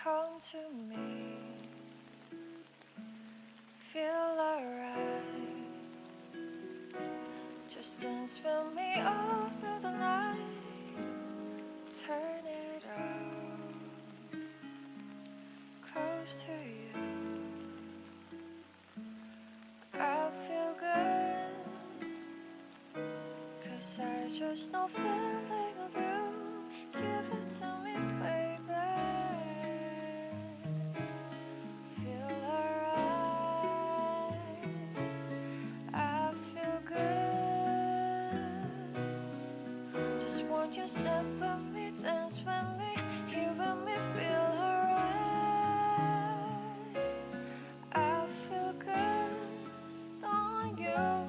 Come to me, feel alright. Just dance with me all through the night. Turn it out, close to you. I feel good, 'cause I just know feeling of you. Give it to me, baby. Feel alright. I feel good. Just want you step with me, dance with me, here with me, feel alright. I feel good on you,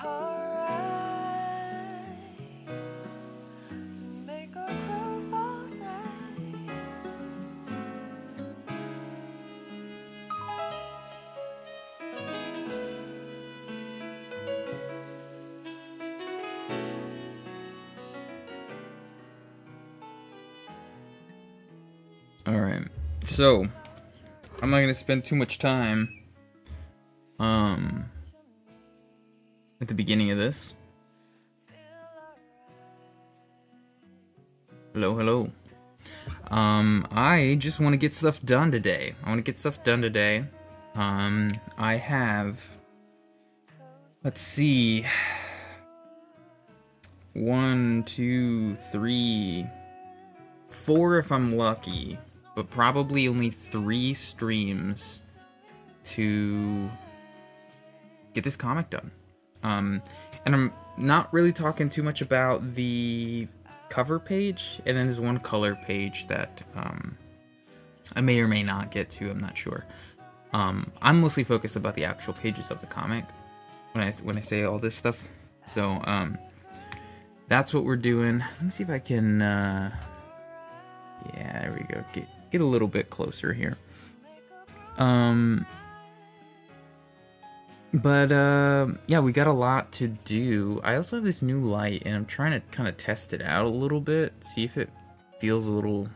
alright. To make a groove all night. Alright, so I'm not gonna spend too much time at the beginning of this. Hello. I just want to get stuff done today. I have, let's see, 1, 2, 3, 4 if I'm lucky, but probably only 3 streams to get this comic done. And I'm not really talking too much about the cover page, and then there's one color page that I may or may not get to. I'm not sure. I'm mostly focused about the actual pages of the comic when I say all this stuff. So that's what we're doing. Let me see if I can. Yeah, there we go. Get a little bit closer here. But yeah, we got a lot to do. I also have this new light, and I'm trying to kind of test it out a little bit, see if it feels a little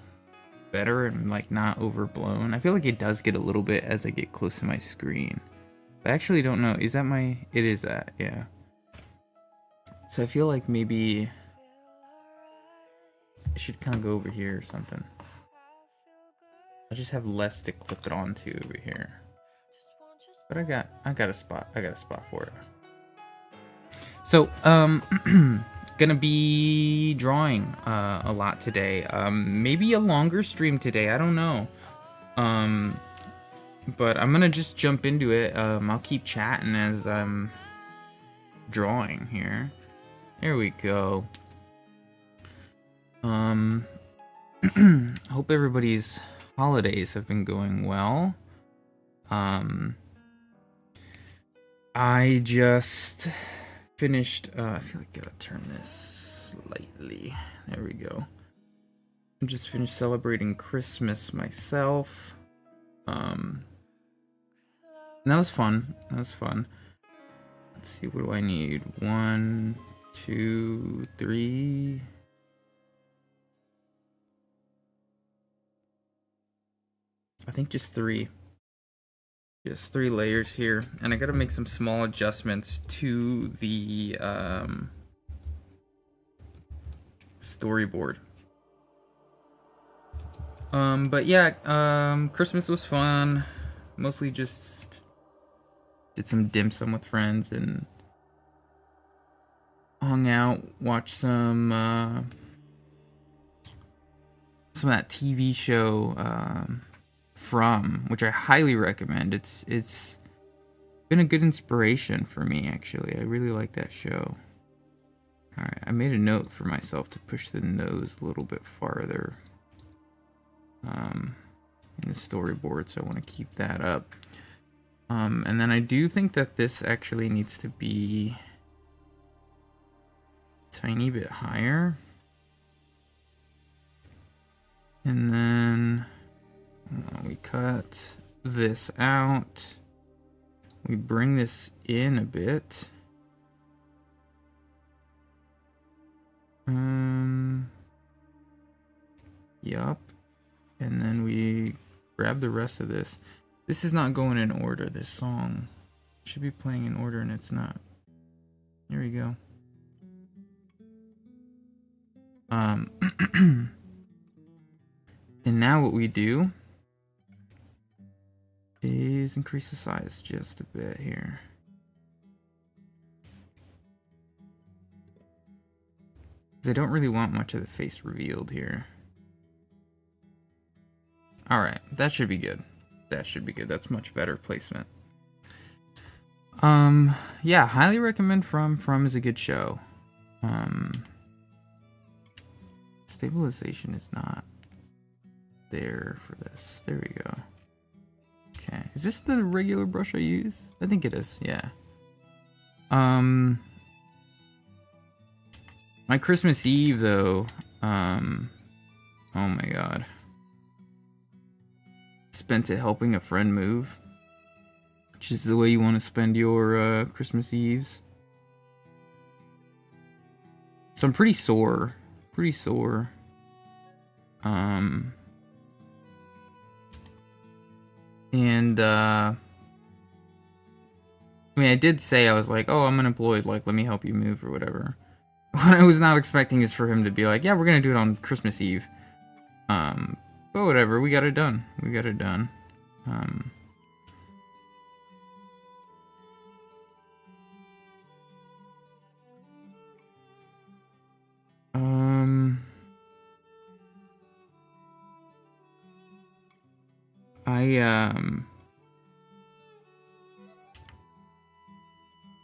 better and like not overblown. I feel like it does get a little bit as I get close to my screen. But I actually don't know. Is that my... It is that, yeah. So I feel like maybe I should kind of go over here or something. I just have less to clip it onto over here. But I got a spot for it. So, gonna be drawing a lot today. Maybe a longer stream today, I don't know. But I'm gonna just jump into it. I'll keep chatting as I'm drawing here. There we go. Hope everybody's holidays have been going well. I just finished, I feel like I gotta turn this slightly. There we go. I just finished celebrating Christmas myself. And that was fun. Let's see, what do I need? 1, 2, 3. I think just 3. Just 3 layers here, and I gotta make some small adjustments to the storyboard. But yeah, Christmas was fun. Mostly just did some dim sum with friends and hung out, watched some of that TV show, which I highly recommend. It's been a good inspiration for me, actually. I really like that show. Alright, I made a note for myself to push the nose a little bit farther in the storyboard, so I want to keep that up. And then I do think that this actually needs to be a tiny bit higher. And then we cut this out. We bring this in a bit. Yup. And then we grab the rest of this. This is not going in order. This song should be playing in order and it's not. Here we go. And now what we do is increase the size just a bit here. Because I don't really want much of the face revealed here. Alright, that should be good. That should be good. That's much better placement. Yeah, highly recommend From. From is a good show. Stabilization is not there for this. There we go. Okay. Is this the regular brush I use? I think it is, yeah. My Christmas Eve, though, oh my god. Spent it helping a friend move. Which is the way you want to spend your Christmas Eves. So I'm pretty sore. Pretty sore. And I mean, I did say, I was like, oh, I'm unemployed, like, let me help you move or whatever. What I was not expecting is for him to be like, yeah, we're gonna do it on Christmas Eve. But whatever, we got it done. We got it done.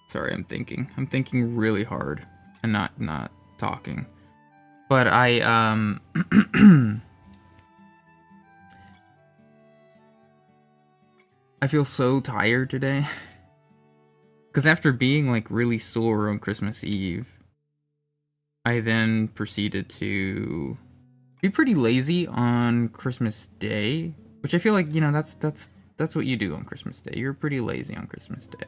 Sorry, I'm thinking. I'm thinking really hard and not talking. But I feel so tired today. Because after being like really sore on Christmas Eve, I then proceeded to be pretty lazy on Christmas Day, which I feel like, you know, that's what you do on Christmas Day. You're pretty lazy on Christmas Day.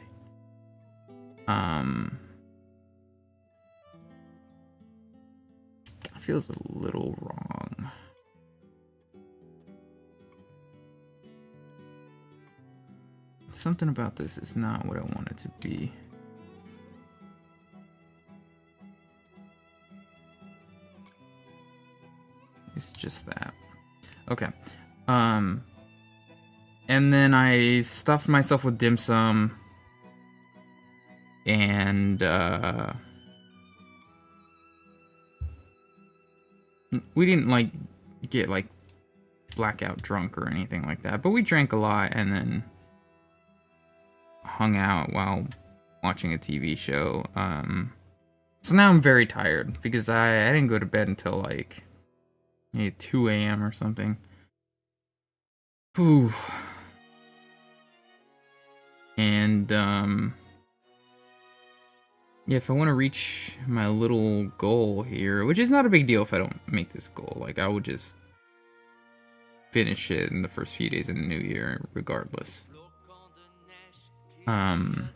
Feels a little wrong. Something about this is not what I want it to be. It's just that. Okay. And then I stuffed myself with dim sum. And, we didn't, like, get, like, blackout drunk or anything like that. But we drank a lot and then hung out while watching a TV show. So now I'm very tired because I didn't go to bed until, like, maybe 2 a.m. or something. Whew. And, yeah, if I want to reach my little goal here, which is not a big deal if I don't make this goal. Like, I would just finish it in the first few days of the new year, regardless. And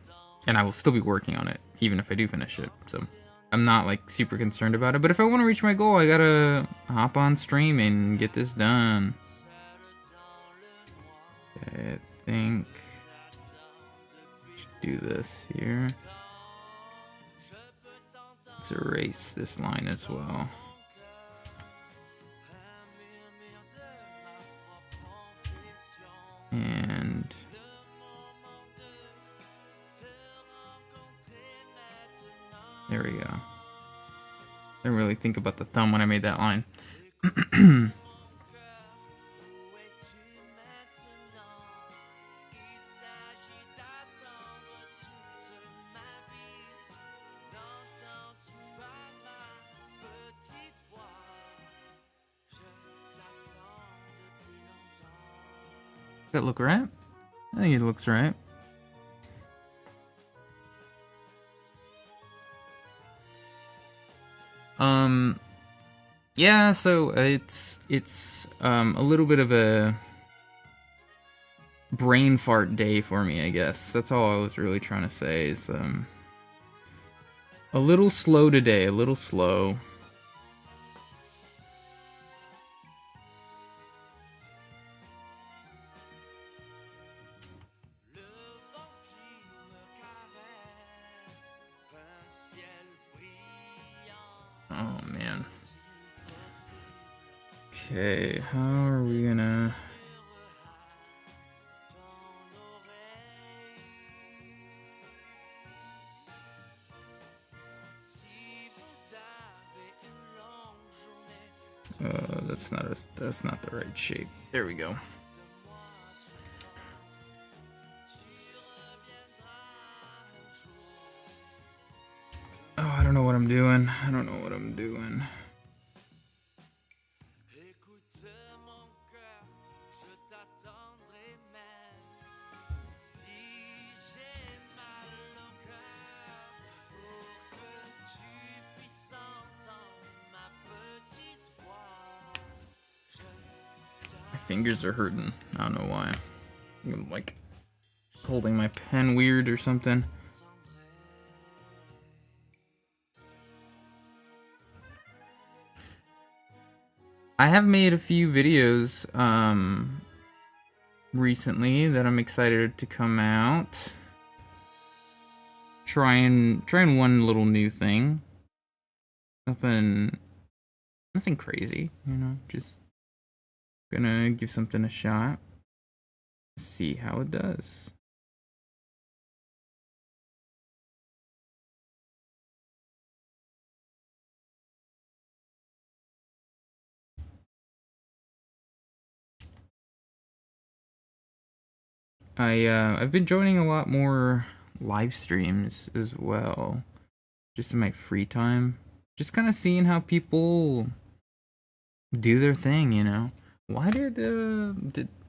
I will still be working on it, even if I do finish it. So, I'm not, like, super concerned about it. But if I want to reach my goal, I gotta hop on stream and get this done. I think I should do this here. Let's erase this line as well. And there we go. Didn't really think about the thumb when I made that line. Does that look right? I think it looks right. Yeah, so it's a little bit of a brain fart day for me, I guess. That's all I was really trying to say is a little slow today, a little slow. man. Okay, how are we gonna... that's not the right shape. There we go. Oh, I don't know what I'm doing. I don't know what I'm doing. My fingers are hurting. I don't know why. I'm like holding my pen weird or something. I have made a few videos recently that I'm excited to come out. Trying one little new thing. Nothing crazy, you know, just gonna give something a shot. See how it does. I've been joining a lot more live streams as well, just in my free time. Just kind of seeing how people do their thing, you know. Why did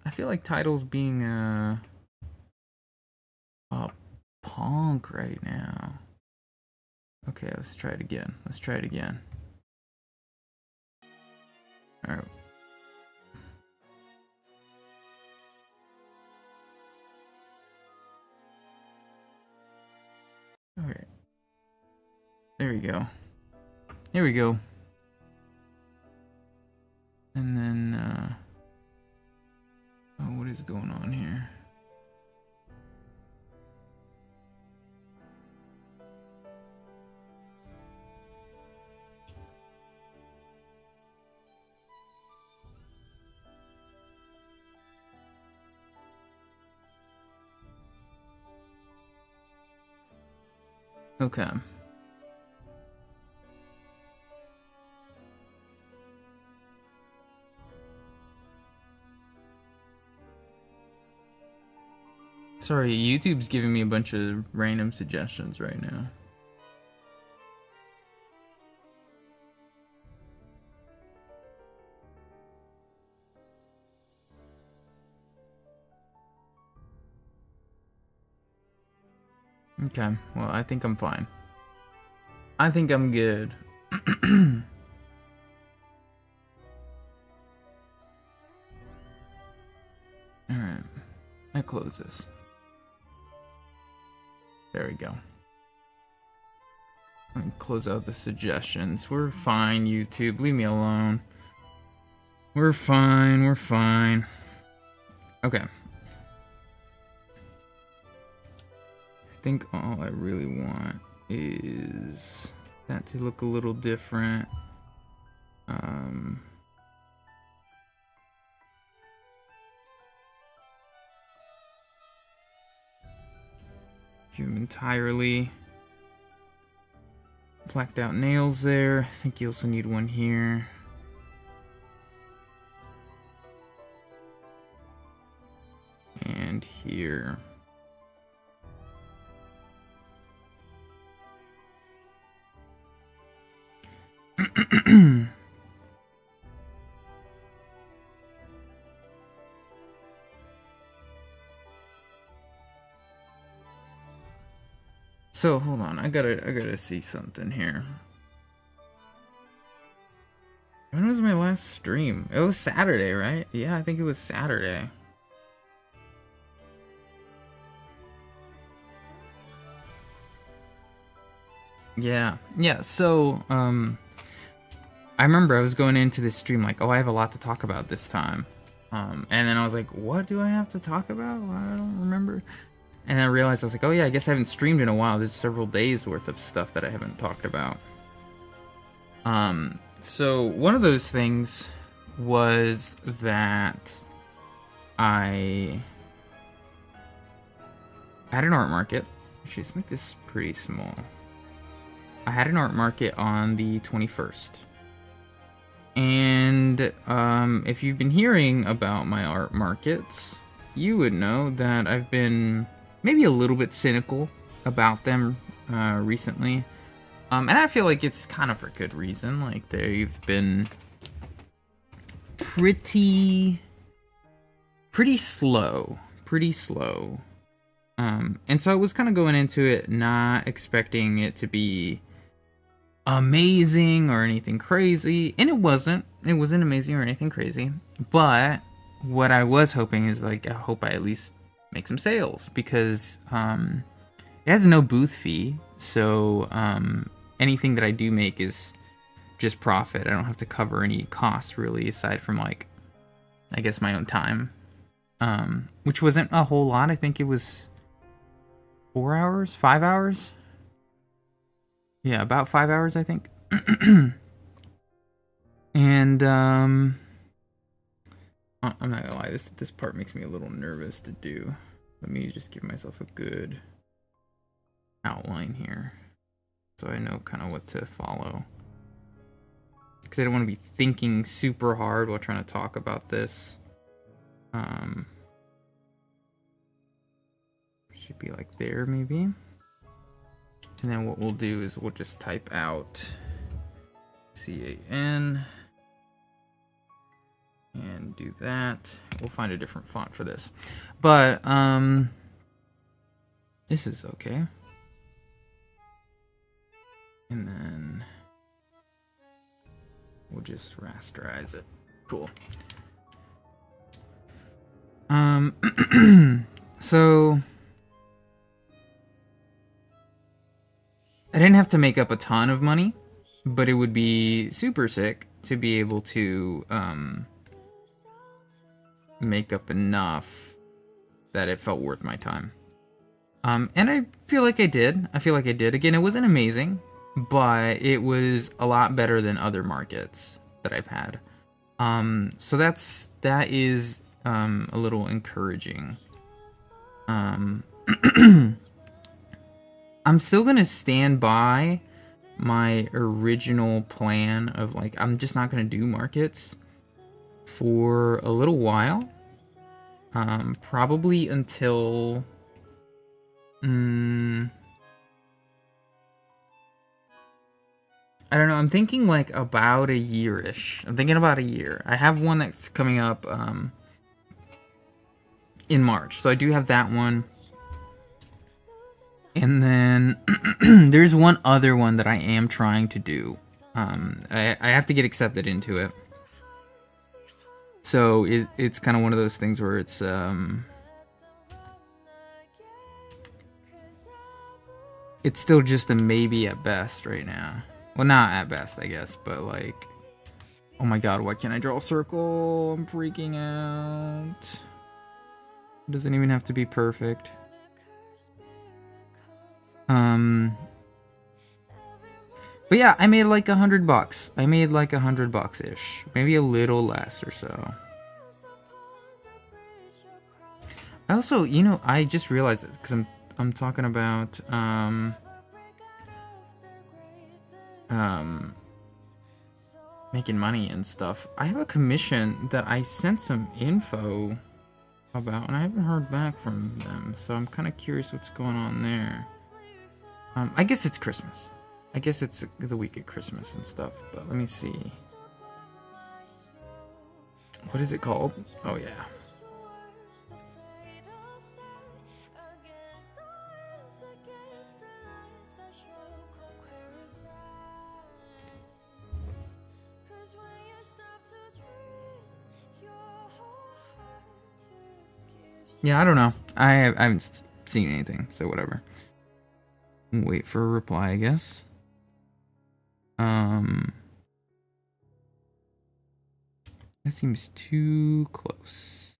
I feel like Title's being a punk right now? Okay, let's try it again. All right. Okay. There we go. And then, oh, what is going on here? Okay. Sorry, YouTube's giving me a bunch of random suggestions right now. Okay, well, I think I'm fine. I think I'm good. Alright, I close this. There we go. Let me close out the suggestions. We're fine, YouTube. Leave me alone. We're fine. Okay. I think all I really want is that to look a little different. Give him entirely blacked out nails there. I think you also need one here. And here. So hold on, I gotta see something here. When was my last stream? It was Saturday, right? Yeah, I think it was Saturday. Yeah, so, I remember I was going into this stream like, oh, I have a lot to talk about this time. And then I was like, what do I have to talk about? I don't remember. And I realized I was like, oh yeah, I guess I haven't streamed in a while. There's several days worth of stuff that I haven't talked about. So one of those things was that I had an art market. Actually, let's make this pretty small. I had an art market on the 21st. And if you've been hearing about my art markets, you would know that I've been maybe a little bit cynical about them recently. And I feel like it's kind of for good reason. Like, they've been pretty slow. And so I was kind of going into it not expecting it to be amazing or anything crazy, and it wasn't amazing or anything crazy, but what I was hoping is, like, I hope I at least make some sales, because it has no booth fee, so anything that I do make is just profit. I don't have to cover any costs really, aside from, like, I guess my own time, which wasn't a whole lot. I think it was 4 hours, 5 hours. Yeah, about 5 hours, I think. And I'm not gonna lie, this part makes me a little nervous to do. Let me just give myself a good outline here, so I know kind of what to follow. Because I don't want to be thinking super hard while trying to talk about this. Should be like there, maybe. And then what we'll do is we'll just type out CAN and do that. We'll find a different font for this. But this is okay. And then we'll just rasterize it. Cool. So I didn't have to make up a ton of money, but it would be super sick to be able to make up enough that it felt worth my time. And I feel like I did. Again, it wasn't amazing, but it was a lot better than other markets that I've had. So that is a little encouraging. I'm still gonna stand by my original plan of, like, I'm just not gonna do markets for a little while. Probably until I don't know, I'm thinking like about a year-ish. I'm thinking about a year. I have one that's coming up in March, so I do have that one. And then there's one other one that I am trying to do. I have to get accepted into it. So it's kind of one of those things where it's still just a maybe at best right now. Well, not at best, I guess, but like, oh my god, why can't I draw a circle? I'm freaking out. It doesn't even have to be perfect. But yeah, I made like $100. I made like $100-ish, maybe a little less or so. I also, I just realized it because I'm talking about making money and stuff. I have a commission that I sent some info about, and I haven't heard back from them, so I'm kind of curious what's going on there. I guess it's Christmas. I guess it's the week of Christmas and stuff, but let me see. What is it called? Oh, yeah. Yeah, I don't know. I haven't seen anything, so whatever. Wait for a reply, I guess. That seems too close.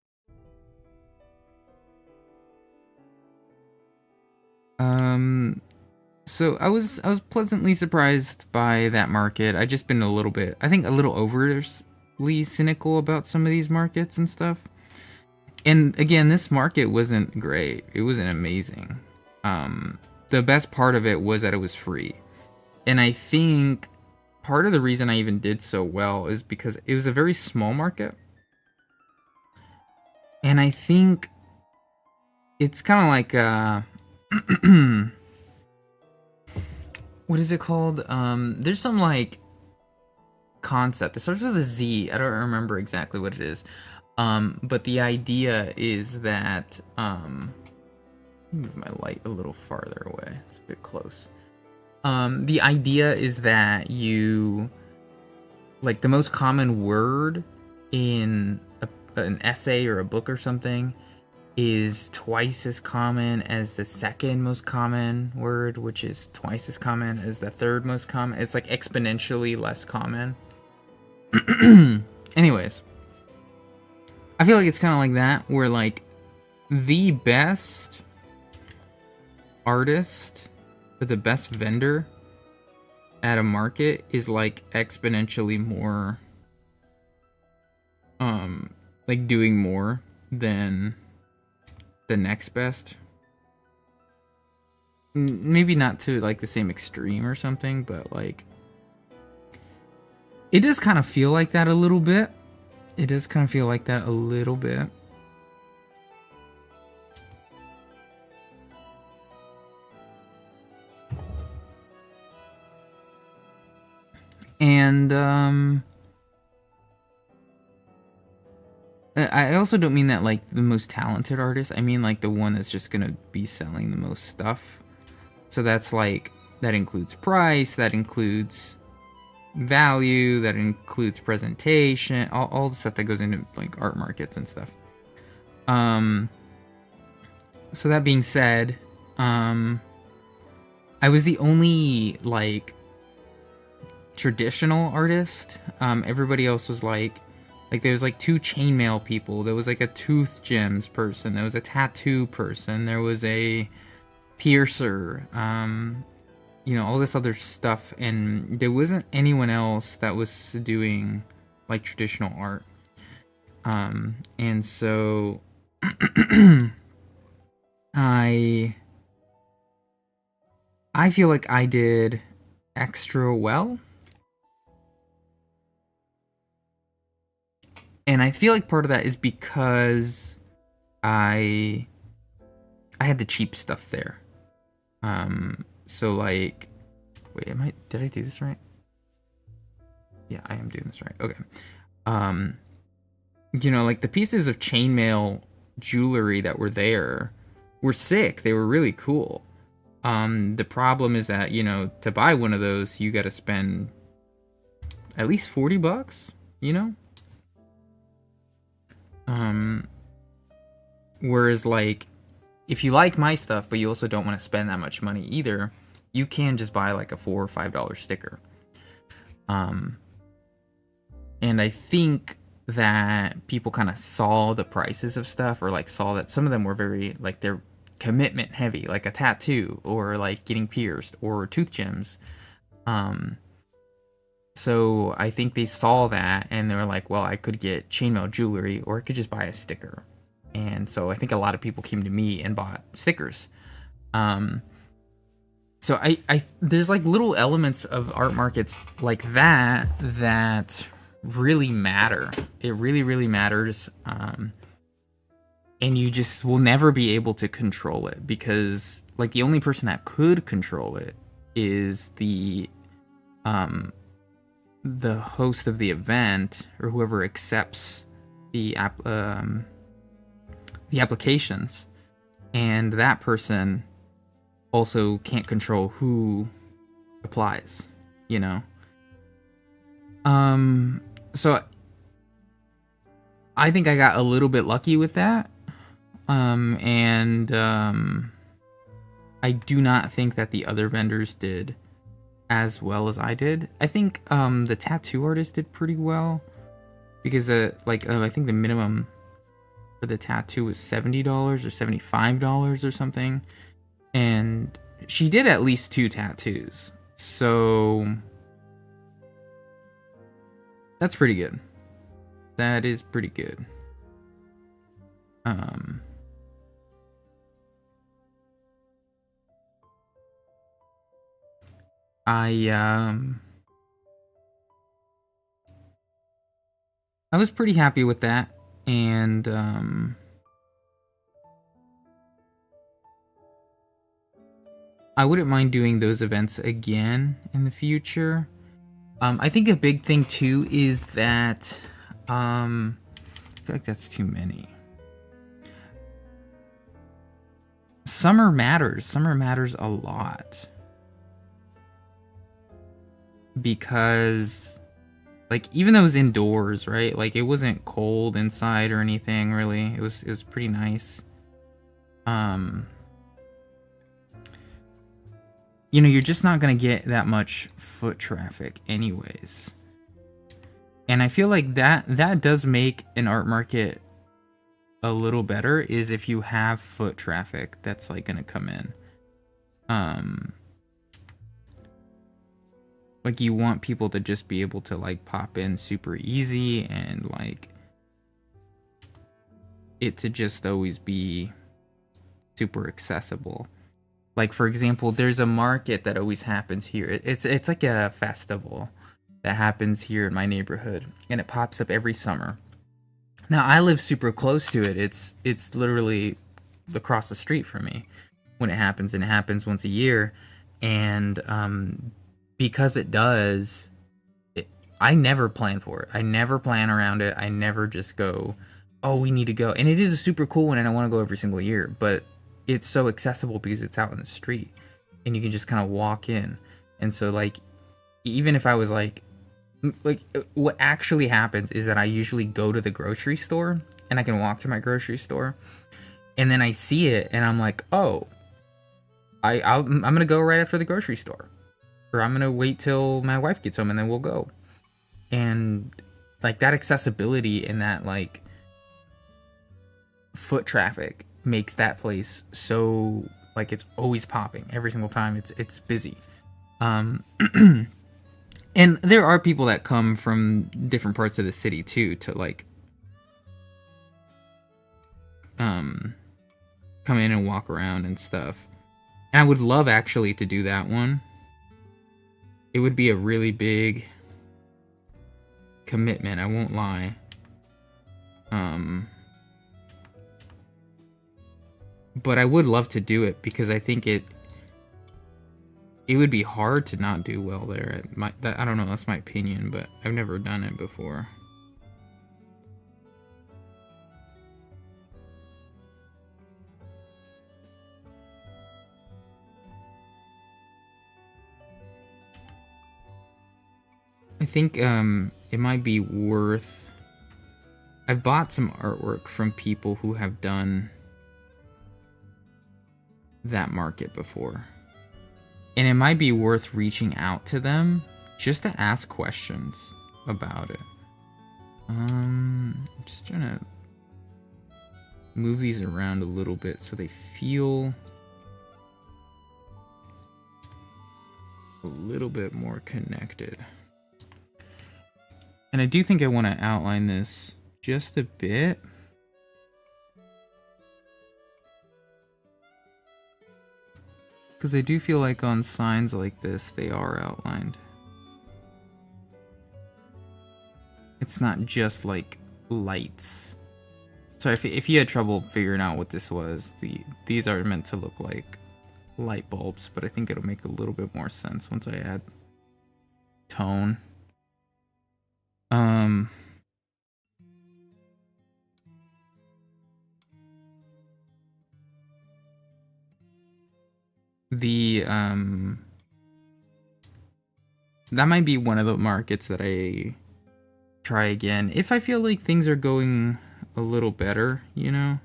So I was pleasantly surprised by that market. I just been a little bit, I think, a little overly cynical about some of these markets and stuff. And again, this market wasn't great. It wasn't amazing. The best part of it was that it was free. And I think part of the reason I even did so well is because it was a very small market. And I think it's kind of like what is it called? There's some like concept. It starts with a Z. I don't remember exactly what it is. But the idea is that move my light a little farther away. It's a bit close. The idea is that you like the most common word in an essay or a book or something is twice as common as the second most common word, which is twice as common as the third most common. It's like exponentially less common. Anyways, I feel like it's kind of like that, where like the best artist or the best vendor at a market is like exponentially more, like doing more than the next best. Maybe not to like the same extreme or something, but like it does kind of feel like that a little bit. It does kind of feel like that a little bit. And I also don't mean that like the most talented artist. I mean like the one that's just gonna be selling the most stuff. So that's like, that includes price, that includes value, that includes presentation, all the stuff that goes into like art markets and stuff. So that being said, I was the only like traditional artist. Everybody else was like there was like 2 chainmail people. There was like a tooth gems person. There was a tattoo person. There was a piercer. All this other stuff, and there wasn't anyone else that was doing like traditional art. And so I feel like I did extra well. And I feel like part of that is because I had the cheap stuff there. So like, wait, did I do this right? Yeah, I am doing this right. Okay. Like the pieces of chainmail jewelry that were there were sick. They were really cool. The problem is that, to buy one of those, you got to spend at least $40, Whereas like, if you like my stuff, but you also don't want to spend that much money either, you can just buy like a $4 or $5 sticker. And I think that people kind of saw the prices of stuff, or like saw that some of them were very like, they're commitment heavy, like a tattoo or like getting pierced or tooth gems. So I think they saw that and they were like, well, I could get chainmail jewelry or I could just buy a sticker. And so I think a lot of people came to me and bought stickers. So I there's like little elements of art markets like that really matter. It really, really matters. And you just will never be able to control it, because like the only person that could control it is the host of the event, or whoever accepts the applications, and that person also can't control who applies, So I think I got a little bit lucky with that. And I do not think that the other vendors did as well as I did. I think the tattoo artist did pretty well, because I think the minimum for the tattoo was $70 or $75 or something, and she did at least 2 tattoos. So that's pretty good. That is pretty good. I was pretty happy with that, and I wouldn't mind doing those events again in the future. I think a big thing too is that I feel like that's too many. Summer matters. Summer matters a lot. Because, like, even though it was indoors, right? Like, it wasn't cold inside or anything, really. It was pretty nice. You know, you're just not gonna get that much foot traffic anyways. And I feel like that does make an art market a little better, is if you have foot traffic that's like gonna come in. Like, you want people to just be able to like pop in super easy, and like it to just always be super accessible. Like, for example, there's a market that always happens here. It's like a festival that happens here in my neighborhood, and it pops up every summer. Now, I live super close to it. It's literally across the street from me when it happens, and it happens once a year. And because it does, I never plan for it. I never plan around it. I never just go, oh, we need to go. And it is a super cool one, and I want to go every single year. But it's so accessible because it's out in the street, and you can just kind of walk in. And so, like, even if I was like, what actually happens is that I usually go to the grocery store, and I can walk to my grocery store, and then I see it, and I'm like, oh, I'm gonna go right after the grocery store, or I'm gonna wait till my wife gets home, and then we'll go. And like, that accessibility and that like foot traffic makes that place so, like, it's always popping every single time it's busy. And there are people that come from different parts of the city too to like come in and walk around and stuff. And I would love actually to do that one. It would be a really big commitment, I won't lie. But I would love to do it because I think it would be hard to not do well there. I don't know, that's my opinion, but I've never done it before. I think it might be worth... I've bought some artwork from people who have done that market before. And it might be worth reaching out to them just to ask questions about it. Just trying to move these around a little bit so they feel a little bit more connected. And I do think I want to outline this just a bit. Because I do feel like on signs like this, they are outlined. It's not just like lights. So if you had trouble figuring out what this was, these are meant to look like light bulbs, but I think it'll make a little bit more sense once I add tone. That might be one of the markets that I try again if I feel like things are going a little better, you know?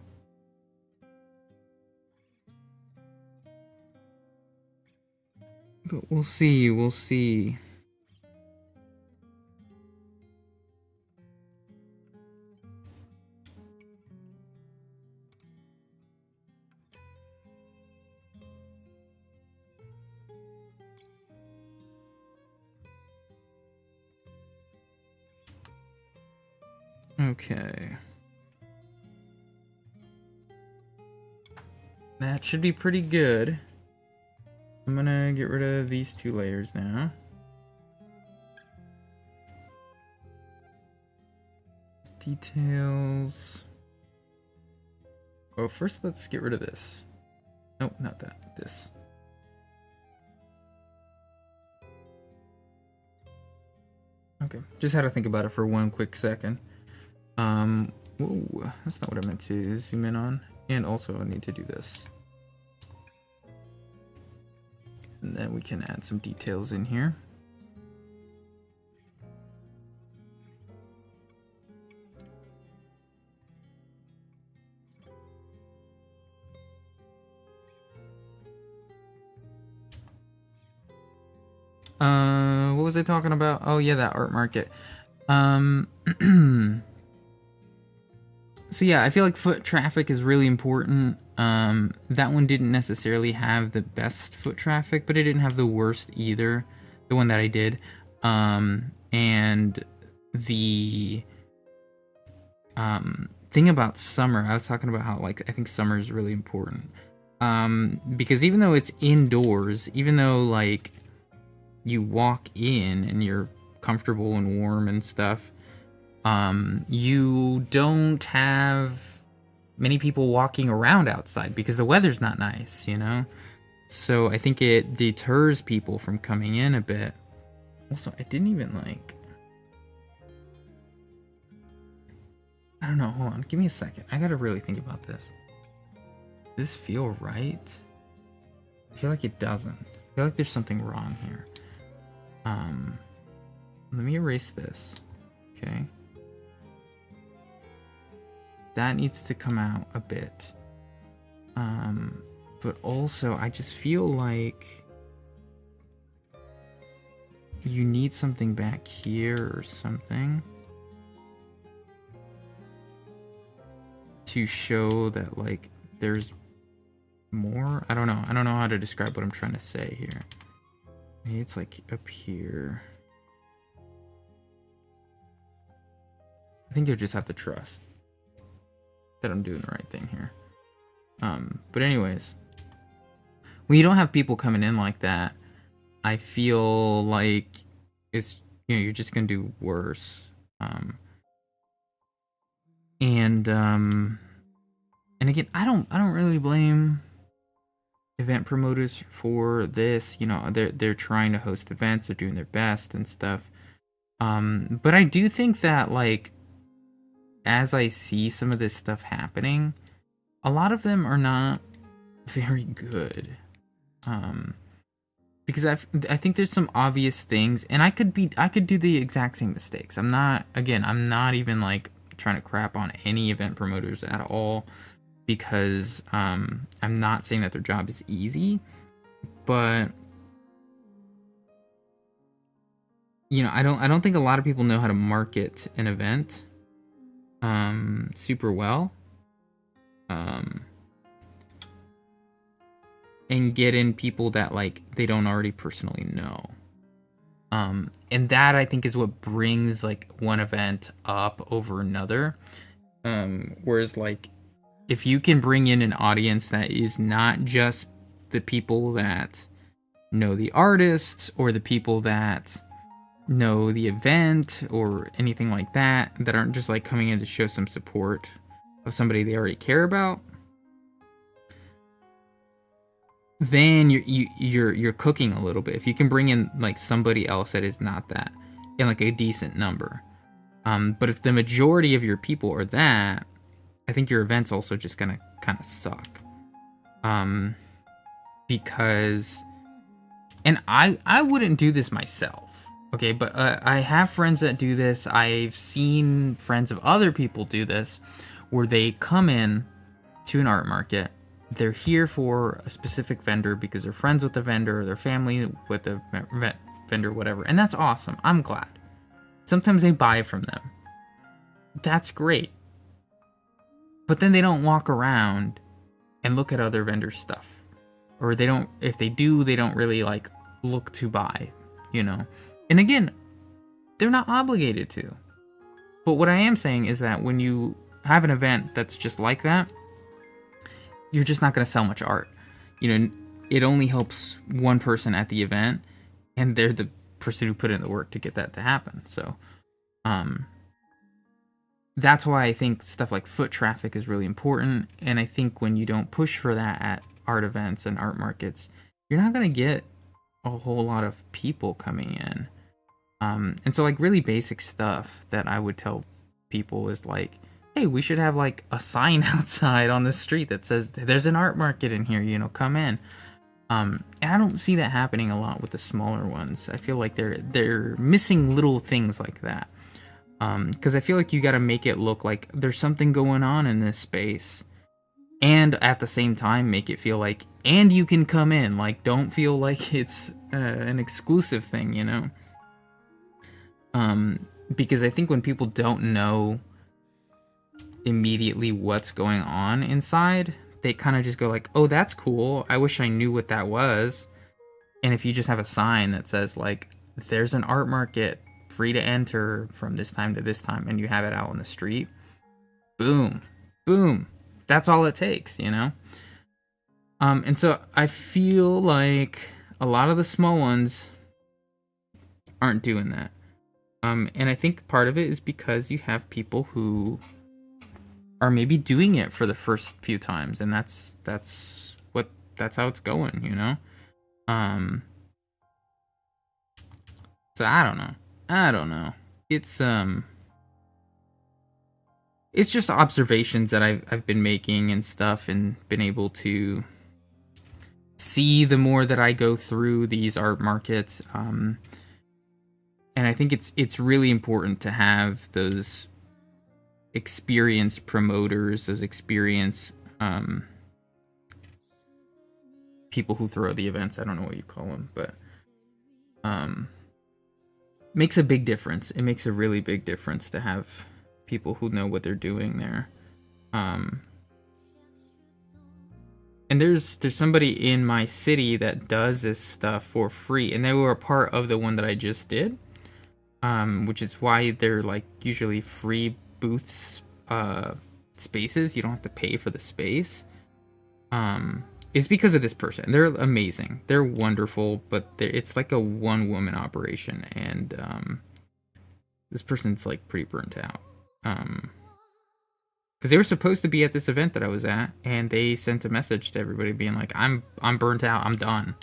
But we'll see, we'll see. Okay. That should be pretty good. I'm gonna get rid of these 2 layers now. Details. Oh, first let's get rid of this. Nope, not that. This. Okay, just had to think about it for 1 quick second. Whoa, that's not what I meant to zoom in on. And also I need to do this. And then we can add some details in here. What was I talking about? Oh yeah, that art market. So yeah, I feel like foot traffic is really important. That one didn't necessarily have the best foot traffic, but it didn't have the worst either. The one that I did. And the thing about summer, I was talking about how, like, I think summer is really important. Because even though it's indoors, even though, like, you walk in and you're comfortable and warm and stuff, you don't have many people walking around outside because the weather's not nice, you know? So I think it deters people from coming in a bit. Also, I didn't even, like... I don't know, hold on, give me a second. I gotta really think about this. Does this feel right? I feel like it doesn't. I feel like there's something wrong here. Let me erase this. Okay. That needs to come out a bit. But also, I just feel like you need something back here or something to show that, like, there's more. I don't know how to describe what I'm trying to say here. Maybe it's like up here. I think you'll just have to trust that I'm doing the right thing here. But anyways, when you don't have people coming in like that, I feel like it's, you know, you're just gonna do worse. And again, I don't really blame event promoters for this. You know, they're trying to host events, they're doing their best and stuff. But I do think that, like, as I see some of this stuff happening, a lot of them are not very good. Because I think there's some obvious things, and I could do the exact same mistakes. I'm not even, like, trying to crap on any event promoters at all, because I'm not saying that their job is easy, but you know, I don't think a lot of people know how to market an event super well, and get in people that, like, they don't already personally know. And that, I think, is what brings, like, one event up over another. Whereas, like, if you can bring in an audience that is not just the people that know the artists or the people that know the event or anything like that, that aren't just, like, coming in to show some support of somebody they already care about, then you're cooking a little bit. If you can bring in, like, somebody else that is not that, in, like, a decent number. But if the majority of your people are that, I think your event's also just gonna kind of suck. Because, and I wouldn't do this myself, okay? But I have friends that do this. I've seen friends of other people do this, where they come in to an art market. They're here for a specific vendor because they're friends with the vendor, or their family with the vendor, whatever. And that's awesome. I'm glad. Sometimes they buy from them. That's great. But then they don't walk around and look at other vendors' stuff. Or they don't, if they do, they don't really, like, look to buy, you know? And again, they're not obligated to. But what I am saying is that when you have an event that's just like that, you're just not going to sell much art. You know, it only helps one person at the event, and they're the person who put in the work to get that to happen. So, that's why I think stuff like foot traffic is really important. And I think when you don't push for that at art events and art markets, you're not going to get a whole lot of people coming in. And so like really basic stuff that I would tell people is like, hey, we should have like a sign outside on the street that says there's an art market in here, you know, come in. And I don't see that happening a lot with the smaller ones. I feel like they're missing little things like that. Because I feel like you got to make it look like there's something going on in this space, and at the same time make it feel like, and you can come in. Like, don't feel like it's an exclusive thing, you know. Because I think when people don't know immediately what's going on inside, they kind of just go like, oh, that's cool, I wish I knew what that was. And if you just have a sign that says like, there's an art market, free to enter from this time to this time, and you have it out on the street, boom, boom, that's all it takes, you know. And so I feel like a lot of the small ones aren't doing that. And I think part of it is because you have people who are maybe doing it for the first few times, and that's how it's going, you know. So I don't know. It's just observations that I've been making and stuff, and been able to see the more that I go through these art markets. And I think it's really important to have those experienced promoters, those experienced people who throw the events. I don't know what you call them, but makes a big difference. It makes a really big difference to have people who know what they're doing there. And there's somebody in my city that does this stuff for free, and they were a part of the one that I just did. Which is why they're like usually free booths, spaces. You don't have to pay for the space. Is because of this person. They're amazing. They're wonderful, but it's like a one-woman operation, and this person's like pretty burnt out. Because they were supposed to be at this event that I was at, and they sent a message to everybody being like, "I'm burnt out. I'm done.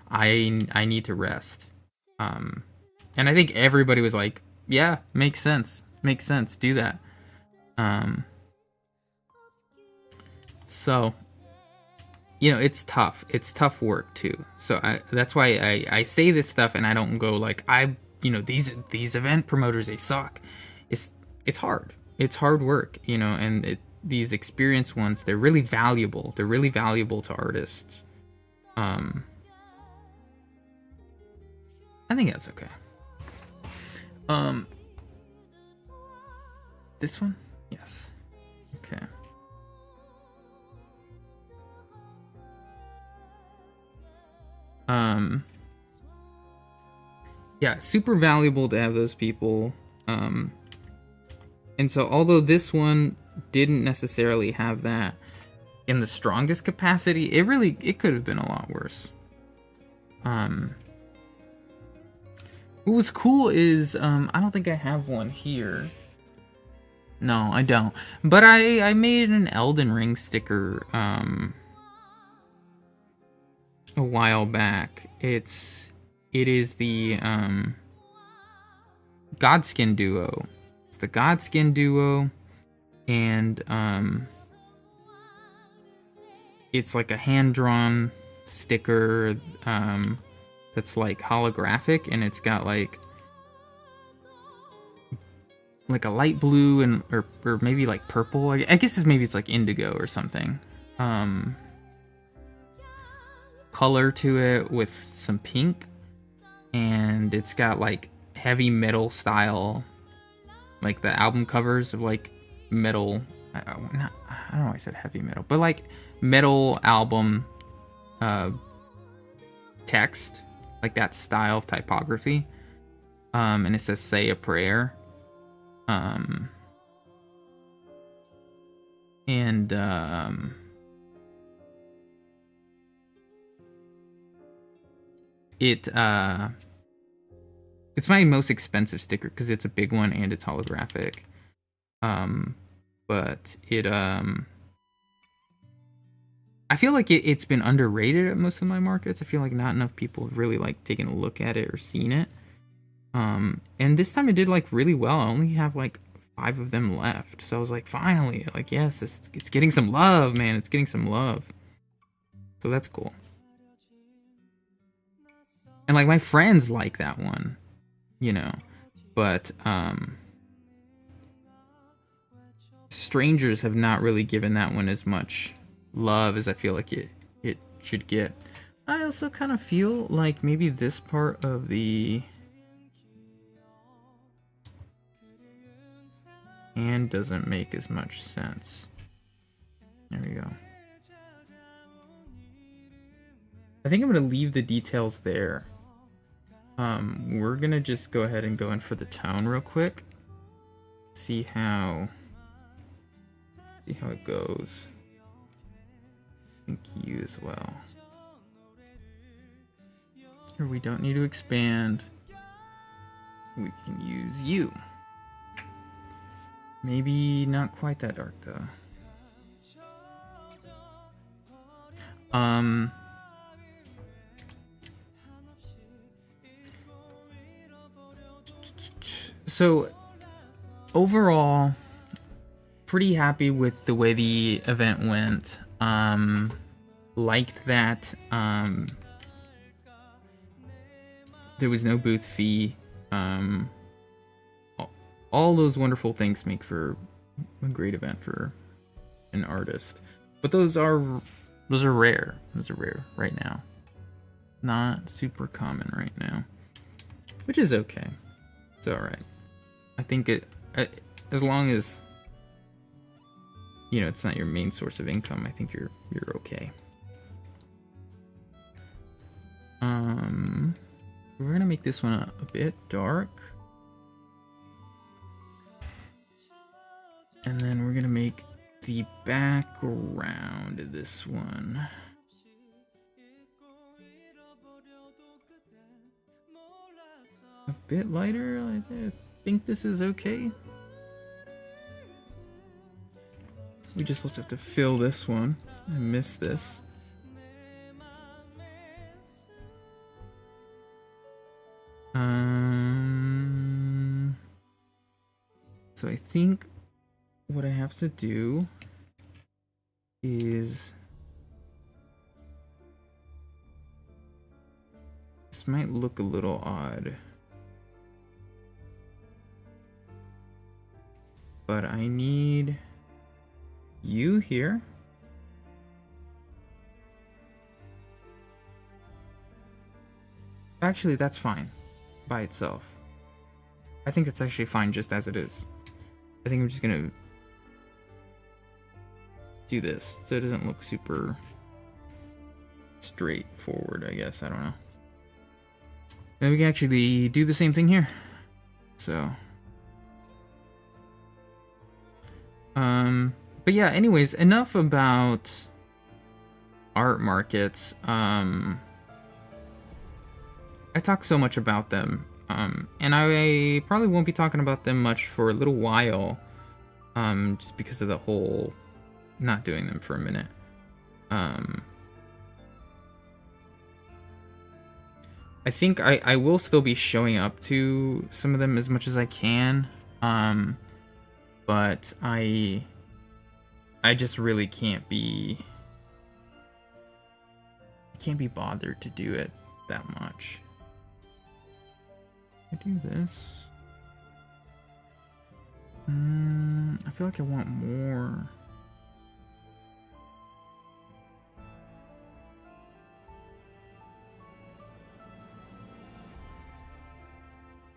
I need to rest." And I think everybody was like, yeah, makes sense, do that. So, you know, it's tough work too. So that's why I say this stuff, and I don't go like, these event promoters, they suck. It's hard work, you know, and these experienced ones, they're really valuable to artists. I think that's okay. This one? Yes. Okay. Yeah, super valuable to have those people. And so although this one didn't necessarily have that in the strongest capacity, it could have been a lot worse. What was cool is, I don't think I have one here. No, I don't. But I made an Elden Ring sticker, a while back. It is the, Godskin Duo. It's the Godskin Duo, and, it's like a hand-drawn sticker, that's like holographic, and it's got like a light blue and or maybe like purple. I guess it's like indigo or something. Color to it with some pink, and it's got like heavy metal style, like the album covers of like metal. I don't know why I said heavy metal, but like metal album text. Like that style of typography. And it says "Say a Prayer." Um, and it's my most expensive sticker because it's a big one and it's holographic. But I feel like it's been underrated at most of my markets. I feel like not enough people have really like taken a look at it or seen it. And this time it did like really well. I only have like 5 of them left, so I was like, finally, like, yes, it's getting some love, man. It's getting some love, so that's cool. And like my friends like that one, you know, but strangers have not really given that one as much love as I feel like it should get. I also kind of feel like maybe this part of the hand doesn't make as much sense. There we go. I think I'm gonna leave the details there. We're gonna just go ahead and go in for the tone real quick. See how it goes. I think you as well. Here we don't need to expand. We can use you. Maybe not quite that dark though. So overall, pretty happy with the way the event went. Liked that there was no booth fee. All those wonderful things make for a great event for an artist. But those are rare. Those are rare right now. Not super common right now, which is okay. It's all right. I think as long as it's not your main source of income, I think you're okay. We're gonna make this one a bit dark, and then we're gonna make the background of this one a bit lighter. I think this is okay. We just also have to fill this one. I missed this. So I think what I have to do is this might look a little odd, but I need you here. Actually, that's fine by itself. I think it's actually fine just as it is. I think I'm just gonna do this so it doesn't look super straightforward, I guess. I don't know. Then we can actually do the same thing here. So but yeah, anyways, enough about art markets. I talk so much about them, and I probably won't be talking about them much for a little while, just because of the whole not doing them for a minute. I think I will still be showing up to some of them as much as I can, but I just really can't be bothered to do it that much. I do this. I feel like I want more.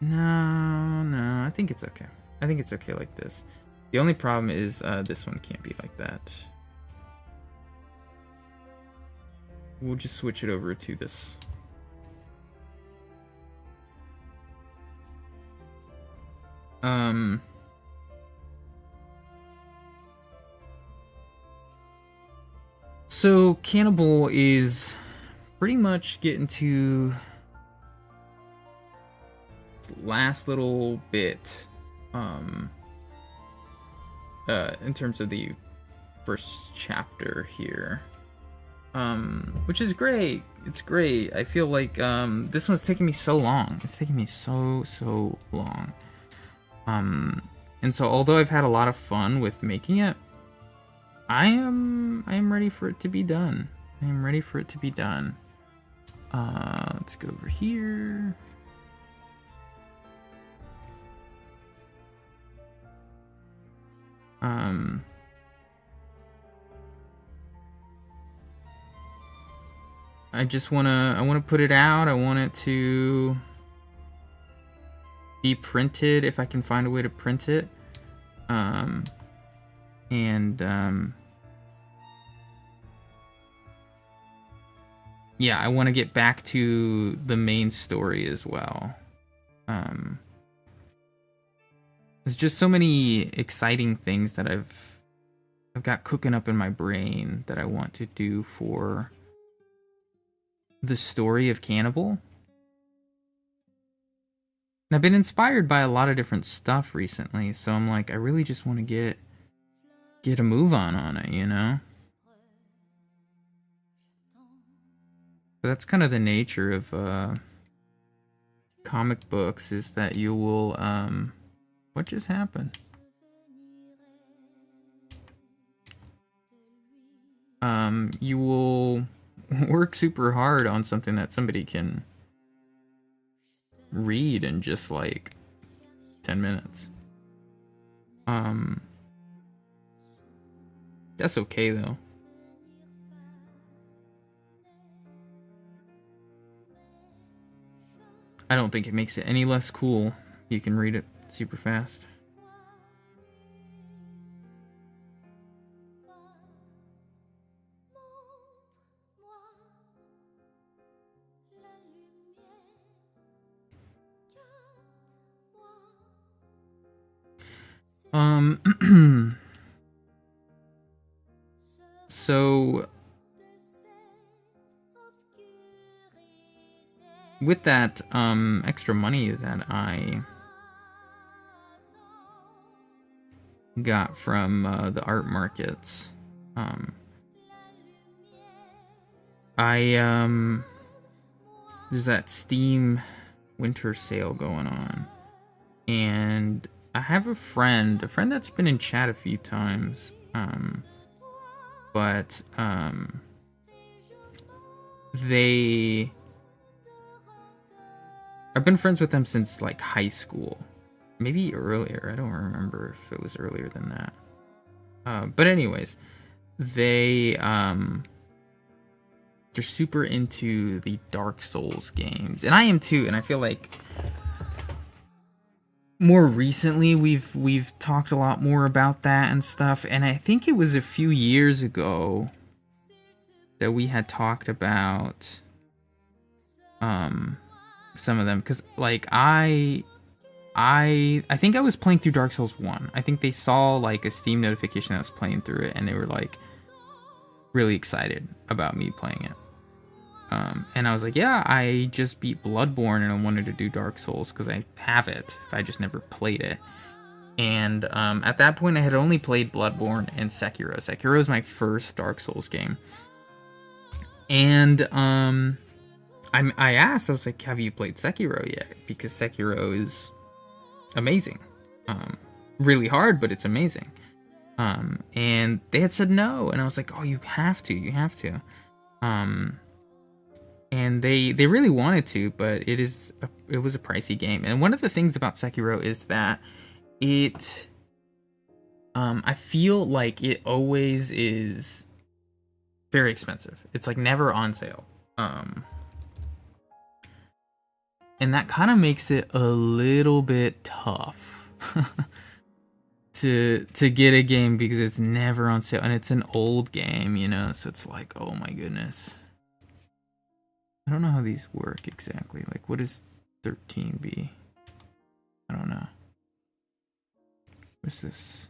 No, I think it's okay. I think it's okay like this. The only problem is this one can't be like that. We'll just switch it over to this. So Cannibal is pretty much getting to its last little bit, in terms of the first chapter here, which is great. It's great. I feel like this one's taking me so long. It's taking me so long. And so although I've had a lot of fun with making it, I am ready for it to be done. I am ready for it to be done. Let's go over here. I wanna put it out. I want it to be printed if I can find a way to print it. Yeah, I want to get back to the main story as well. There's just so many exciting things that I've got cooking up in my brain that I want to do for the story of Cannibal. And I've been inspired by a lot of different stuff recently, so I'm like, I really just want to get a move on it, you know? So that's kind of the nature of comic books, is that you will what just happened? You will work super hard on something that somebody can read in just like 10 minutes. That's okay though. I don't think it makes it any less cool. You can read it super fast. So with that extra money that I got from the art markets, there's that Steam winter sale going on, and I have a friend that's been in chat a few times, but I've been friends with them since like high school, maybe earlier. I don't remember if it was earlier than that. But anyways, they're super into the Dark Souls games, and I am too. And I feel like more recently we've talked a lot more about that and stuff. And I think it was a few years ago that we had talked about some of them, because like I think I was playing through Dark Souls 1. I think they saw like a Steam notification that I was playing through it, and they were like really excited about me playing it. And I was like, yeah, I just beat Bloodborne and I wanted to do Dark Souls because I have it. I just never played it. And at that point, I had only played Bloodborne and Sekiro. Sekiro is my first Dark Souls game. And I asked, I was like, have you played Sekiro yet? Because Sekiro is amazing. Really hard, but it's amazing. And they had said no. And I was like, oh, you have to. And they really wanted to, but it was a pricey game. And one of the things about Sekiro is that it I feel like it always is very expensive. It's like never on sale. And that kind of makes it a little bit tough to get a game, because it's never on sale and it's an old game, you know, so it's like, oh my goodness. I don't know how these work exactly. Like, what is 13B? I don't know. What's this?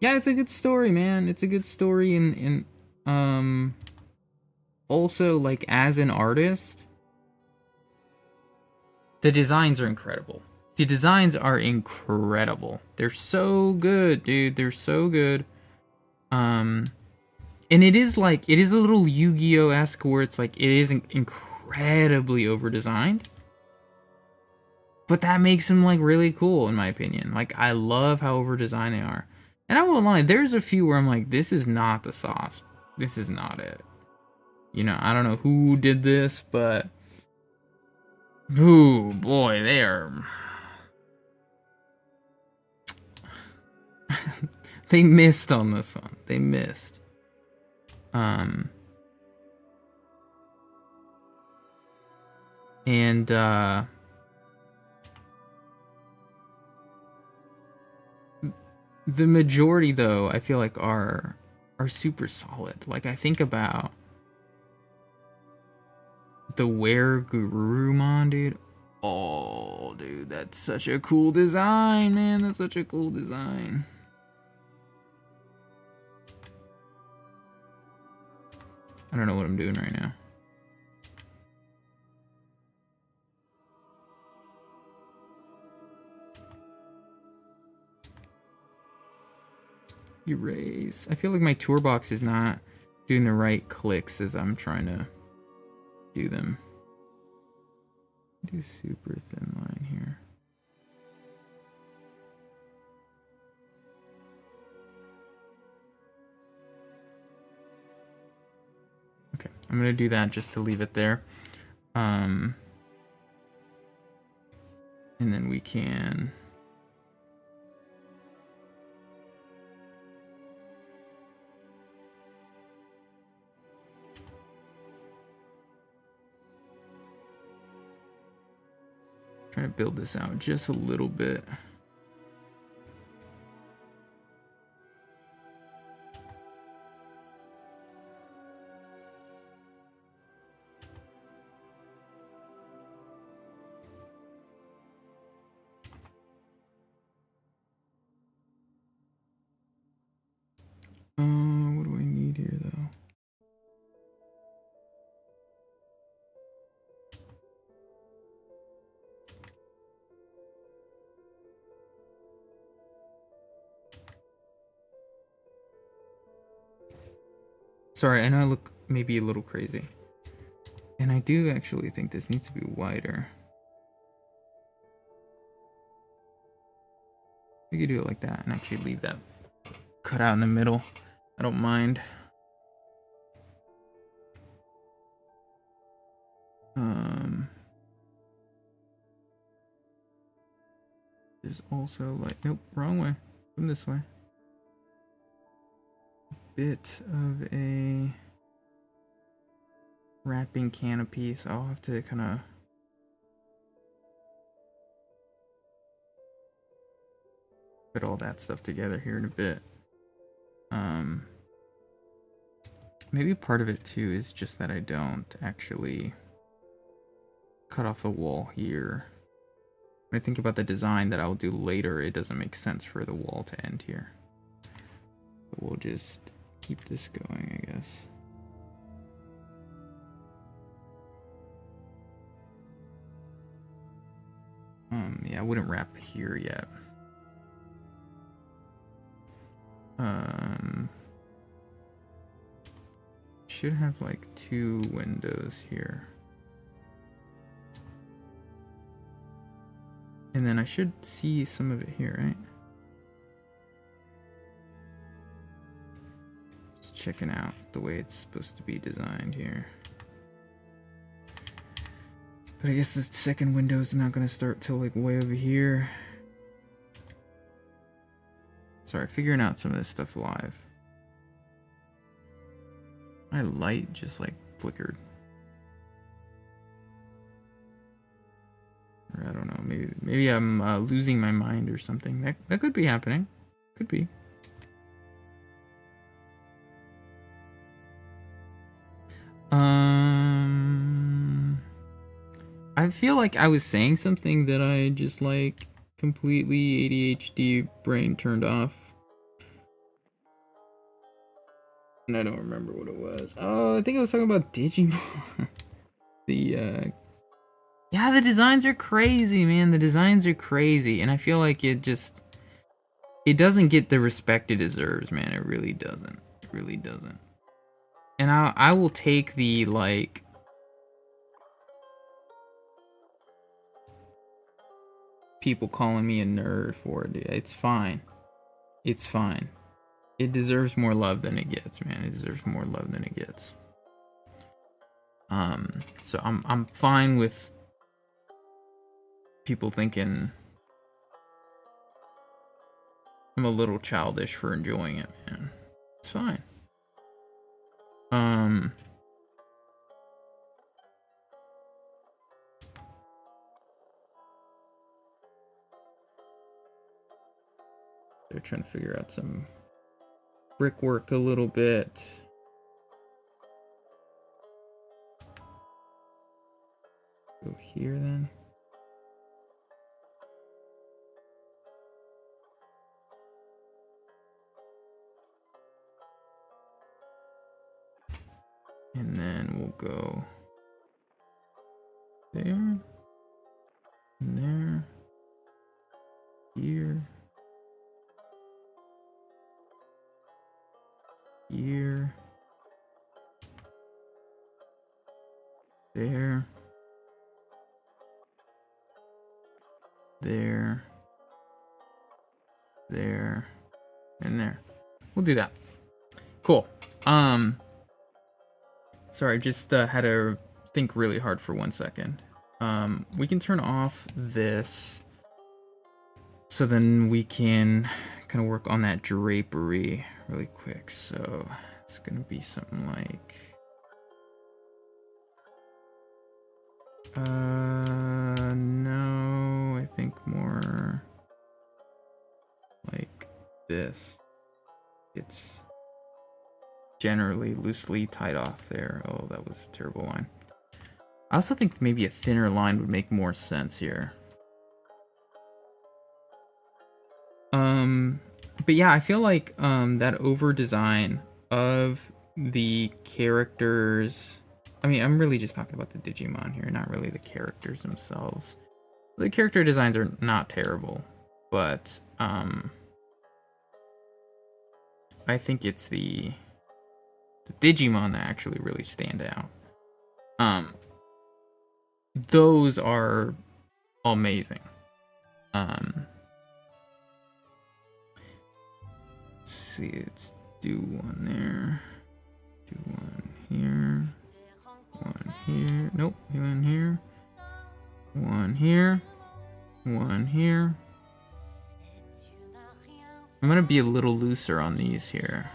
Yeah, it's a good story, man. It's a good story, and also like as an artist, the designs are incredible. The designs are incredible. They're so good, dude. They're so good. Um, and it is like it is a little Yu-Gi-Oh esque where it's like it is incredibly over designed, but that makes them like really cool in my opinion. Like I love how over designed they are. And I won't lie, there's a few where I'm like, this is not the sauce. This is not it. You know, I don't know who did this, but ooh boy, they are. They missed on this one. They missed. Um, and the majority though, I feel like are super solid. Like I think about the Wergurumon, dude. Oh, dude, that's such a cool design, man. That's such a cool design. I don't know what I'm doing right now. Erase. I feel like my tour box is not doing the right clicks as I'm trying to do them. Do super thin line here. Okay, I'm gonna do that just to leave it there. And then we can try to build this out just a little bit. What do I need here though? Sorry, I know I look maybe a little crazy. And I do actually think this needs to be wider. We could do it like that and actually leave that cut out in the middle. I don't mind. There's also like, nope, wrong way. Come this way. Bit of a wrapping canopy, so I'll have to kind of put all that stuff together here in a bit. Maybe part of it too is just that I don't actually cut off the wall here. When I think about the design that I'll do later, it doesn't make sense for the wall to end here. But we'll just keep this going, I guess. Yeah, I wouldn't wrap here yet. Should have like 2 windows here. And then I should see some of it here, right? Just checking out the way it's supposed to be designed here. But I guess the second window is not gonna start till like way over here. Sorry, figuring out some of this stuff live. My light just like flickered. Or I don't know, maybe I'm losing my mind or something. That could be happening. Could be. I feel like I was saying something that I just like completely ADHD brain turned off. And I don't remember what it was. Oh, I think I was talking about Digimon. the Yeah, the designs are crazy, man. The designs are crazy, and I feel like it doesn't get the respect it deserves, man. It really doesn't. It really doesn't. And I will take the like people calling me a nerd for it, dude. It's fine. It's fine. It deserves more love than it gets, man. It deserves more love than it gets. So I'm fine with people thinking I'm a little childish for enjoying it, man. It's fine. They're trying to figure out some brickwork a little bit. Go here then. And then we'll go there, and there, here, here, there, there, there, and there. We'll do that. Cool. Sorry, just had to think really hard for 1 second. We can turn off this, so then we can kind of work on that drapery really quick. So it's gonna be something like no, I think more like this. It's generally loosely tied off there. Oh, that was a terrible line. I also think maybe a thinner line would make more sense here. But yeah, I feel like that over design of the characters. I mean, I'm really just talking about the Digimon here, not really the characters themselves. The character designs are not terrible, but I think it's the Digimon that actually really stand out. Those are amazing. Let's see, let's do one there, do one here, one here, nope, one here, one here, one here. I'm gonna be a little looser on these here.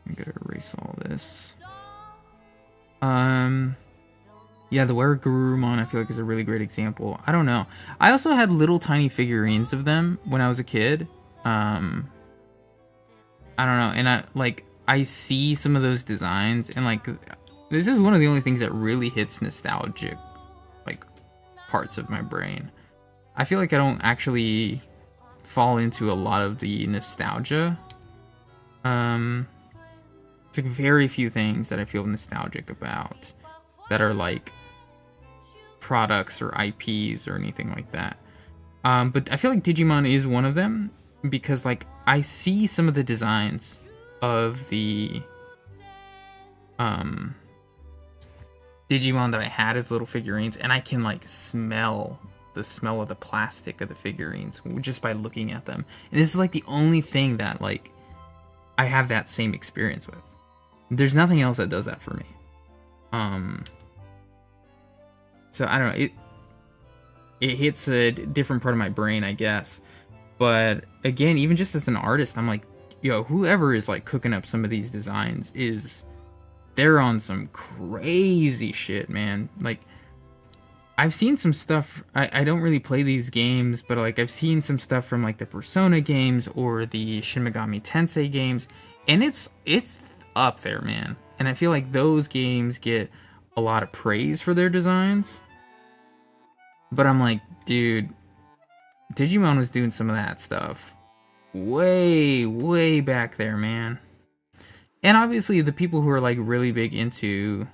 I'm gonna erase all this. Yeah, the Werugurumon I feel like is a really great example. I don't know. I also had little tiny figurines of them when I was a kid. I don't know, and I see some of those designs, and like this is one of the only things that really hits nostalgic like parts of my brain. I feel like I don't actually fall into a lot of the nostalgia. It's like very few things that I feel nostalgic about that are like products or IPs or anything like that. But I feel like Digimon is one of them because like I see some of the designs of the Digimon that I had as little figurines, and I can like smell the smell of the plastic of the figurines just by looking at them. And this is like the only thing that like I have that same experience with. There's nothing else that does that for me. So I don't know, it hits a different part of my brain, I guess. But again, even just as an artist, I'm like, yo, whoever is like cooking up some of these designs they're on some crazy shit, man. Like I've seen some stuff. I don't really play these games, but like I've seen some stuff from like the Persona games or the Shin Megami Tensei games, and it's up there, man. And I feel like those games get a lot of praise for their designs. But I'm like, dude, Digimon was doing some of that stuff way, way back there, man. And obviously, the people who are like really big into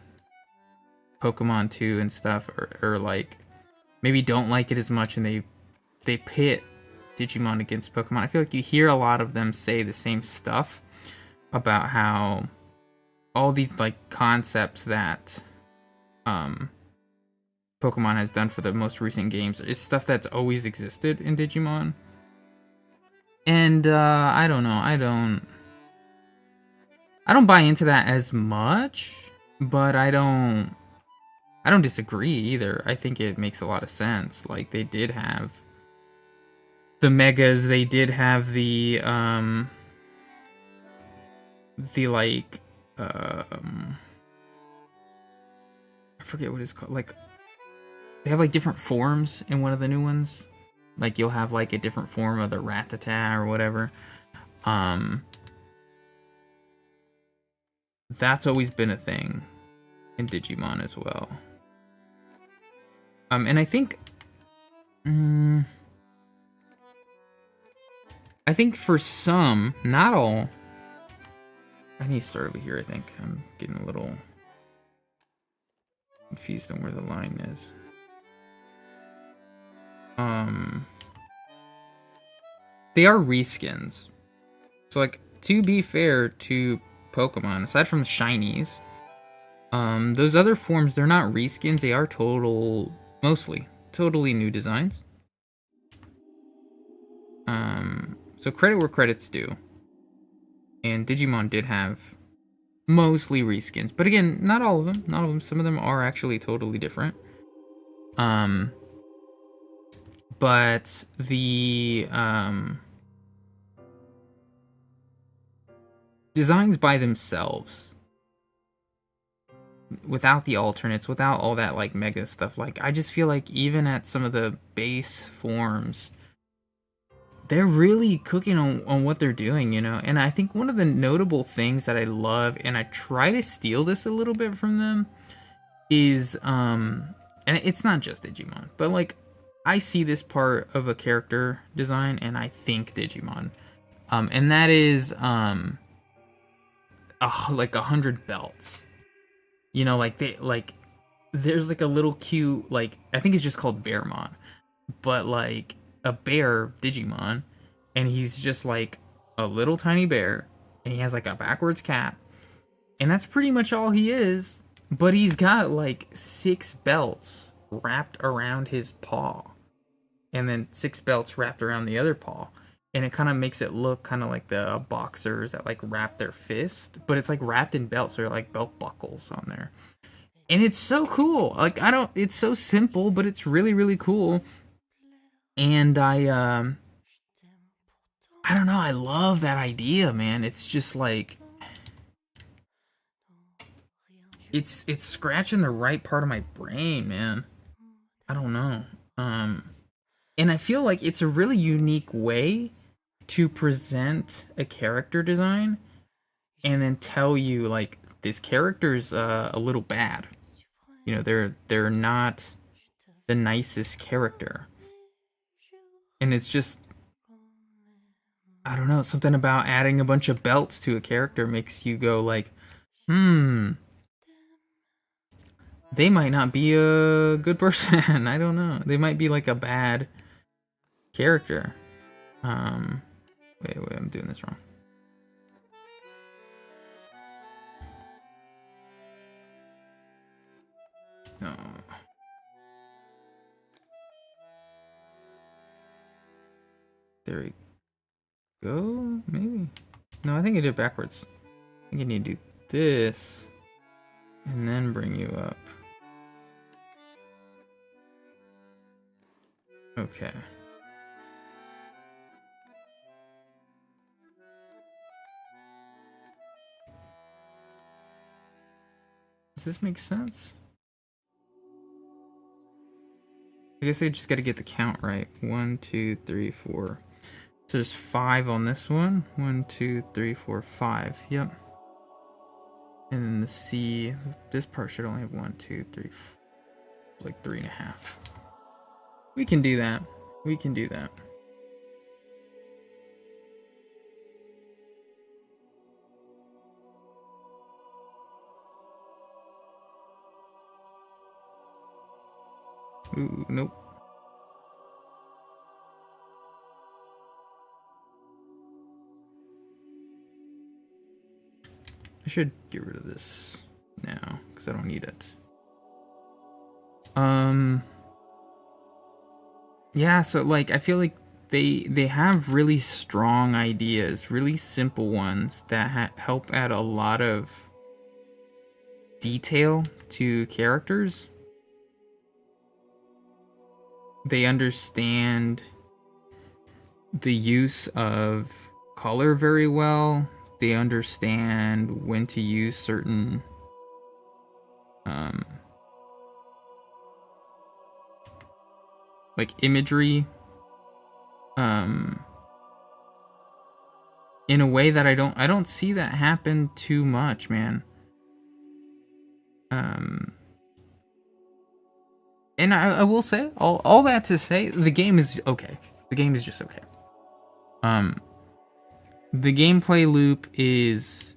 Pokemon 2 and stuff are like maybe don't like it as much, and they pit Digimon against Pokemon. I feel like you hear a lot of them say the same stuff about how all these like concepts that Pokemon has done for the most recent games is stuff that's always existed in Digimon. And I don't know. I don't buy into that as much, but I don't disagree either. I think it makes a lot of sense. Like they did have the megas, they did have the like I forget what it's called. Like they have like different forms in one of the new ones. Like you'll have like a different form of the Rattata or whatever. That's always been a thing in Digimon as well. And I think for some, not all. I need to start over here, I think. I'm getting a little confused on where the line is. They are reskins. So like, to be fair to Pokemon, aside from the shinies, those other forms, they're not reskins, they are mostly totally new designs. So credit where credit's due. And Digimon did have mostly reskins, but again, not all of them. Some of them are actually totally different. But the designs by themselves, without the alternates, without all that like mega stuff, like I just feel like even at some of the base forms, they're really cooking on what they're doing, you know? And I think one of the notable things that I love, and I try to steal this a little bit from them, is, and it's not just Digimon, but like, I see this part of a character design, and I think Digimon. And that is, like 100 belts. You know, like, there's like a little cute, like, I think it's just called Bearmon. But like, a bear Digimon, and he's just like a little tiny bear, and he has like a backwards cap, and that's pretty much all he is. But he's got like 6 belts wrapped around his paw, and then 6 belts wrapped around the other paw, and it kind of makes it look kind of like the boxers that like wrap their fist, but it's like wrapped in belts, so they're like belt buckles on there, and it's so cool. Like it's so simple, but it's really really cool. And I don't know, I love that idea, man. It's just like it's scratching the right part of my brain, man. I don't know. And I feel like it's a really unique way to present a character design and then tell you like this character's a little bad. You know, they're not the nicest character. And it's just, I don't know, something about adding a bunch of belts to a character makes you go like, they might not be a good person. I don't know. They might be like a bad character. Wait, I'm doing this wrong. No. There we go, maybe? No, I think I did it backwards. I think you need to do this, and then bring you up. Okay. Does this make sense? I guess I just gotta get the count right. 1, 2, 3, 4. So there's 5 on this one. 1, 2, 3, 4, 5. Yep. And then the C, this part should only have 1, 2, 3, like 3.5. We can do that. We can do that. Ooh, nope. I should get rid of this now, because I don't need it. Yeah, so like I feel like they have really strong ideas, really simple ones that help add a lot of detail to characters. They understand the use of color very well. They understand when to use certain like imagery in a way that I don't see that happen too much, man. And I will say all that to say the game is okay. The game is just okay. The gameplay loop is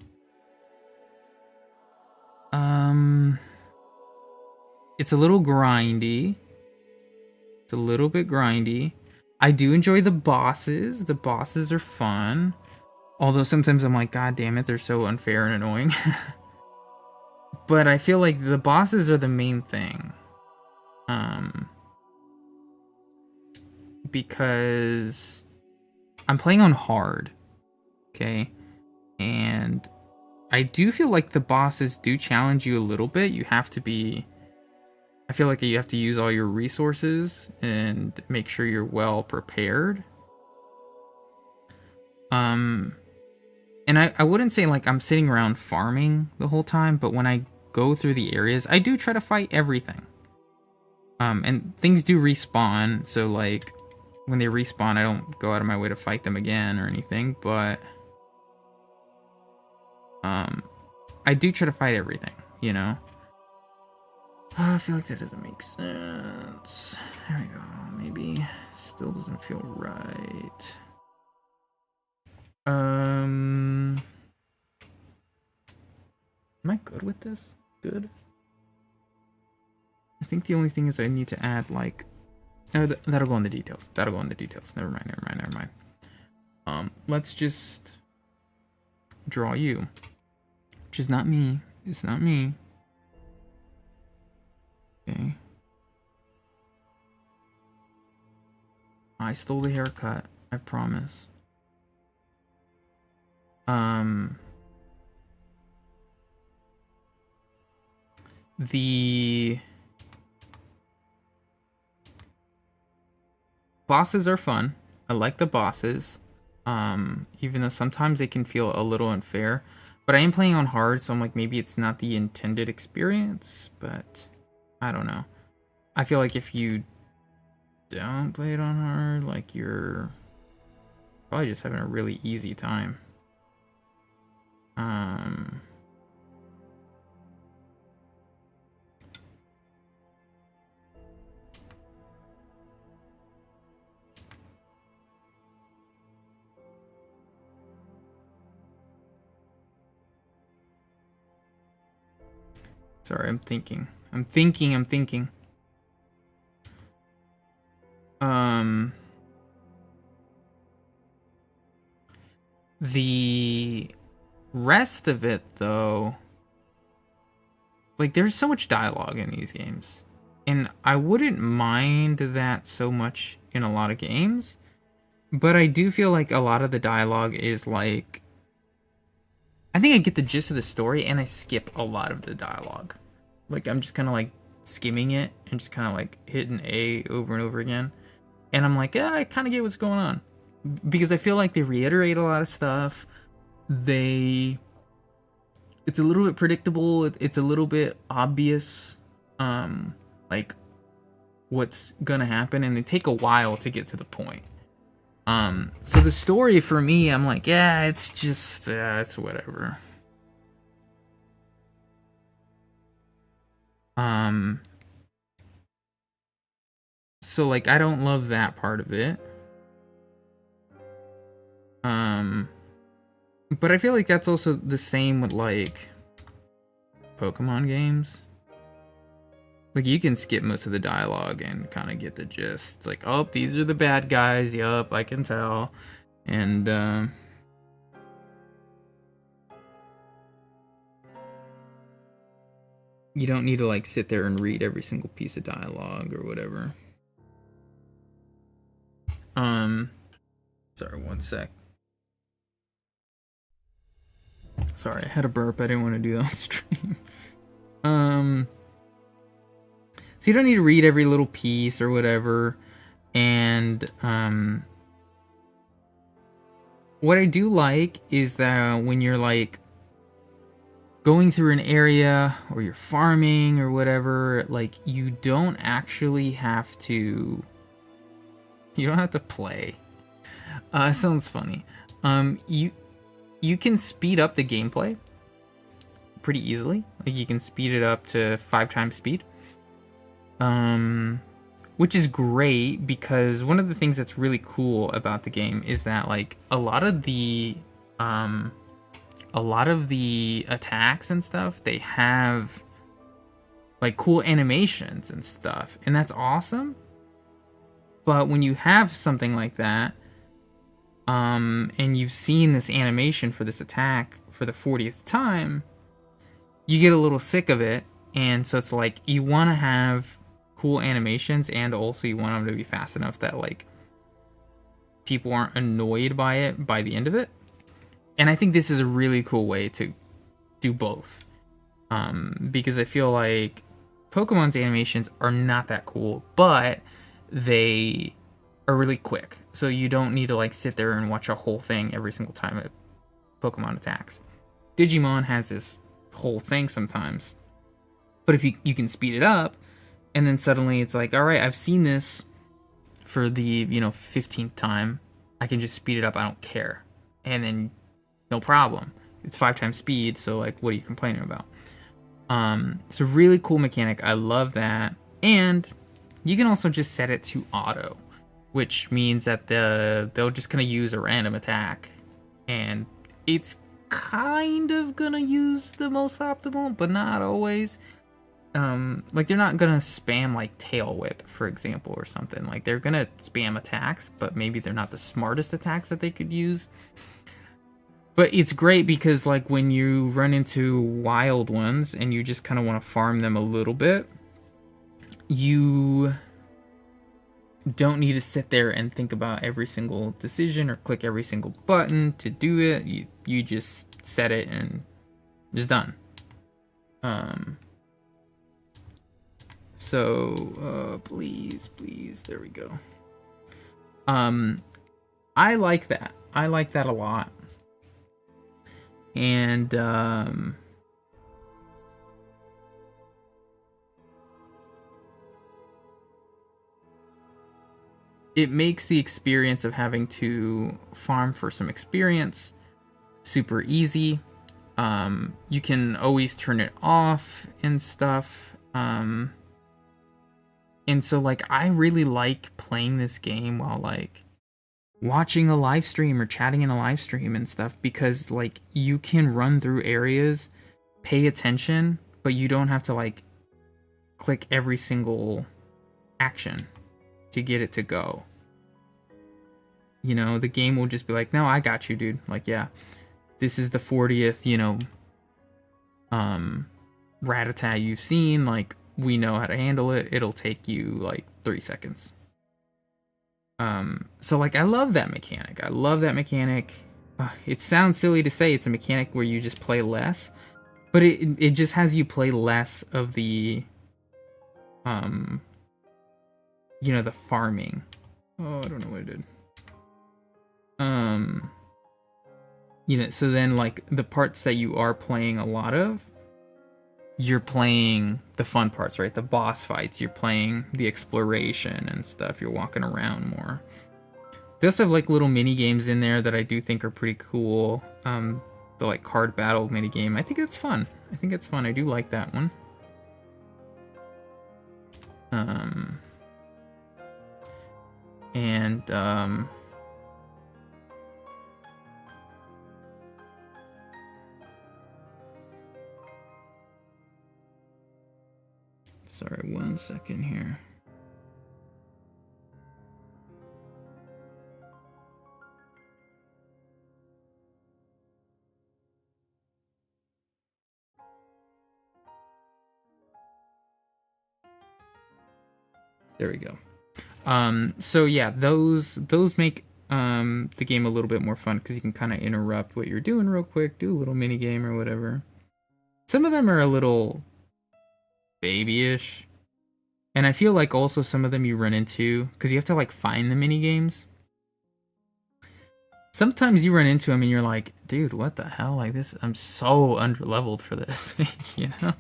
it's a little grindy. It's a little bit grindy. I do enjoy the bosses. The bosses are fun. Although sometimes I'm like, God damn it, they're so unfair and annoying. But I feel like the bosses are the main thing. Because I'm playing on hard. Okay? And I do feel like the bosses do challenge you a little bit. You have to be... I feel like you have to use all your resources and make sure you're well prepared. And I wouldn't say like I'm sitting around farming the whole time, but when I go through the areas, I do try to fight everything. And things do respawn, so like when they respawn, I don't go out of my way to fight them again or anything, but I do try to fight everything, you know? Oh, I feel like that doesn't make sense. There we go. Maybe still doesn't feel right. Am I good with this? Good. I think the only thing is I need to add like... Oh, that'll go in the details. That'll go in the details. Never mind. Let's just draw you. Which is not me. It's not me. Okay. I stole the haircut. I promise. The bosses are fun. I like the bosses. Even though sometimes they can feel a little unfair. But I am playing on hard, so I'm like, maybe it's not the intended experience, but I don't know. I feel like if you don't play it on hard, like you're probably just having a really easy time. Sorry, I'm thinking. The rest of it, though, like, there's so much dialogue in these games. And I wouldn't mind that so much in a lot of games. But I do feel like a lot of the dialogue is like... I think I get the gist of the story and I skip a lot of the dialogue. Like, I'm just kind of like skimming it and just kind of like hitting A over and over again. And I'm like, yeah, I kind of get what's going on. Because I feel like they reiterate a lot of stuff. It's a little bit predictable. It's a little bit obvious, like what's gonna happen, and they take a while to get to the point. So the story for me, I'm like, yeah, it's just, it's whatever. So like, I don't love that part of it. But I feel like that's also the same with like Pokemon games. Like, you can skip most of the dialogue and kind of get the gist. It's like, oh, these are the bad guys. Yup, I can tell. And you don't need to like sit there and read every single piece of dialogue or whatever. Sorry, one sec. Sorry, I had a burp. I didn't want to do that on stream. So you don't need to read every little piece or whatever. And what I do like is that when you're like going through an area or you're farming or whatever, like you don't actually have to. You don't have to play. Sounds funny. You can speed up the gameplay pretty easily. Like you can speed it up to 5 times speed. Which is great because one of the things that's really cool about the game is that like a lot of the attacks and stuff, they have like cool animations and stuff, and that's awesome. But when you have something like that, and you've seen this animation for this attack for the 40th time, you get a little sick of it. And so it's like you want to have cool animations, and also you want them to be fast enough that like people aren't annoyed by it by the end of it. And I think this is a really cool way to do both, because I feel like Pokemon's animations are not that cool, but they are really quick, so you don't need to like sit there and watch a whole thing every single time a Pokemon attacks. Digimon has this whole thing sometimes, but if you can speed it up, and then suddenly it's like, all right, I've seen this for the 15th time, I can just speed it up, I don't care, and then no problem, it's 5 times speed, so like what are you complaining about? It's a really cool mechanic. I love that. And you can also just set it to auto, which means that they'll just kind of use a random attack, and it's kind of gonna use the most optimal, but not always. Like they're not gonna spam like tail whip, for example, or something. Like they're gonna spam attacks, but maybe they're not the smartest attacks that they could use. But it's great because like when you run into wild ones and you just kind of want to farm them a little bit, you don't need to sit there and think about every single decision or click every single button to do it. You just set it and it's done. So please, there we go. I like that. I like that a lot. And it makes the experience of having to farm for some experience super easy. You can always turn it off and stuff. And so like I really like playing this game while like watching a live stream or chatting in a live stream and stuff, because like you can run through areas, pay attention, but you don't have to like click every single action to get it to go. The game will just be like, no, I got you, dude. Like, yeah, this is the 40th, Rattata you've seen. Like, we know how to handle it. It'll take you like 3 seconds. So like I love that mechanic. It sounds silly to say it's a mechanic where you just play less, but it just has you play less of the the farming. Oh, I don't know what I did. So then like the parts that you are playing a lot of, you're playing the fun parts, right? The boss fights, you're playing the exploration and stuff, you're walking around more. They also have like little mini games in there that I do think are pretty cool. The like card battle mini game, I think it's fun. I do like that one. Sorry, 1 second here. There we go. So yeah, those make the game a little bit more fun because you can kind of interrupt what you're doing real quick, do a little mini game or whatever. Some of them are a little babyish, and I feel like also some of them you run into because you have to like find the mini games. Sometimes you run into them and you're like, dude, what the hell? Like this, I'm so underleveled for this, you know?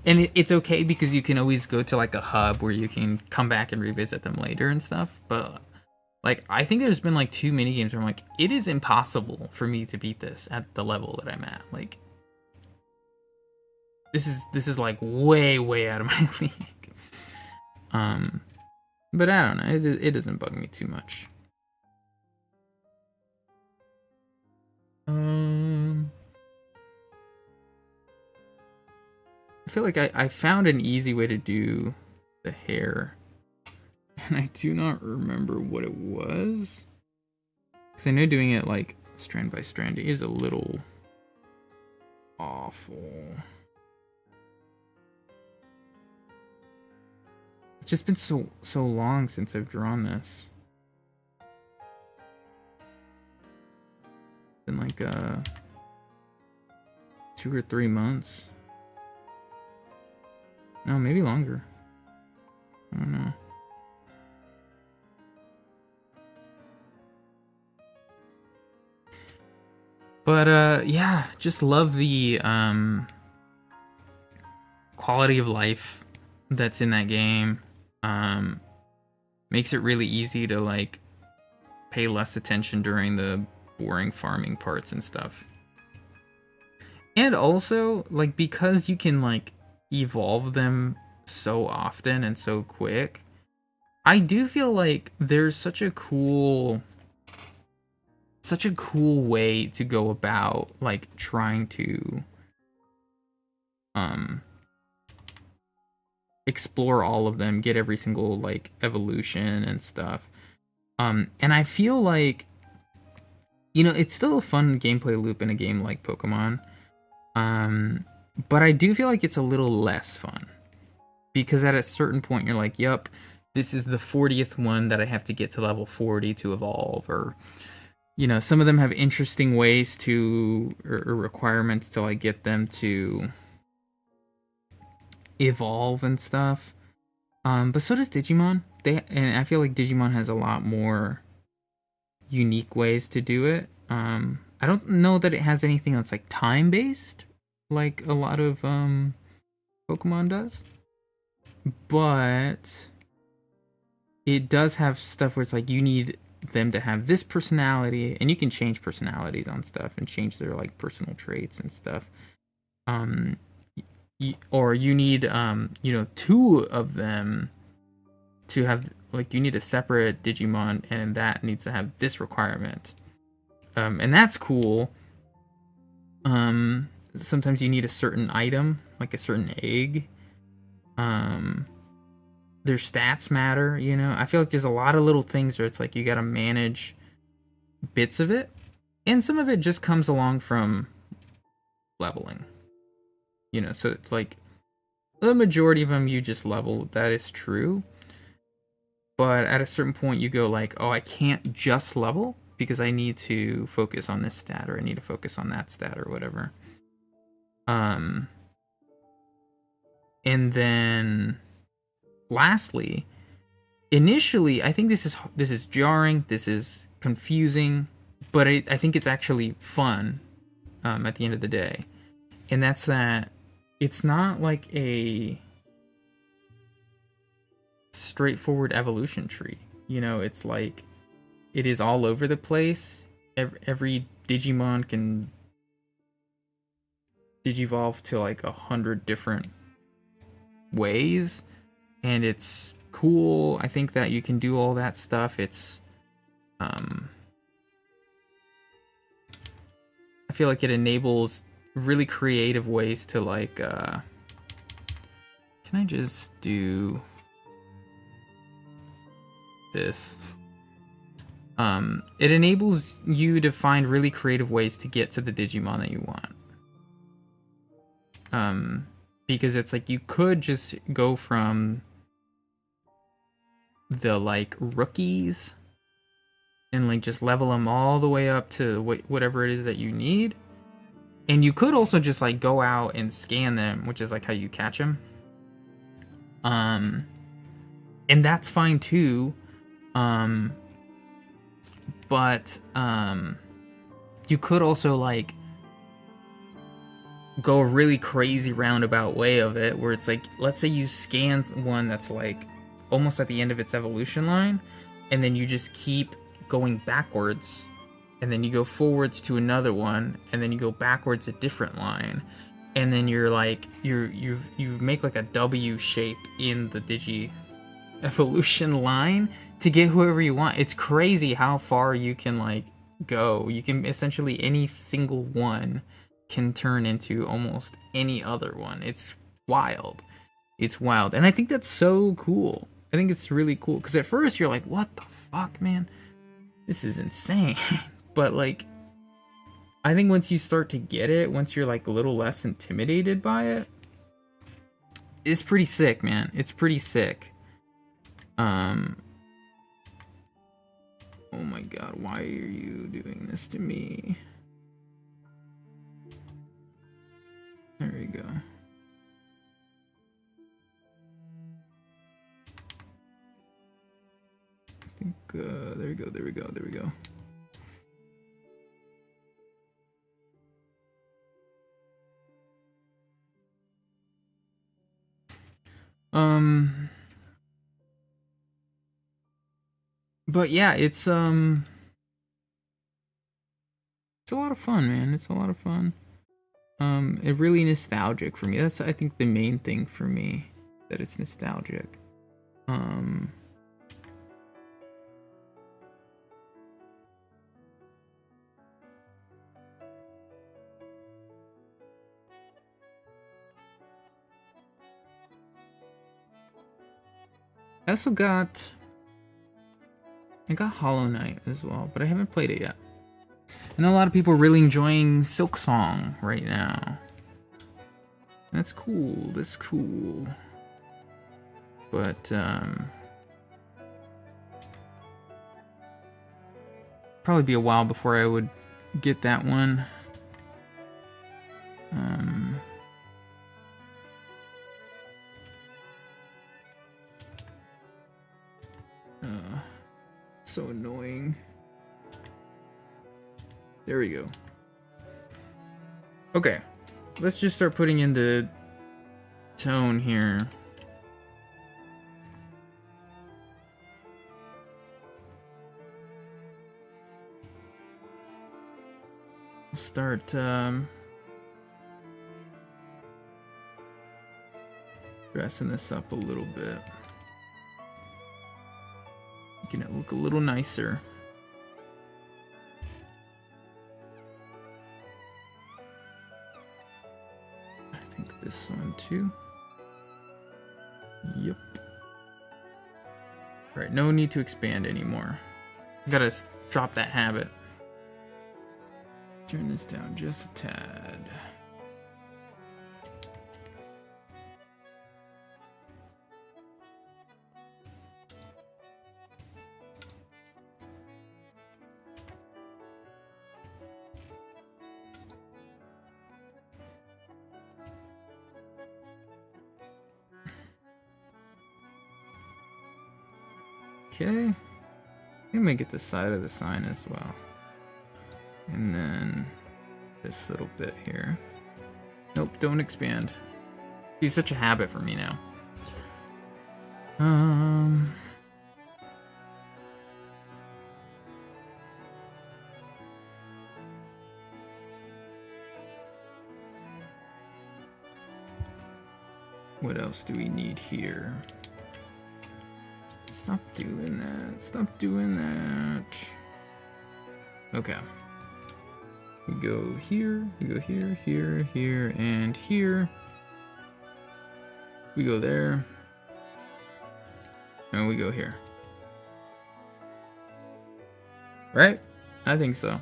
And it's okay because you can always go to like a hub where you can come back and revisit them later and stuff. But like, I think there's been like 2 mini games where I'm like, it is impossible for me to beat this at the level that I'm at. Like, this is like way out of my league. But I don't know. It doesn't bug me too much. I feel like I found an easy way to do the hair, and I do not remember what it was. Because I know doing it like strand by strand is a little awful. It's just been so long since I've drawn this. It's been like 2 or 3 months. No, maybe longer. I don't know. But yeah, just love the quality of life that's in that game. Makes it really easy to like pay less attention during the boring farming parts and stuff. And also, like, because you can like evolve them so often and so quick, I do feel like there's such a cool way to go about like trying to explore all of them, get every single like evolution and stuff. And I feel like, you know, it's still a fun gameplay loop in a game like Pokemon. But I do feel like it's a little less fun because at a certain point you're like, yep, this is the 40th one that I have to get to level 40 to evolve. Or, you know, some of them have interesting ways to, or requirements to like get them to evolve and stuff. But so does Digimon. And I feel like Digimon has a lot more unique ways to do it. I don't know that it has anything that's like time based, like a lot of Pokemon does, but it does have stuff where it's like you need them to have this personality, and you can change personalities on stuff and change their like personal traits and stuff. Or you need you know, 2 of them to have, like, you need a separate Digimon, and that needs to have this requirement. And that's cool. Sometimes you need a certain item, like a certain egg. Their stats matter, you know? I feel like there's a lot of little things where it's like you gotta manage bits of it. And some of it just comes along from leveling. You know, so it's like the majority of them you just level, that is true. But at a certain point you go like, oh, I can't just level because I need to focus on this stat, or I need to focus on that stat, or whatever. And then lastly, initially, I think this is jarring, this is confusing, but I think it's actually fun at the end of the day. And that's that it's not like a straightforward evolution tree. You know, it's like it is all over the place. Every Digimon can digivolve to like 100 different ways, and it's cool. I think that you can do all that stuff. It's I feel like it enables really creative ways to like Can I just do this? It enables you to find really creative ways to get to the Digimon that you want. Because it's like you could just go from the like rookies and like just level them all the way up to whatever it is that you need. And you could also just like go out and scan them, which is like how you catch them. And that's fine too. But you could also like go a really crazy roundabout way of it, where it's like, let's say you scan one that's like almost at the end of its evolution line, and then you just keep going backwards, and then you go forwards to another one, and then you go backwards a different line, and then you're like you make like a W shape in the Digi evolution line to get whoever you want. It's crazy how far you can like go. You can essentially, any single one can turn into almost any other one. It's wild. It's wild. And I think that's so cool. I think it's really cool, because at first you're like, what the fuck, man? This is insane. But like, I think once you start to get it, once you're like a little less intimidated by it, it's pretty sick, man. It's pretty sick. Oh my god, why are you doing this to me? There we go. I think, there we go, there we go, there we go. But yeah, it's a lot of fun, man. It's a lot of fun. It really nostalgic for me. That's, I think, the main thing for me, that it's nostalgic. I also got Hollow Knight as well, but I haven't played it yet. I know a lot of people are really enjoying Silk Song right now. That's cool. That's cool. But probably be a while before I would get that one. So annoying. There we go. Okay, let's just start putting in the tone here. We'll start dressing this up a little bit. Making it look a little nicer. I think this one too. Yep. Alright, no need to expand anymore. Gotta drop that habit. Turn this down just a tad. Okay, I may get the side of the sign as well. And then this little bit here. Nope, don't expand. He's such a habit for me now. What else do we need here? Stop doing that. Stop doing that. Okay. We go here, here, here, and here. We go there. And we go here. Right? I think so.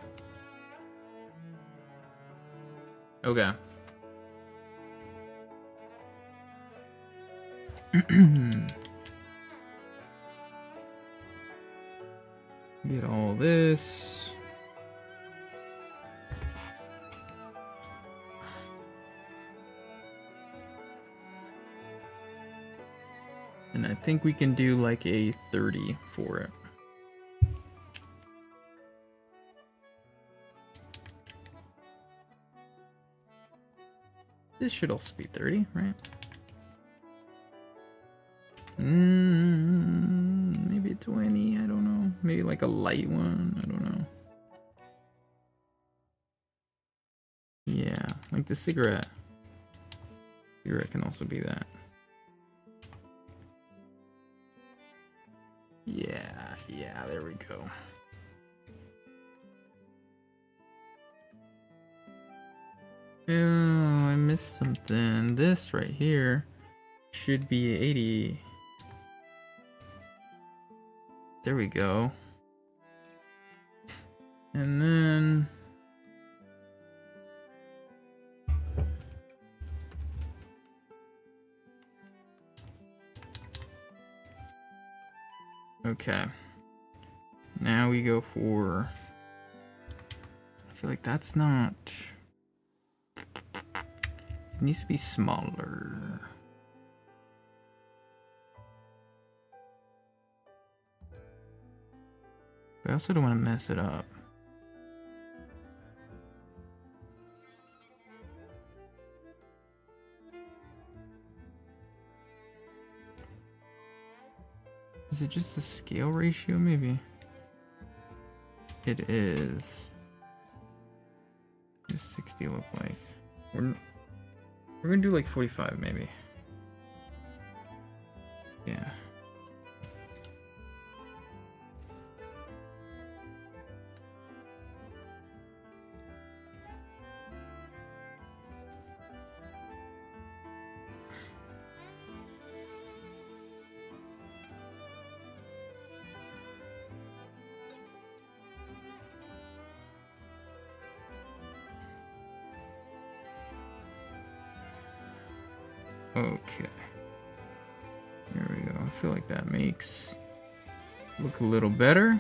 Okay. Get all this. And I think we can do like a 30 for it. This should also be 30, right? Maybe 20, I don't know. Maybe like a light one, I don't know. Yeah, like the cigarette. Cigarette can also be that. Yeah, there we go. Oh, I missed something. This right here should be 80. There we go. And then... Okay. Now we go for... I feel like that's not... It needs to be smaller. I also don't want to mess it up. Is it just the scale ratio, maybe? It is. What does 60 look like? We're gonna do like 45, maybe. Yeah. Okay. There we go. I feel like that makes look a little better.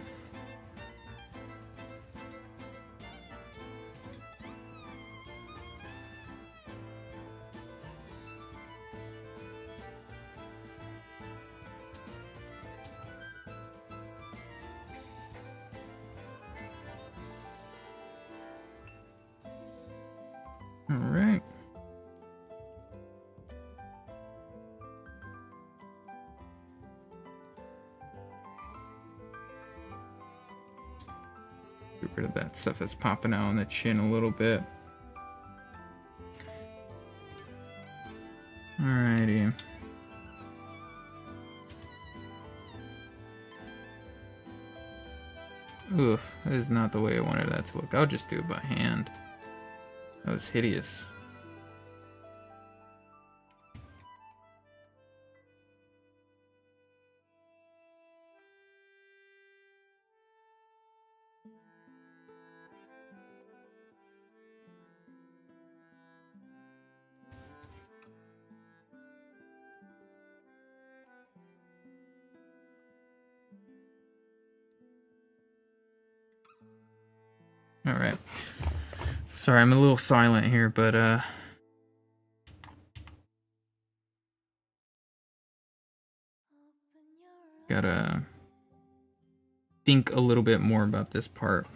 All right. Get rid of that stuff that's popping out on the chin a little bit. Alrighty. Oof, that is not the way I wanted that to look. I'll just do it by hand. That was hideous. Alright. Sorry, I'm a little silent here, but gotta think a little bit more about this part.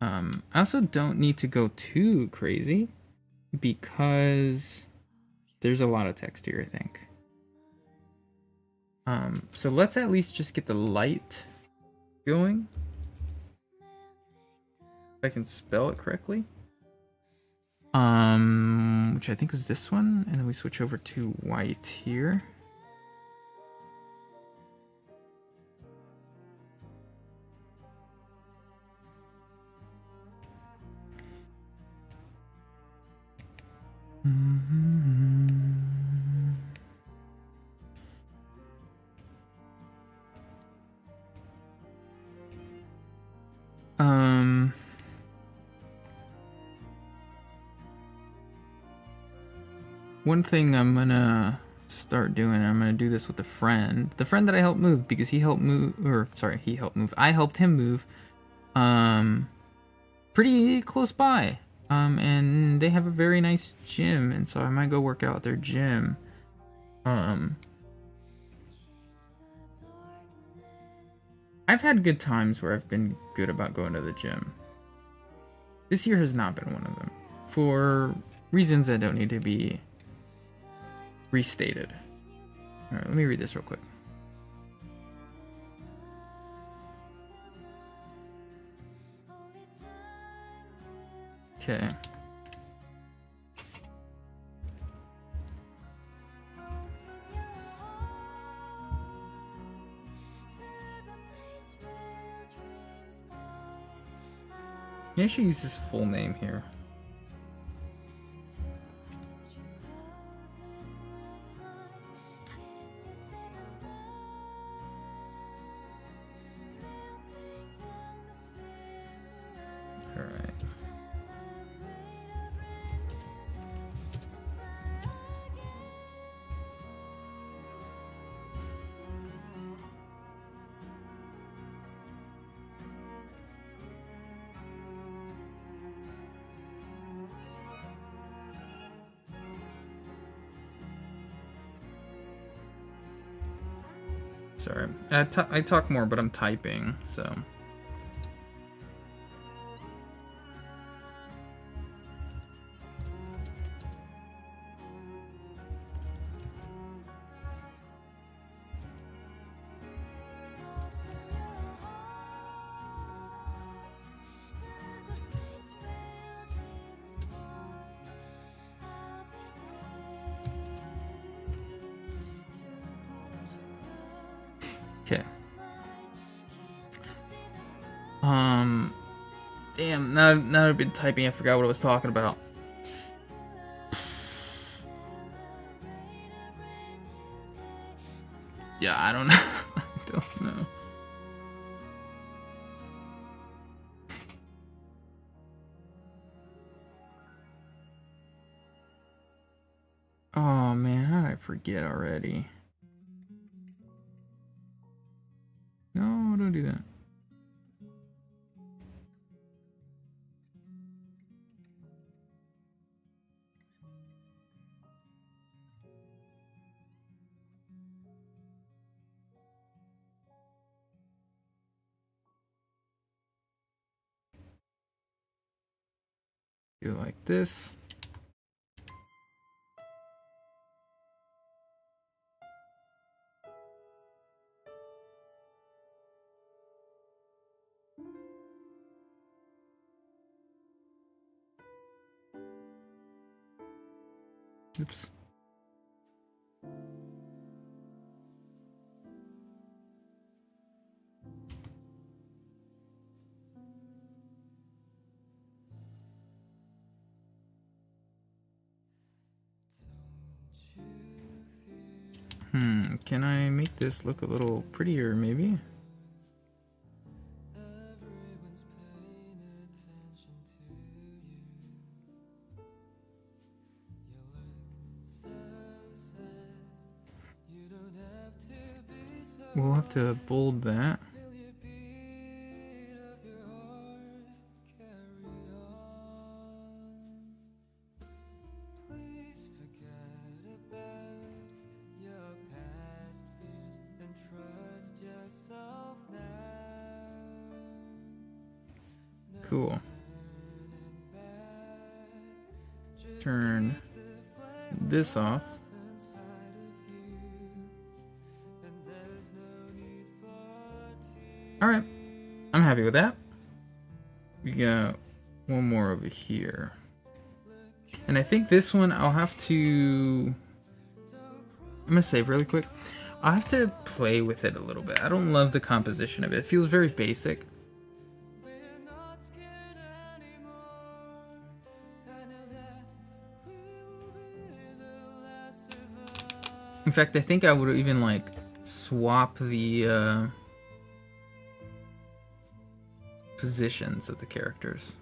I also don't need to go too crazy because there's a lot of text here, I think. So let's at least just get the light going. If I can spell it correctly. Which I think was this one, and then we switch over to white here. One thing I'm gonna start doing, I'm gonna do this with a friend. The friend that I helped move, because he helped move, or sorry, he helped move. I helped him move, pretty close by. And they have a very nice gym, and so I might go work out at their gym. I've had good times where I've been good about going to the gym. This year has not been one of them, for reasons that don't need to be restated. All right, let me read this real quick. Okay. Maybe I should use his full name here. Alright. Sorry. I talk more, but I'm typing, so. Okay. Damn, now I've been typing, I forgot what I was talking about. Yeah, I don't know. I don't know. Oh man, how did I forget already? No, don't do that. Do it like this. Oops. Can I make this look a little prettier, maybe? We'll have to bold that. Cool. Turn this off. Alright, I'm happy with that. We got one more over here. And I think this one I'll have to... I'm gonna save really quick. I'll have to play with it a little bit. I don't love the composition of it. It feels very basic. In fact, I think I would even like swap the positions of the characters.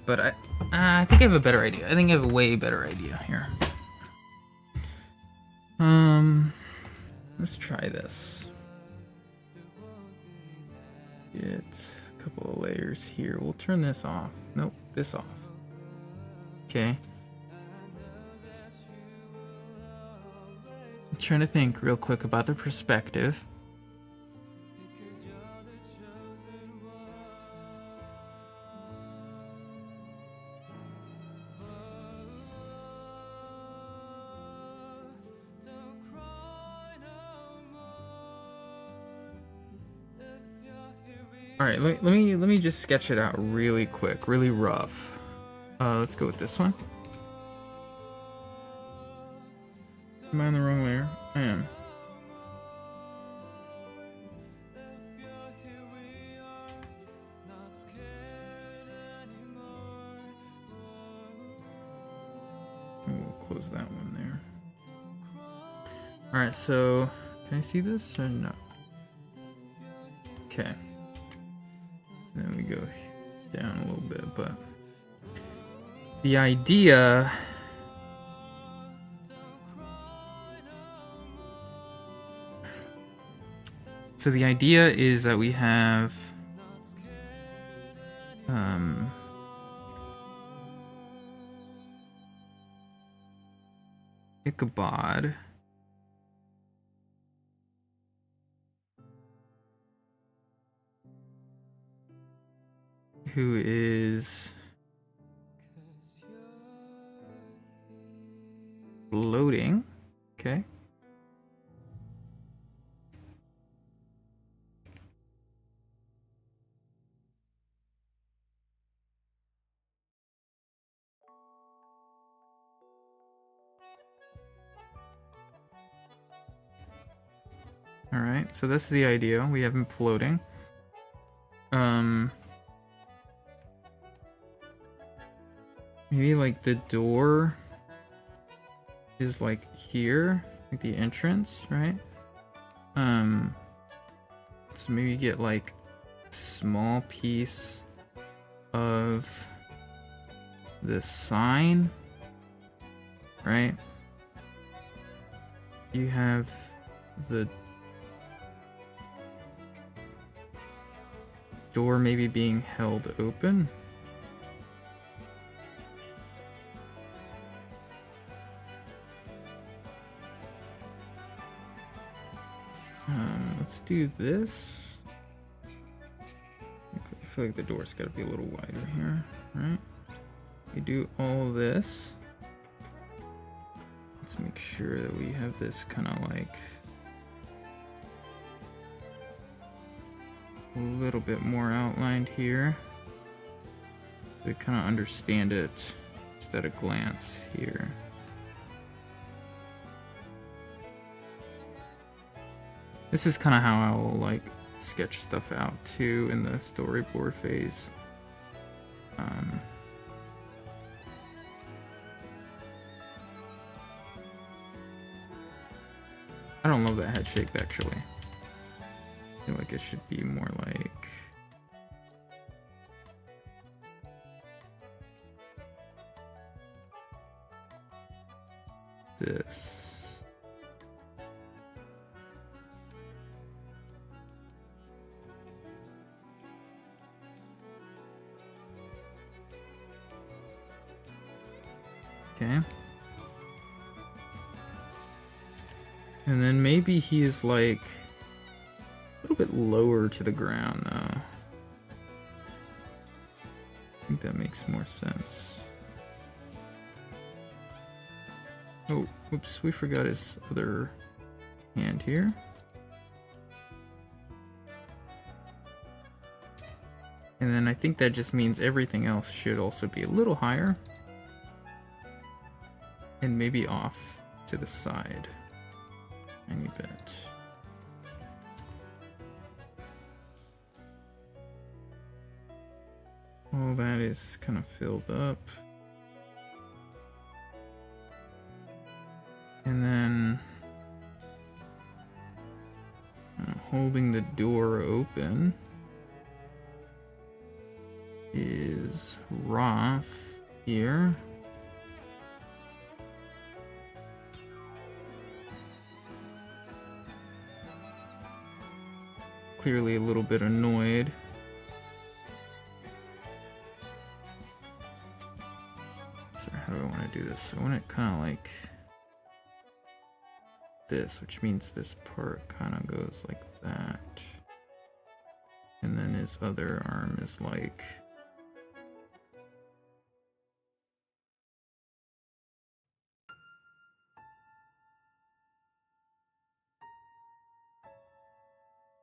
But I think I have a better idea. I think I have a way better idea here. Let's try this. Get a couple of layers here. We'll turn this off. Nope, this off. Okay. I'm trying to think real quick about the perspective. All right, let me just sketch it out really quick, really rough. Let's go with this one. Am I on the wrong layer? I am. We'll close that one there. All right, so can I see this or no? Okay. Then we go down a little bit, but the idea is that we have Ichabod, who is floating. Okay. All right, so this is the idea. We have him floating. Maybe like the door is like here, like the entrance, right? So maybe get like a small piece of the sign, right? You have the door maybe being held open. Let's do this. I feel like the door's got to be a little wider here, right? We do all this. Let's make sure that we have this kind of like a little bit more outlined here. So we kind of understand it just at a glance here. This is kind of how I will like sketch stuff out too in the storyboard phase. I don't love that head shape actually. I feel like it should be more like this. Okay. And then maybe he's like a little bit lower to the ground though. I think that makes more sense. Oh, whoops, we forgot his other hand here. And then I think that just means everything else should also be a little higher. And maybe off to the side. Tiny bit. All that is kind of filled up. And then holding the door open. is Roth here. Clearly a little bit annoyed. So how do I want to do this? I want it kind of like this, which means this part kind of goes like that. And then his other arm is like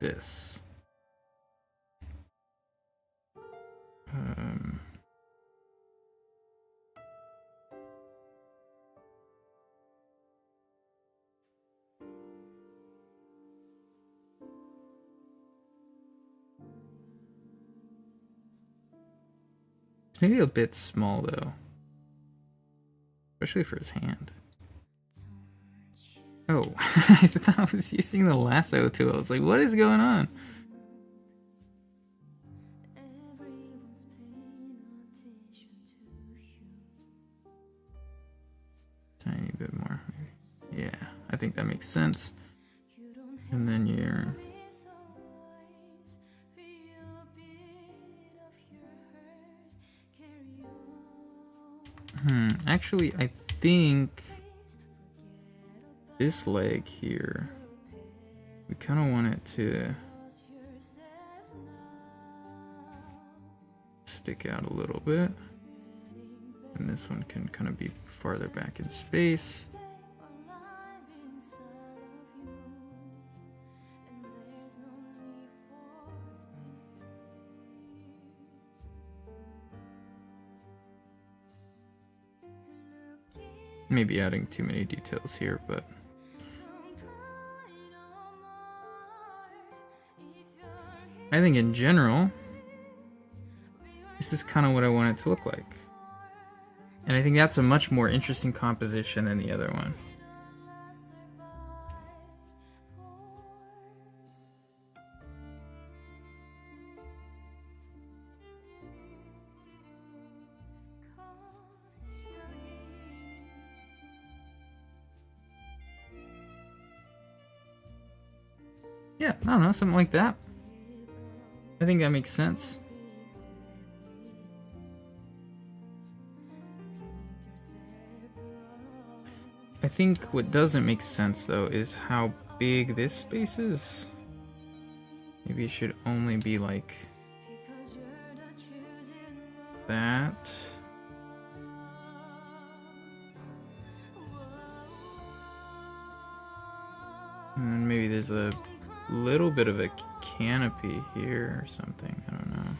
this. It's maybe a bit small though, especially for his hand. Oh, I thought I was using the lasso tool. I was like, what is going on? Tiny bit more, maybe. Yeah, I think that makes sense. And then you're... Actually, I think this leg here, we kind of want it to stick out a little bit. And this one can kind of be farther back in space. Maybe adding too many details here, but I think in general, this is kind of what I want it to look like. And I think that's a much more interesting composition than the other one. Yeah, I don't know, something like that. I think that makes sense. I think what doesn't make sense though is how big this space is. Maybe it should only be like that. And then maybe there's a little bit of a canopy here or something. I don't know.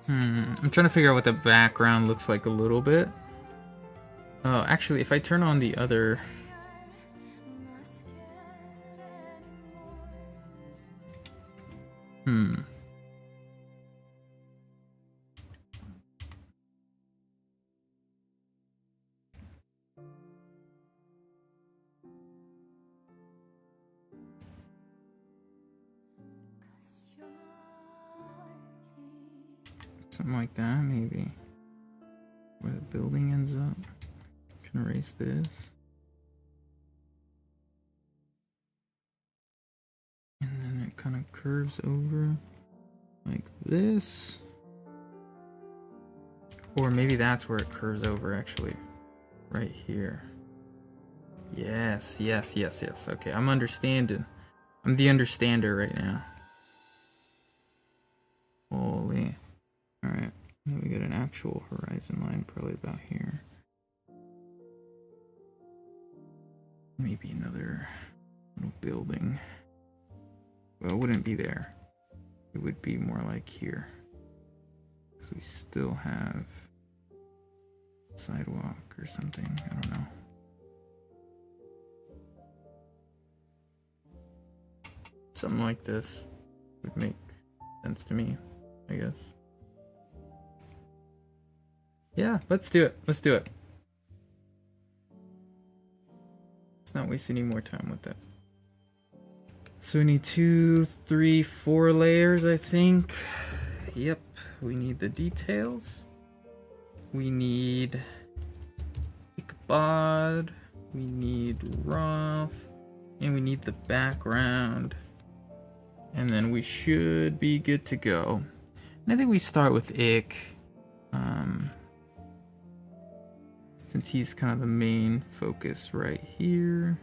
I'm trying to figure out what the background looks like a little bit. Oh, actually, if I turn on the other... Something like that, maybe. Where the building ends up. Can erase this. And then it kind of curves over like this. Or maybe that's where it curves over, actually. Right here. Yes, yes, yes, yes. Okay, I'm understanding. I'm the understander right now. Holy. Alright, then we got an actual horizon line probably about here. Maybe another little building. Well, it wouldn't be there. It would be more like here. Because we still have sidewalk or something. I don't know. Something like this would make sense to me, I guess. Yeah, let's do it. Let's do it. Let's not waste any more time with that. So we need 2, 3, 4 layers, I think. Yep, we need the details. We need Ichabod. We need Roth. And we need the background. And then we should be good to go. And I think we start with Ick. Since he's kind of the main focus right here.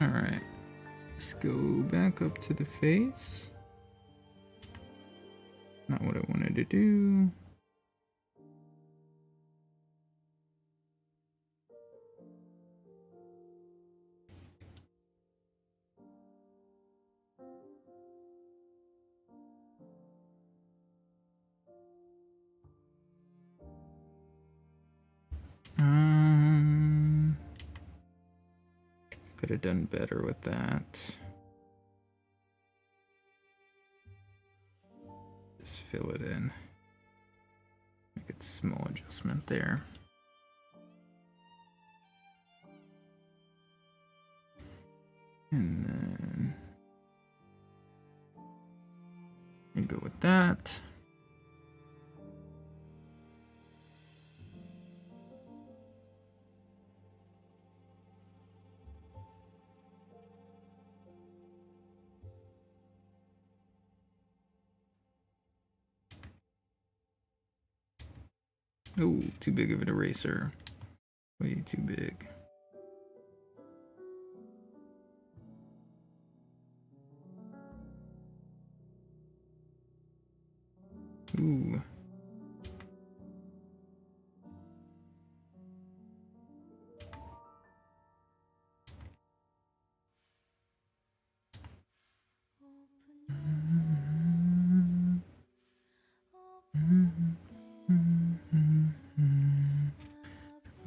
Alright, let's go back up to the face. Not what I wanted to do. Could have done better with that. Just fill it in. Make a small adjustment there. And then you go with that. Oh, too big of an eraser. Way too big. Ooh.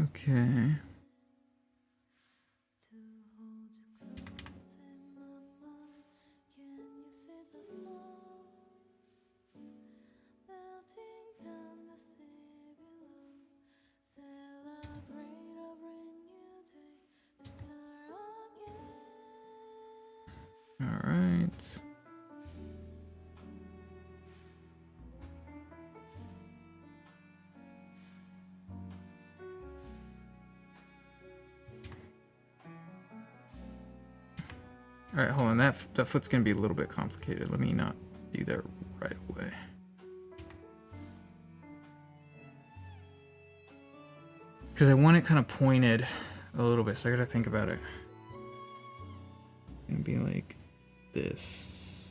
Okay. All right. All right, hold on. That foot's gonna be a little bit complicated. Let me not do that right away. Because I want it kind of pointed a little bit, so I gotta think about it. It's gonna be like this.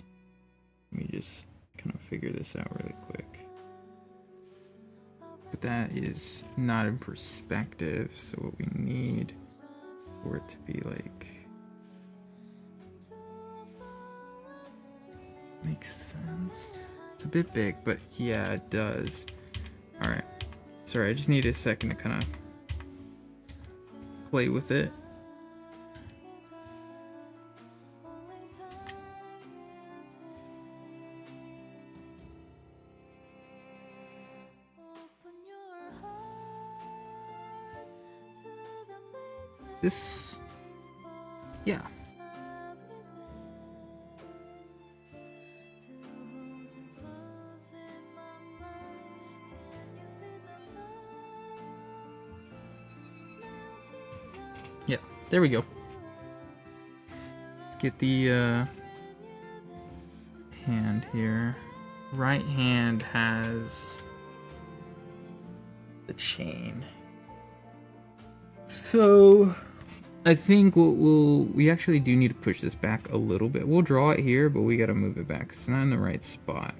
Let me just kind of figure this out really quick. But that is not in perspective, so what we need for it to be like... Makes sense. It's a bit big, but yeah, it does. Alright. Sorry, I just need a second to kind of play with it. This... yeah. Yeah, there we go. get the hand here. Right hand has the chain. So I think we actually do need to push this back a little bit. We'll draw it here, but we got to move it back. It's not in the right spot.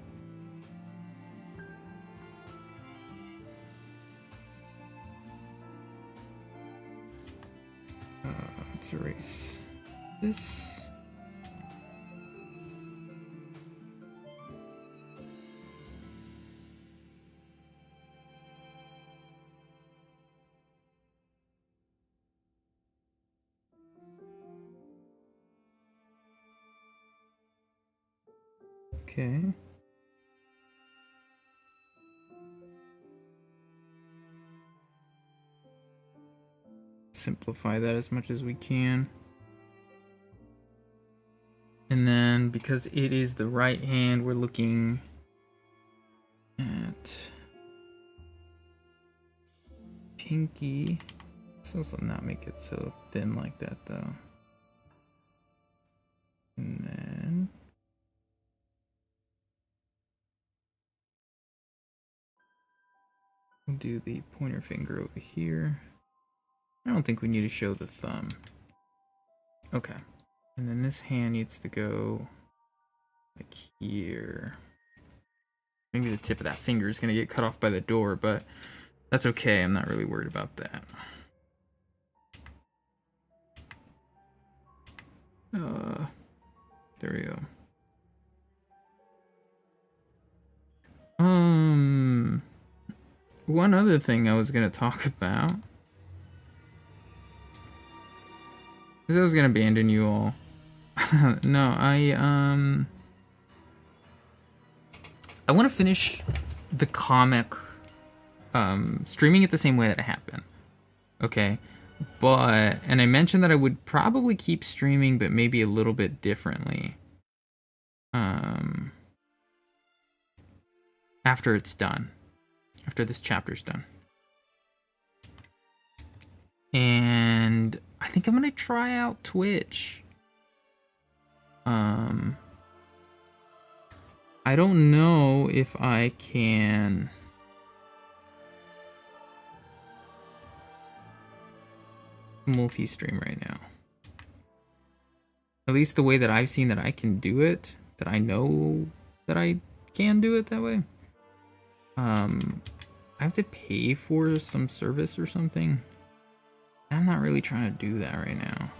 Let's erase this. Okay. Simplify that as much as we can. And then because it is the right hand, we're looking at pinky. Let's also not make it so thin like that though. And then we'll do the pointer finger over here. I don't think we need to show the thumb. Okay. And then this hand needs to go like here. Maybe the tip of that finger is going to get cut off by the door, but that's okay. I'm not really worried about that. There we go. One other thing I was going to talk about. Because I was going to abandon you all. No, I want to finish the comic, streaming it the same way that I have been. Okay. And I mentioned that I would probably keep streaming, but maybe a little bit differently. After it's done. After this chapter's done. And I think I'm gonna try out Twitch. I don't know if I can multi-stream right now. At least the way that I've seen that I can do it, that I know that I can do it that way. I have to pay for some service or something. I'm not really trying to do that right now.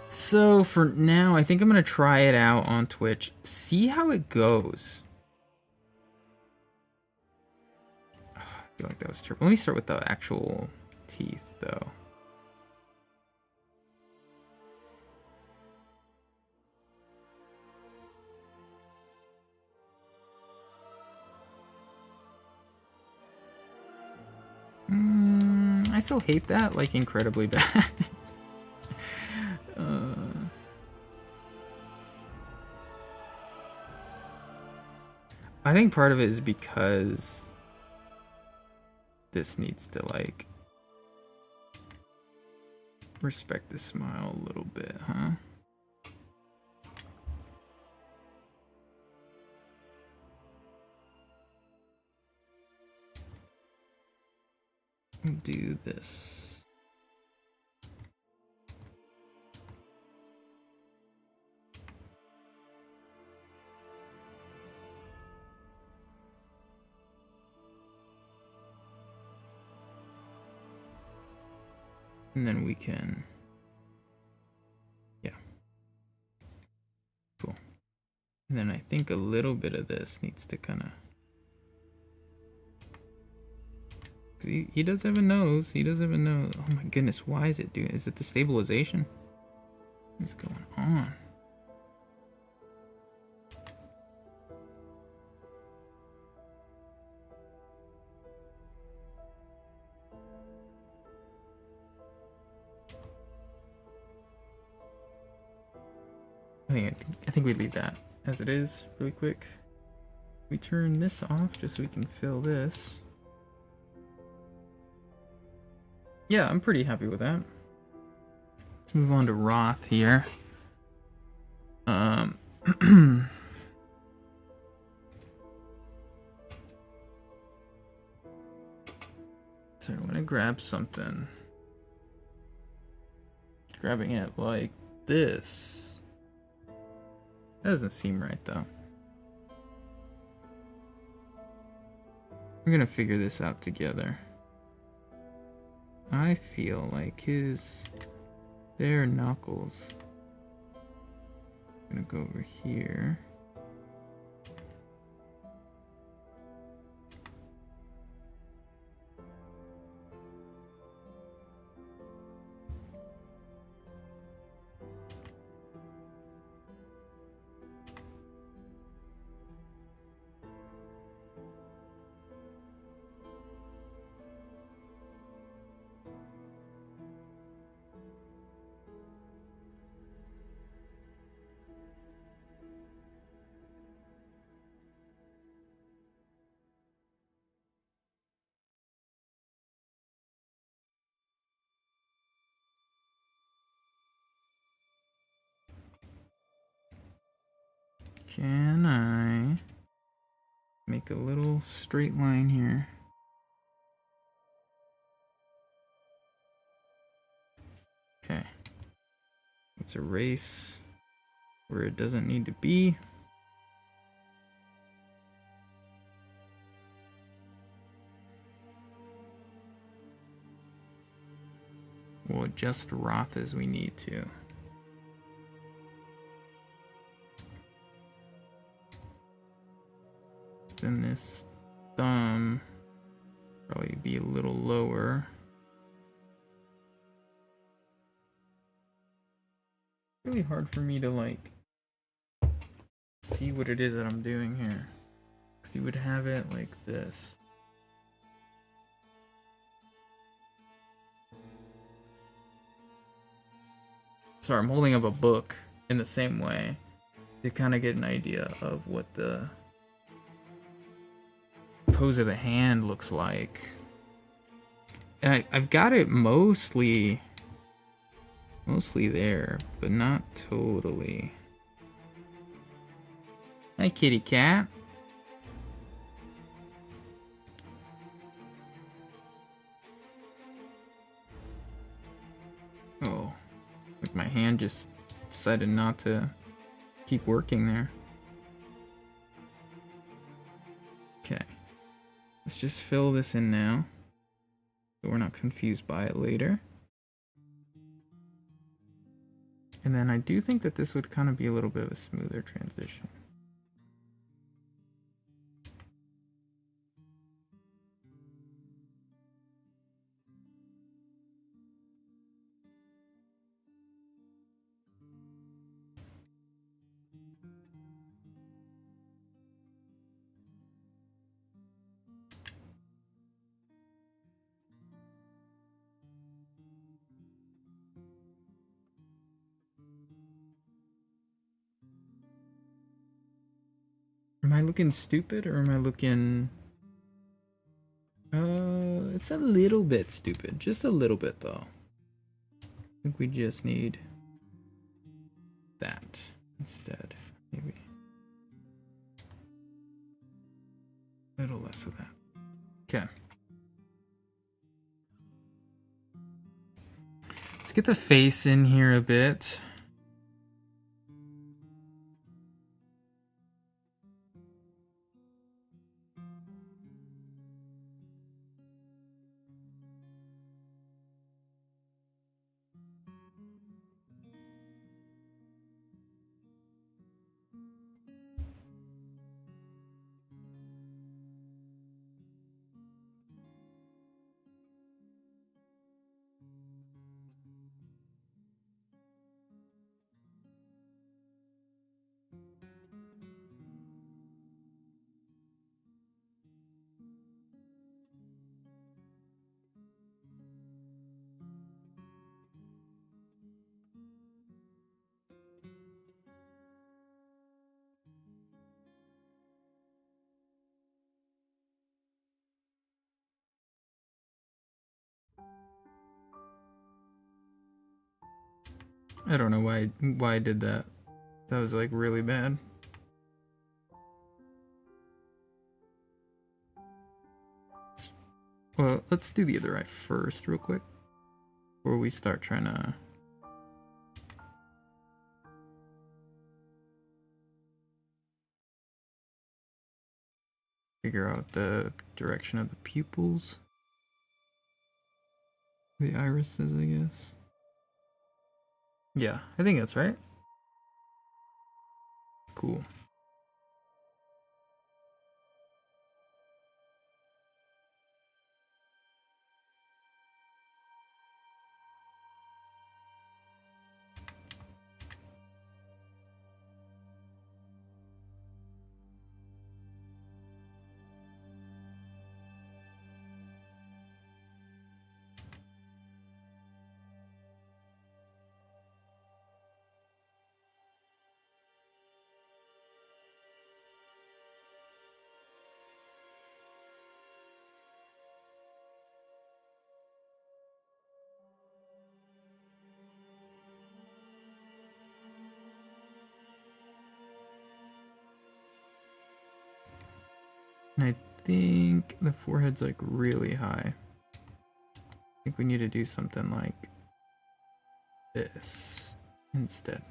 So for now, I think I'm gonna try it out on Twitch, see how it goes. I feel like that was terrible. Let me start with the actual teeth, though. I still hate that, like, incredibly bad. I think part of it is because this needs to, like, respect the smile a little bit, huh? Do this. And then we can, yeah, cool. And then I think a little bit of this needs to kind of, he does have a nose. He does have a nose. Oh my goodness, why is it doing? Is it the stabilization? What's going on? I think we leave that as it is really quick. We turn this off just so we can fill this. Yeah, I'm pretty happy with that. Let's move on to Roth here. So I want to grab something. Grabbing it like this. That doesn't seem right though. We're gonna figure this out together. I feel like their knuckles. I'm gonna go over here. Can I make a little straight line here? Okay. Let's erase where it doesn't need to be. We'll adjust Roth as we need to. Then this thumb probably be a little lower. Really hard for me to like see what it is that I'm doing here. Because you would have it like this. Sorry, I'm holding up a book in the same way to kind of get an idea of what the pose of the hand looks like. And I've got it mostly there, but not totally. Hi, kitty cat. Oh, like my hand just decided not to keep working there. Okay. Let's just fill this in now, so we're not confused by it later. And then I do think that this would kind of be a little bit of a smoother transition. Am I looking stupid or am I looking... it's a little bit stupid. Just a little bit though. I think we just need that instead. Maybe a little less of that. Okay. Let's get the face in here a bit. I don't know why I did that. That was like really bad. Well, let's do the other eye first real quick before we start trying to figure out the direction of the pupils. The irises, I guess. Yeah, I think that's right. Cool. And I think the forehead's like really high. I think we need to do something like this instead.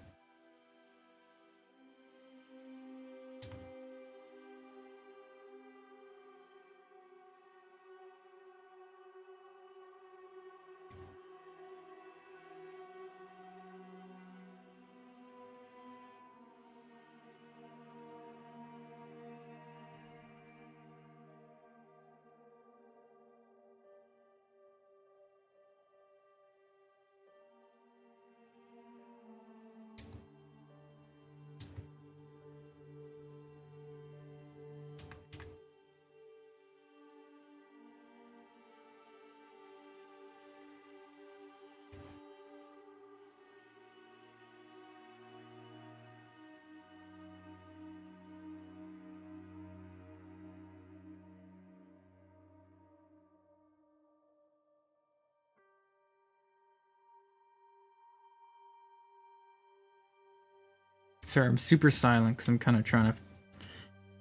Sorry, I'm super silent because I'm kind of trying to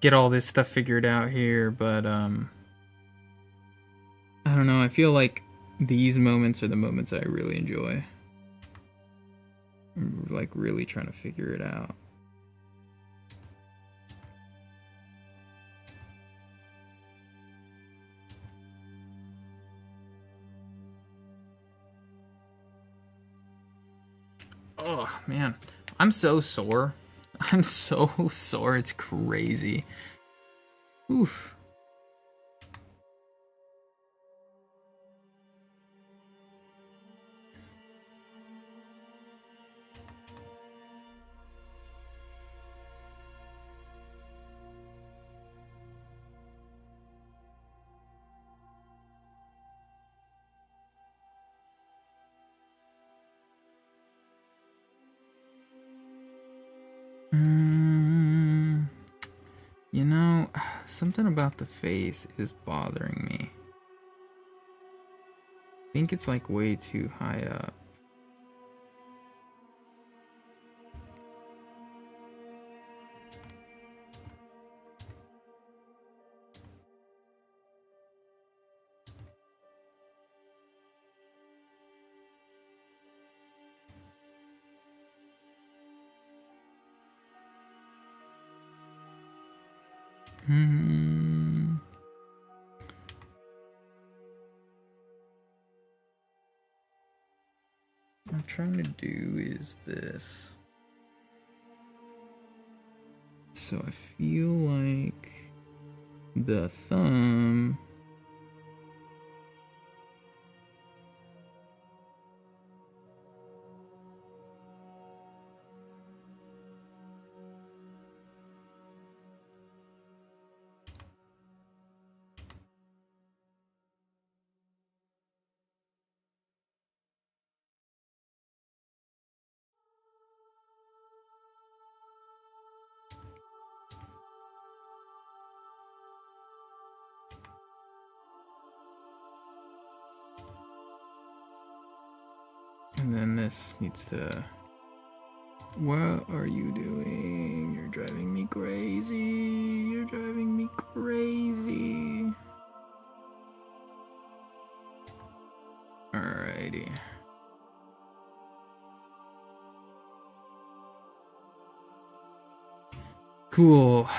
get all this stuff figured out here, but I don't know. I feel like these moments are the moments I really enjoy. I'm like really trying to figure it out. Oh man, I'm so sore. I'm so sore. It's crazy. Oof. You know, something about the face is bothering me. I think it's like way too high up. What I'm trying to do is this. So I feel like the thumb and then this needs to What are you doing? You're driving me crazy. You're driving me crazy. Alrighty. Cool.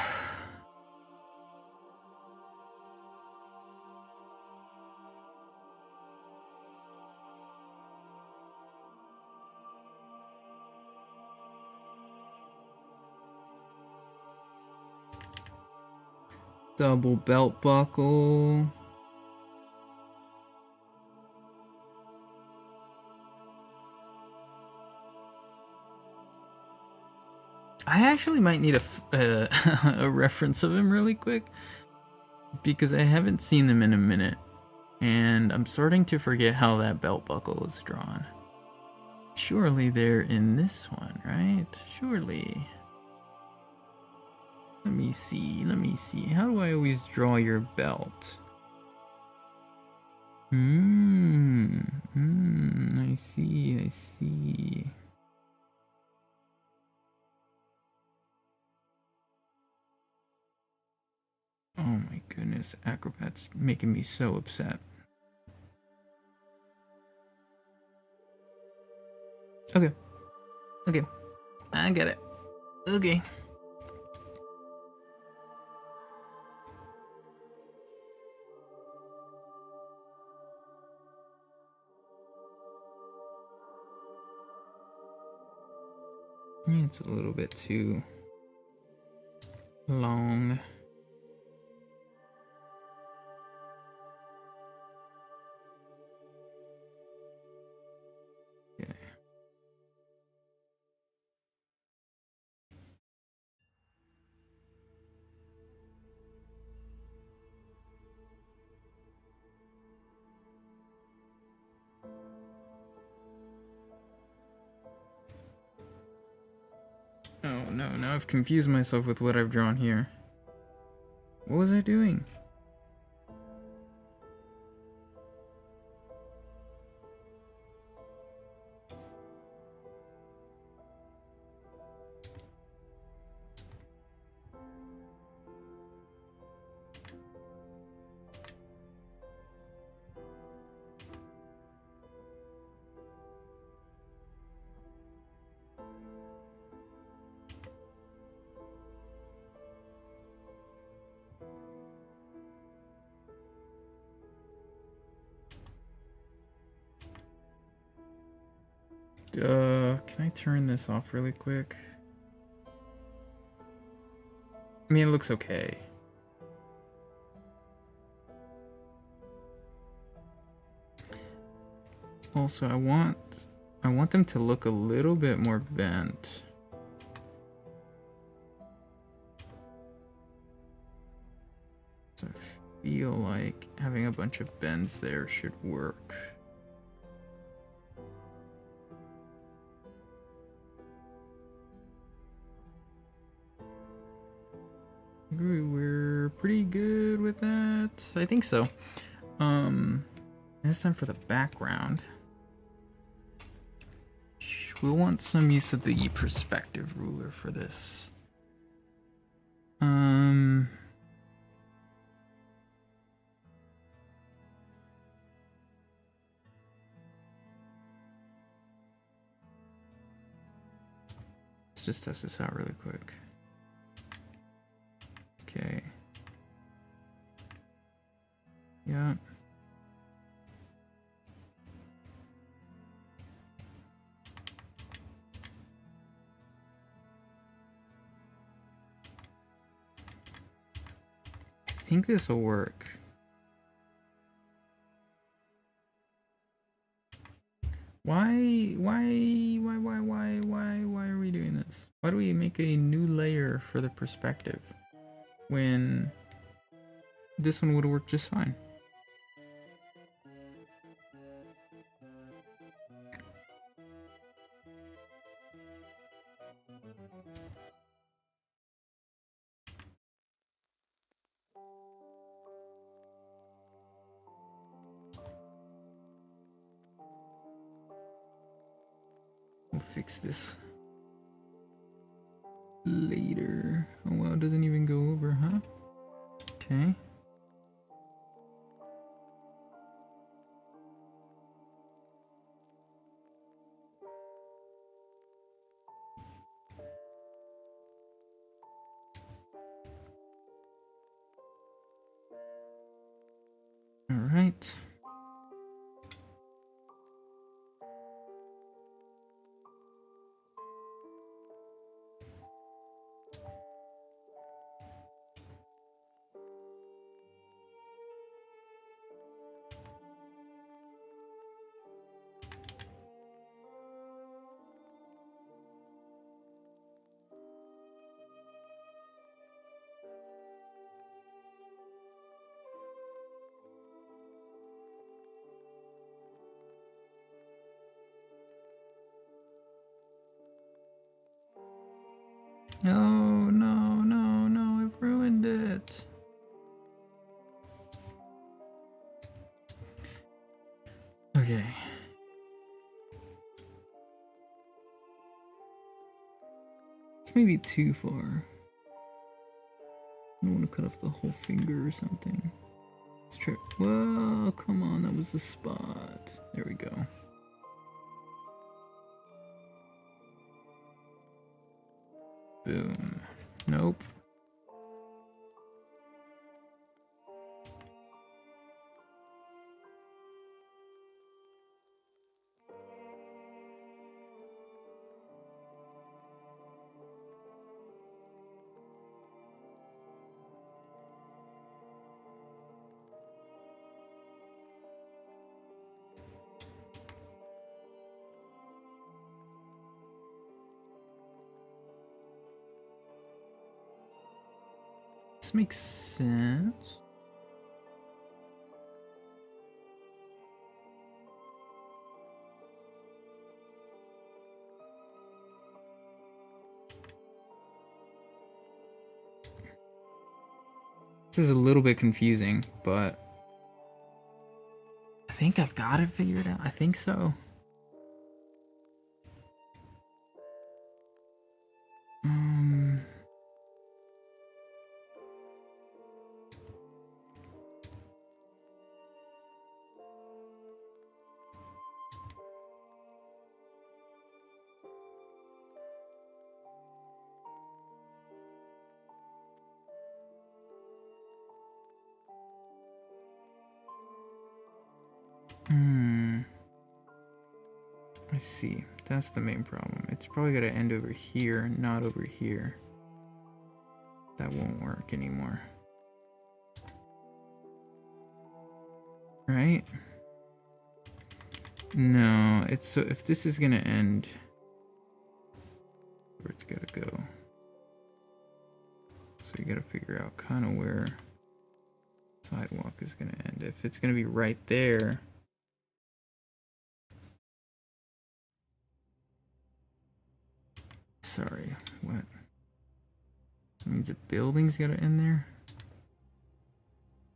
Double belt buckle. I actually might need a reference of him really quick because I haven't seen them in a minute, and I'm starting to forget how that belt buckle was drawn. Surely they're in this one, right? Surely. Let me see. How do I always draw your belt? I see. Oh my goodness, Acrobat's making me so upset. Okay. I get it. Okay. It's a little bit too long. Okay. Oh no, now I've confused myself with what I've drawn here. What was I doing? Can I turn this off really quick? I mean, it looks okay. Also, I want them to look a little bit more bent. So I feel like having a bunch of bends there should work. We're pretty good with that. I think so. It's time for the background. We'll want some use of the perspective ruler for this. Let's just test this out really quick. Okay. Yeah. I think this will work. Why are we doing this? Why do we make a new layer for the perspective when this one would work just fine? We'll fix this. later. Oh wow, it doesn't even go over, huh? Okay. All right. No, no, no, no, I've ruined it. Okay. It's maybe too far. I don't want to cut off the whole finger or something. Let's try. Whoa, come on, that was the spot. There we go. Boom. Nope. This makes sense. This is a little bit confusing, but I think I've got it figured out. I think so. I see. That's the main problem. It's probably got to end over here, not over here. That won't work anymore. Right? No, it's so if this is gonna end where it's gotta go. So you gotta figure out kind of where sidewalk is gonna end. If it's gonna be right there. Sorry, what? That means the building's gotta end there?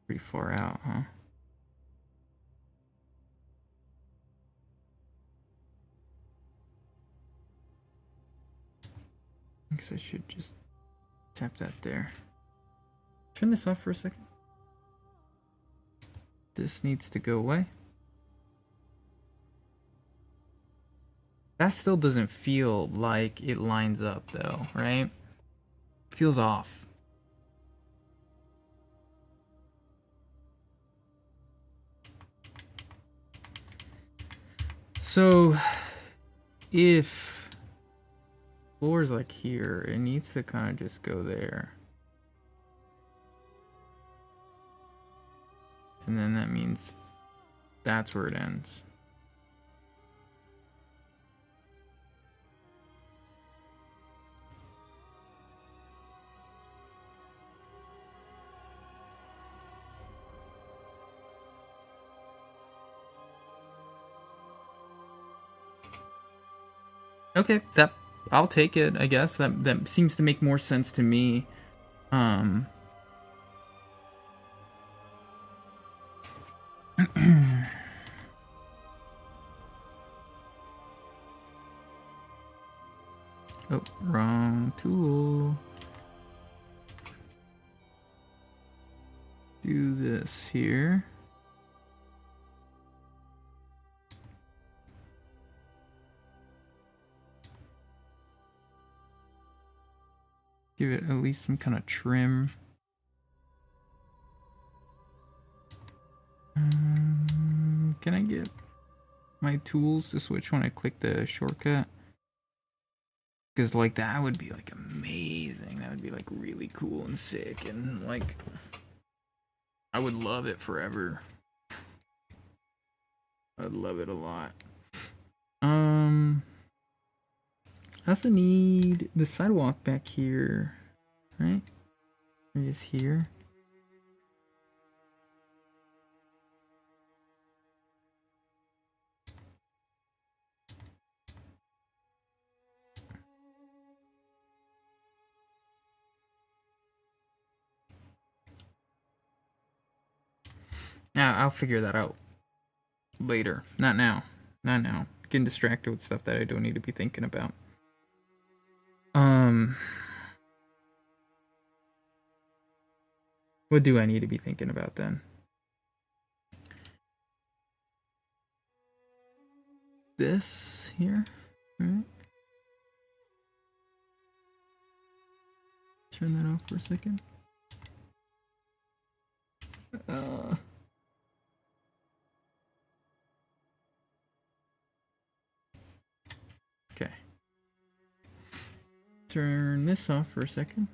Pretty far out, huh? I guess I should just tap that there. Turn this off for a second. This needs to go away. That still doesn't feel like it lines up though, right? Feels off. So if floor's like here, it needs to kind of just go there. And then that means that's where it ends. Okay, that I'll take it, I guess. That seems to make more sense to me. Oh, wrong tool. Do this here. Give it at least some kind of trim. Can I get my tools to switch when I click the shortcut? Because like that would be like amazing. That would be like really cool and sick, and like I would love it forever. I'd love it a lot. I also need the sidewalk back here, right? It is here. Now I'll figure that out later. Not now. Not now. Getting distracted with stuff that I don't need to be thinking about. What do I need to be thinking about then? This here, right? Turn that off for a second. Okay. Turn this off for a second.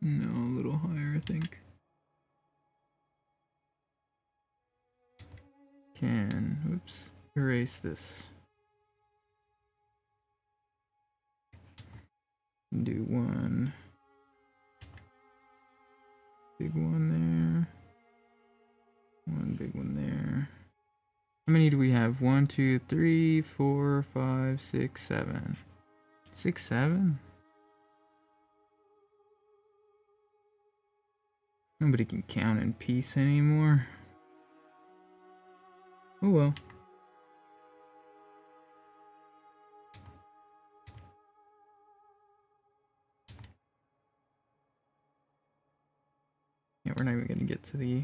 No, a little higher, I think. Oops, erase this. Do one big one there. One big one there. How many do we have? 1, 2, 3, 4, 5, 6, 7. 6, 7? Nobody can count in peace anymore. Oh well. Yeah, we're not even gonna get to the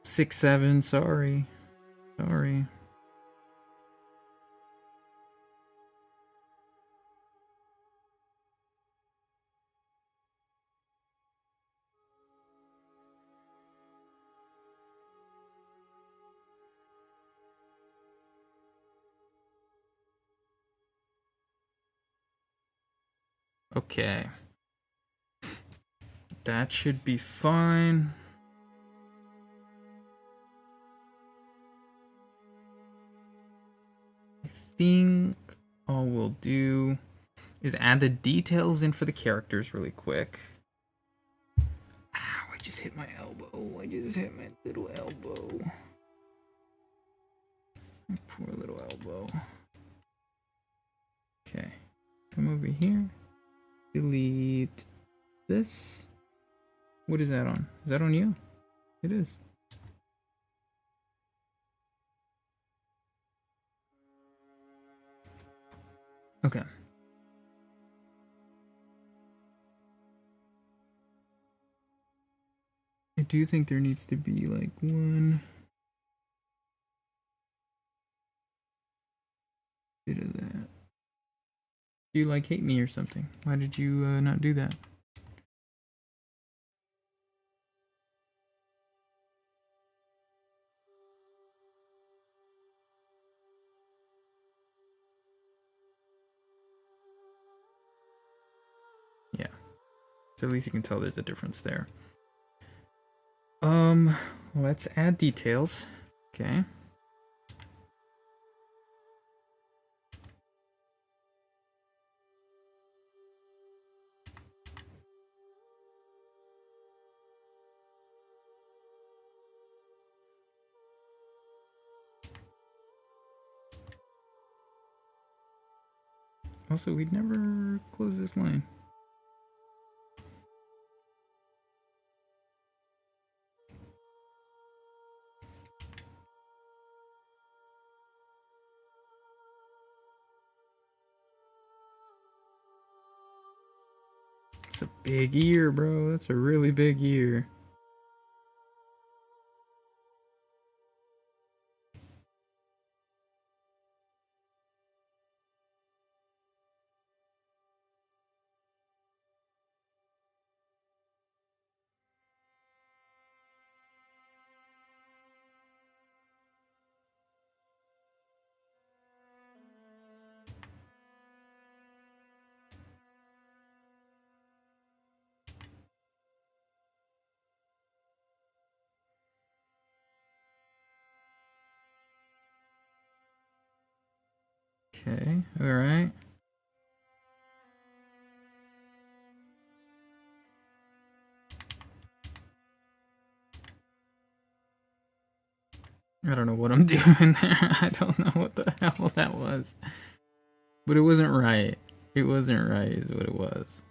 6, 7. Sorry. Sorry. Okay. That should be fine. I think all we'll do is add the details in for the characters really quick. Ow, I just hit my elbow. I just hit my little elbow. My poor little elbow. Okay. Come over here. Delete this. What is that on? Is that on you? It is. Okay. I do think there needs to be like one bit of that. You like hate me or something? Why did you not do that? Yeah. So at least you can tell there's a difference there. Let's add details. Okay. Also, we'd never close this line. That's a big ear, bro. That's a really big ear. Okay, alright. I don't know what I'm doing there. I don't know what the hell that was. But it wasn't right. It wasn't right, is what it was.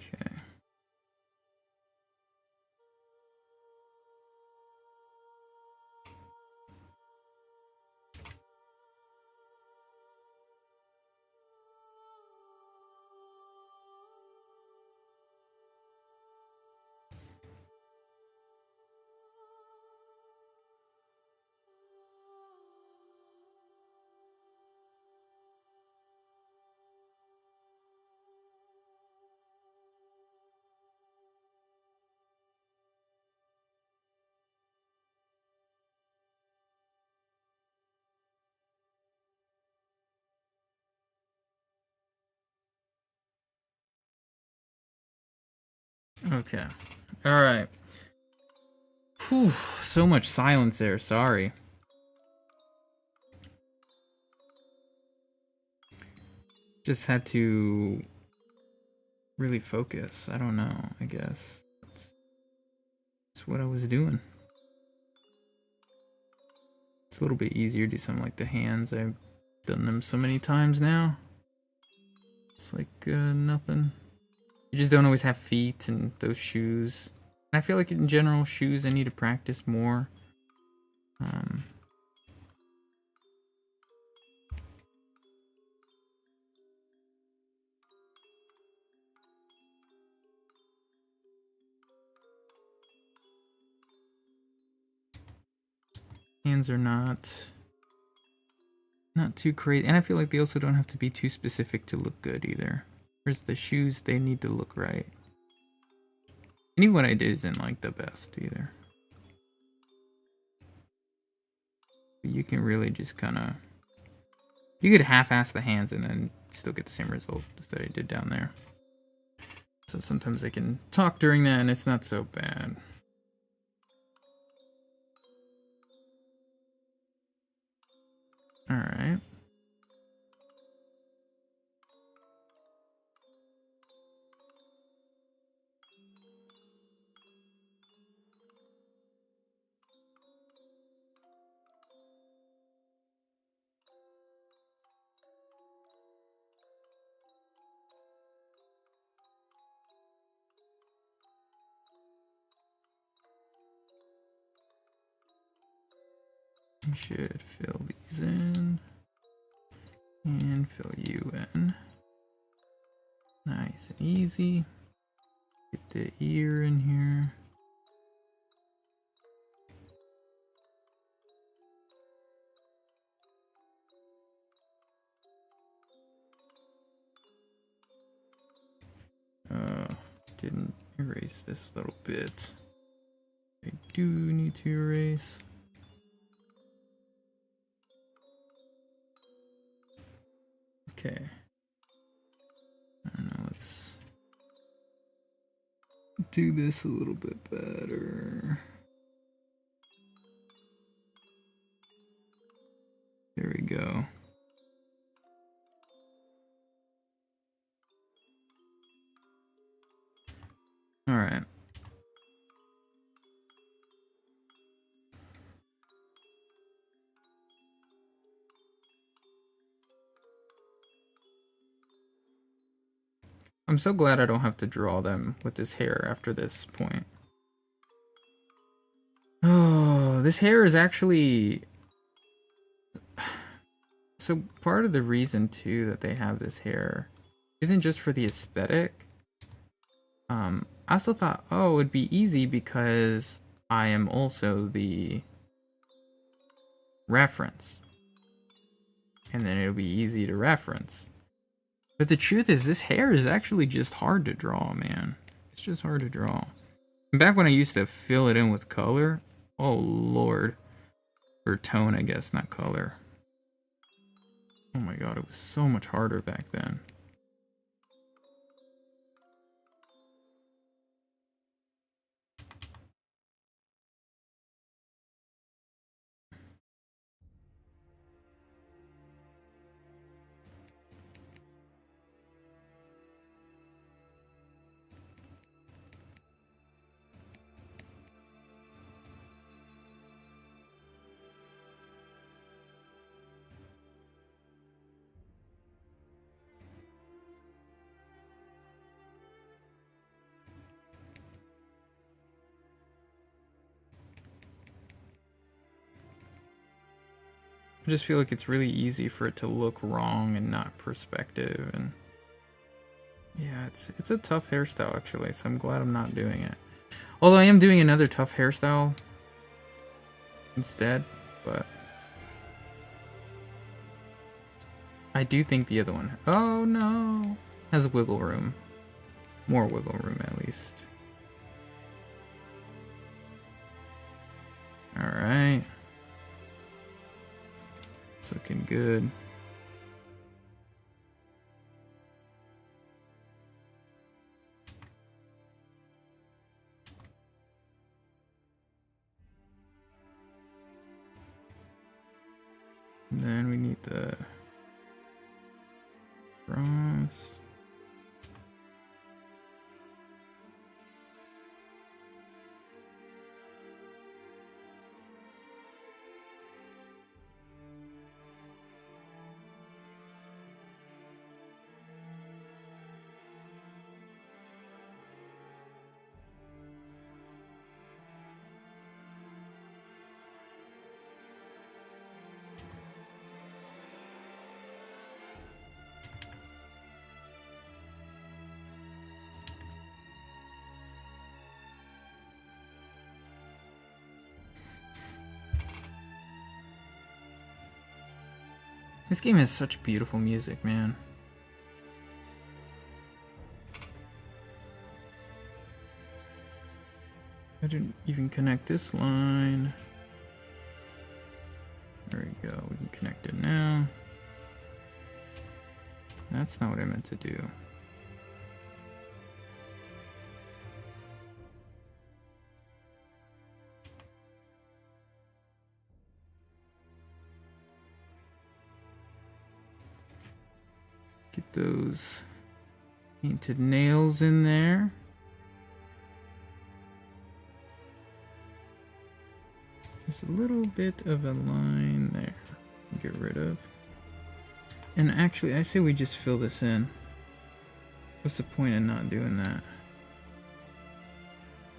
Okay. Okay. Alright. Whew, so much silence there, sorry. Just had to really focus. I don't know, I guess. That's what I was doing. It's a little bit easier to do something like the hands. I've done them so many times now. It's like nothing. You just don't always have feet and those shoes. And I feel like in general, shoes I need to practice more. Hands are not too crazy, and I feel like they also don't have to be too specific to look good either. Whereas the shoes, they need to look right. And even what I did isn't like the best either. But you can really just kind of, you could half-ass the hands and then still get the same result as that I did down there. So sometimes I can talk during that and it's not so bad. All right. You should fill these in and fill you in. Nice and easy. Get the ear in here. Didn't erase this little bit. I do need to erase. Okay. I don't know, let's do this a little bit better. There we go. All right. I'm so glad I don't have to draw them with this hair after this point. Oh, this hair is actually... So part of the reason, too, that they have this hair isn't just for the aesthetic. I also thought, oh, it would be easy because I am also the reference. And then it'll be easy to reference. But the truth is, this hair is actually just hard to draw, man. It's just hard to draw. Back when I used to fill it in with color, oh lord. Or tone, I guess, not color. Oh my god, it was so much harder back then. I just feel like it's really easy for it to look wrong and not perspective, and yeah, it's a tough hairstyle actually, so I'm glad I'm not doing it. Although I am doing another tough hairstyle instead, but I do think the other one, oh no, has wiggle room. More wiggle room at least. Alright. It's looking good. And then we need the cross. This game has such beautiful music, man. I didn't even connect this line. There we go, we can connect it now. That's not what I meant to do. Get those painted nails in there. There's a little bit of a line there. Get rid of. And actually, I say we just fill this in. What's the point in not doing that?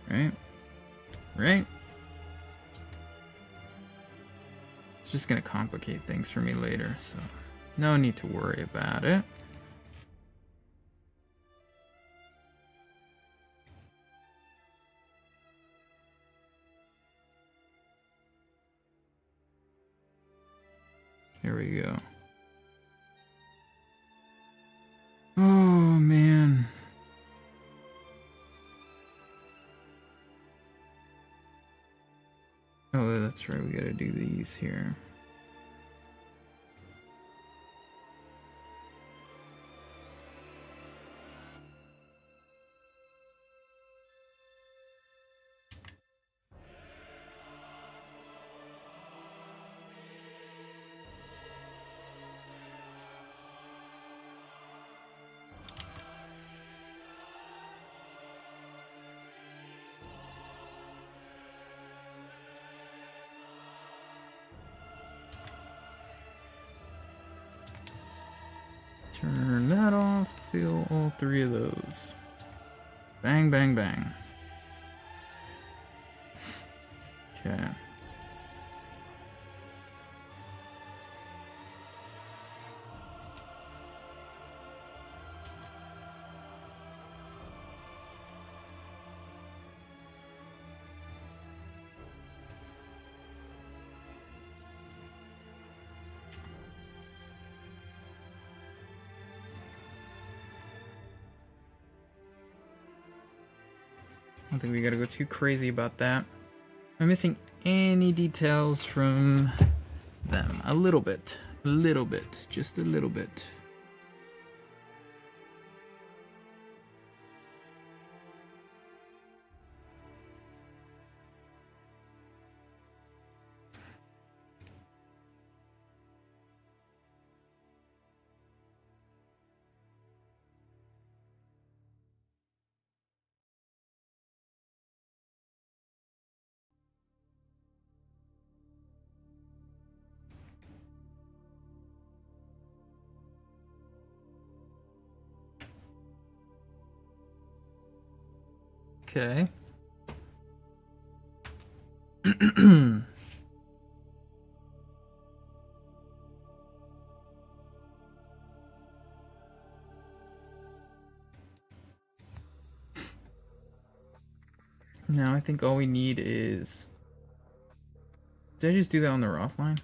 Right? Right? It's just gonna complicate things for me later, so no need to worry about it. Here we go. Oh, man. Oh, that's right. We gotta do these here. Turn that off. Fill all 3 of those. Bang, bang, bang. Okay. I don't think we gotta go too crazy about that. Am I missing any details from them? A little bit. A little bit. Just a little bit. Okay. Now I think all we need is... Did I just do that on the Roth line?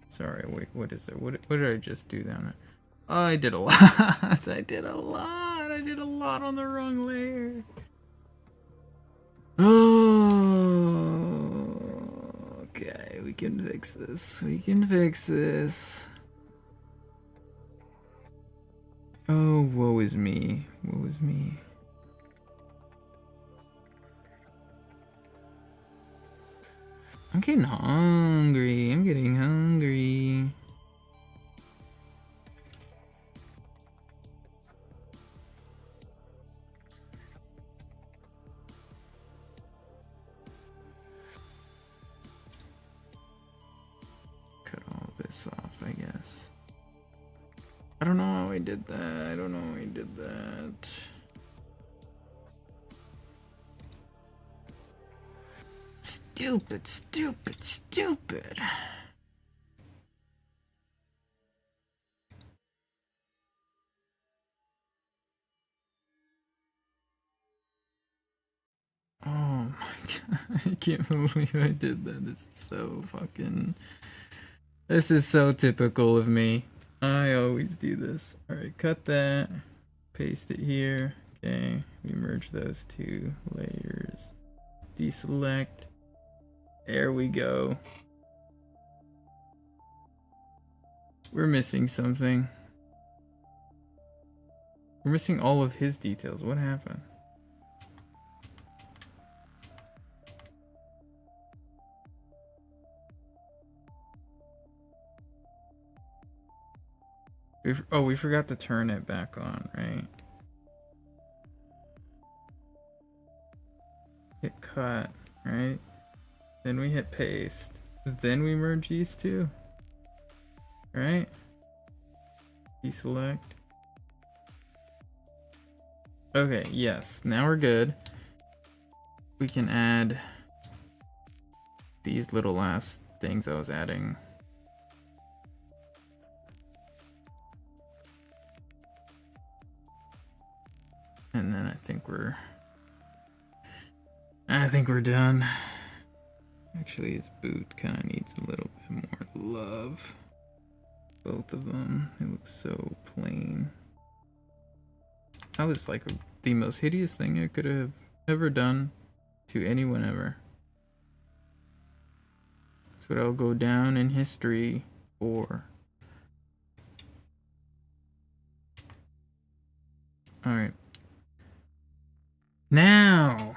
Sorry, wait, what is it? What did I just do down there? Oh, I did a lot. I did a lot. I did a lot on the wrong layer. Oh, okay, we can fix this. We can fix this. Oh, woe is me. Woe is me. I'm getting hungry. I'm getting hungry. Cut all this off, I guess. I don't know how I did that. I don't know how I did that. Stupid, stupid, stupid. Oh my god, I can't believe I did that. This is so fucking... This is so typical of me. I always do this. Alright, cut that. Paste it here. Okay, we merge those 2 layers. Deselect. There we go. We're missing something. We're missing all of his details. What happened? We forgot to turn it back on, right? Hit cut, right? Then we hit paste. Then we merge these 2. Right? Deselect. Okay, yes. Now we're good. We can add these little last things I was adding. And then I think we're done. Actually, his boot kind of needs a little bit more love. Both of them. It looks so plain. That was like the most hideous thing I could have ever done to anyone ever. That's what I'll go down in history for. Alright. Now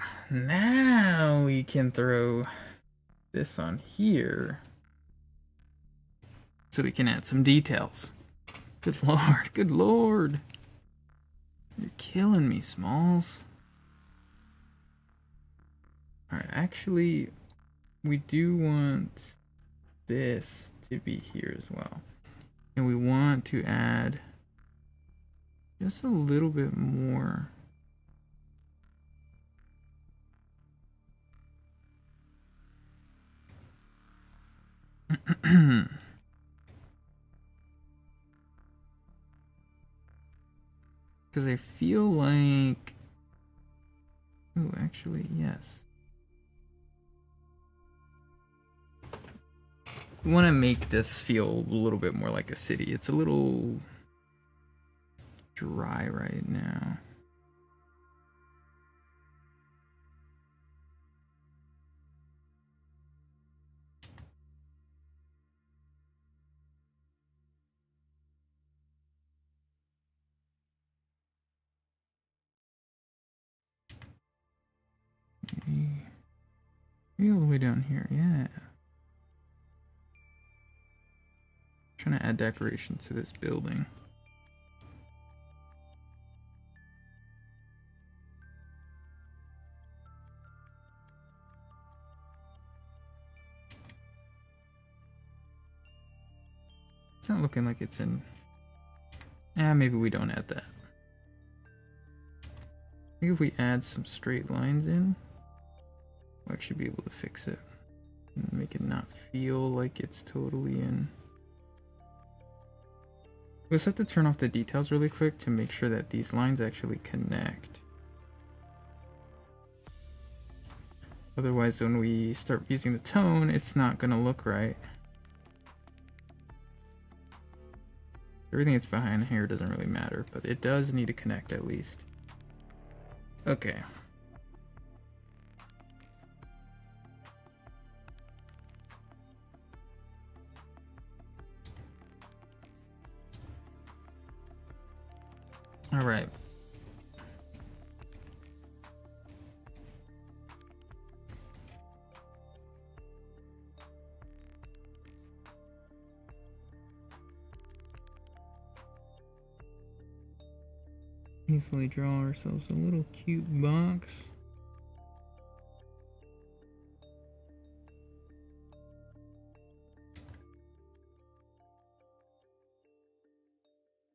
we can throw this on here so we can add some details. Good lord, good lord. You're killing me, Smalls. Alright, actually, we do want this to be here as well. And we want to add just a little bit more. Because I feel like... Oh, actually, yes. I want to make this feel a little bit more like a city. It's a little dry right now. Maybe all the way down here, yeah. Trying to add decorations to this building. It's not looking like it's in... maybe we don't add that. I think if we add some straight lines in, we'll actually be able to fix it. And make it not feel like it's totally in. We just have to turn off the details really quick to make sure that these lines actually connect. Otherwise, when we start using the tone, it's not gonna look right. Everything that's behind here doesn't really matter, but it does need to connect at least. Okay. All right. Easily draw ourselves a little cute box.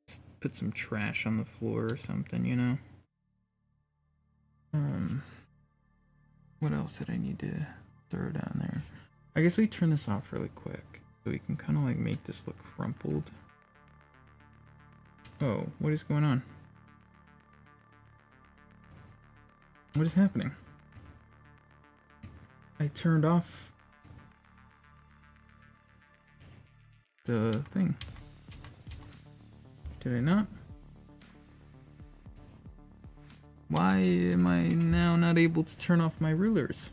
Just put some trash on the floor or something, you know? What else did I need to throw down there? I guess we turn this off really quick so we can kind of like make this look crumpled. Oh, what is going on? What is happening? I turned off the thing. Did I not? Why am I now not able to turn off my rulers?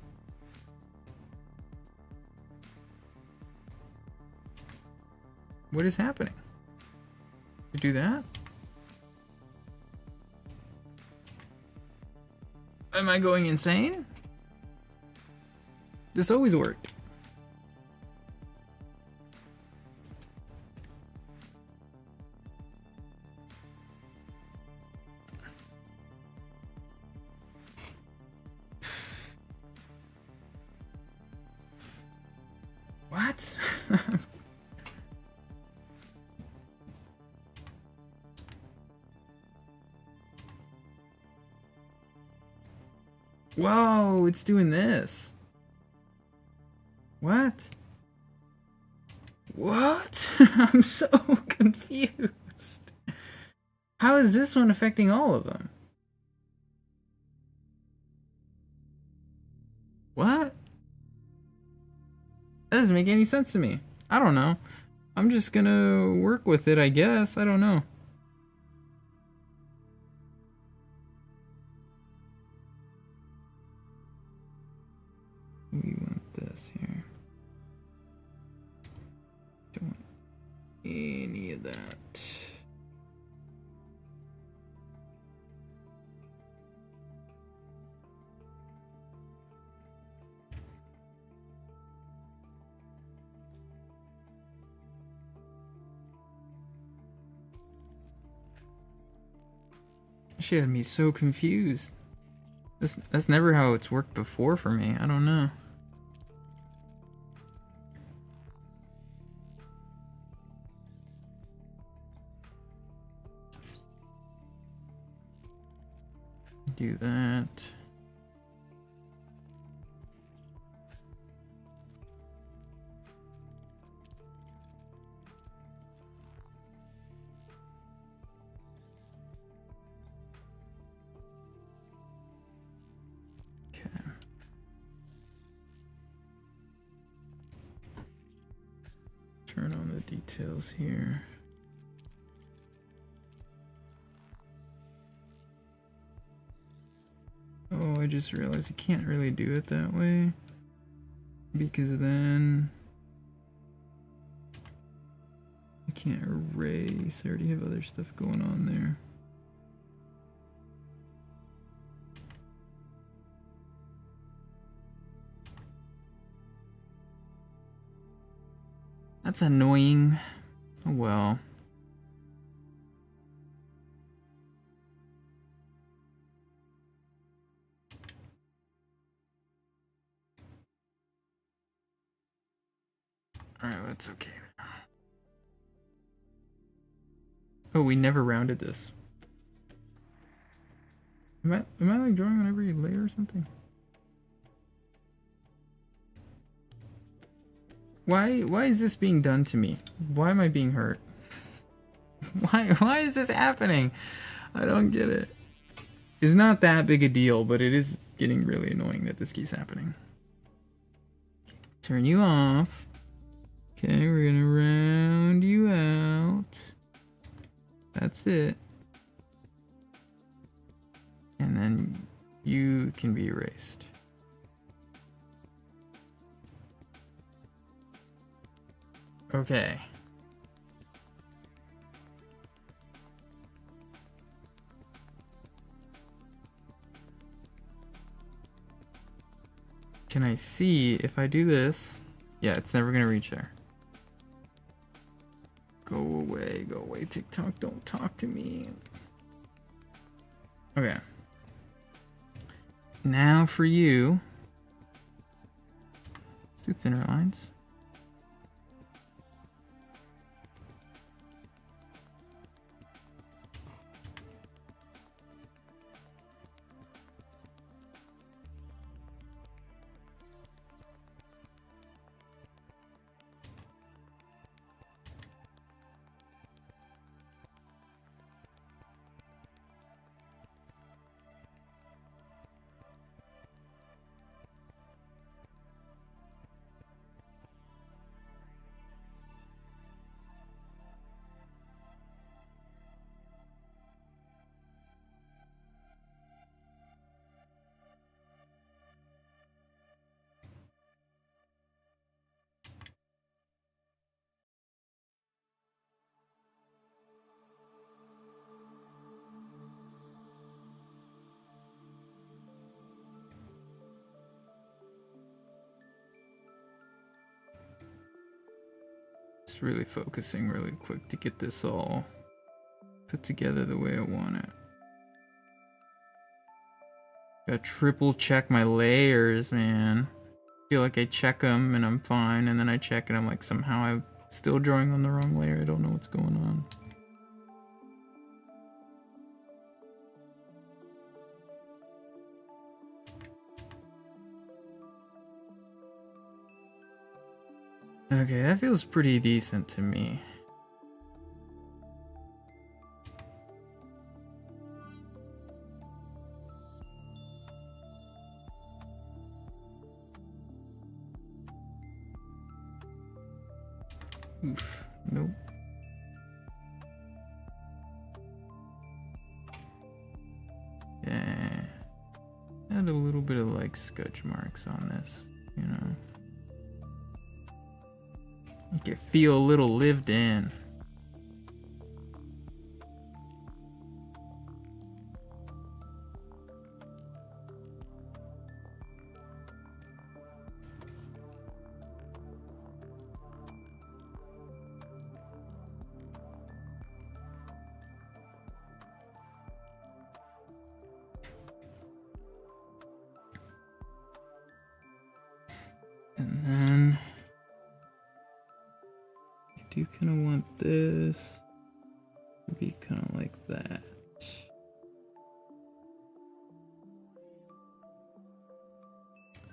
What is happening? To do that? Am I going insane? This always worked. What? Whoa, it's doing this. What? What? I'm so confused. How is this one affecting all of them? What? That doesn't make any sense to me. I don't know. I'm just gonna work with it, I guess. I don't know. We want this here. Don't want any of that. She had me so confused. That's never how it's worked before for me. I don't know. do that. Okay. Turn on the details here. Oh, I just realized you can't really do it that way, because then I can't erase. I already have other stuff going on there. That's annoying. Oh well. Alright, that's okay. Oh, we never rounded this. Am I like drawing on every layer or something? Why is this being done to me? Why am I being hurt? Why is this happening? I don't get it. It's not that big a deal, but it is getting really annoying that this keeps happening. Turn you off. Okay, we're gonna round you out. That's it. And then you can be erased. Okay. Can I see if I do this? Yeah, it's never gonna reach there. Go away, TikTok, don't talk to me. Okay. Now for you. Let's do thinner lines. Just really focusing really quick to get this all put together the way I want it. Gotta triple check my layers, man. Feel like I check them and I'm fine, and then I check and I'm like, somehow I'm still drawing on the wrong layer. I don't know what's going on. Okay, that feels pretty decent to me. Oof, nope. Yeah. Add a little bit of like sketch marks on this, you know. Make it feel a little lived in. And then I do kind of want this to be kind of like that.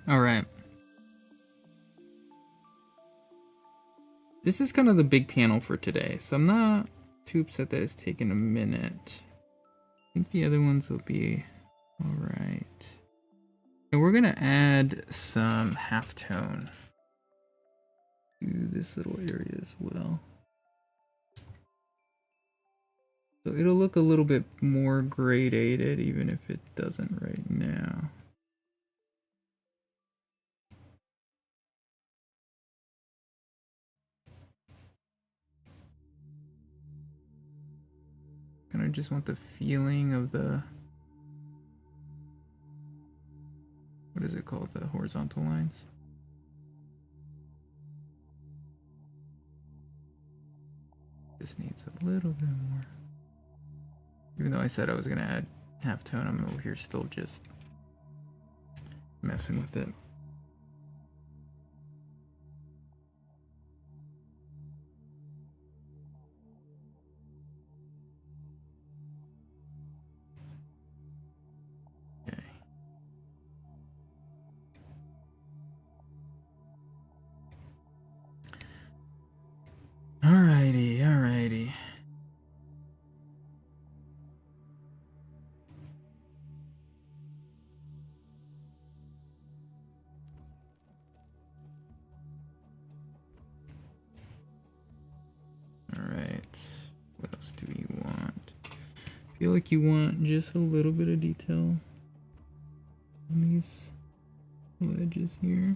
Alright. This is kind of the big panel for today, so I'm not too upset that it's taken a minute. I think the other ones will be alright. And we're gonna add some halftone to this little area as well. So it'll look a little bit more gradated, even if it doesn't right now. Kind of just want the feeling of the, what is it called? The horizontal lines. This needs a little bit more. Even though I said I was gonna add halftone, I'm over here still just messing with it. Okay. Alrighty, alrighty. Alright. What else do we want? I feel like you want just a little bit of detail on these edges here.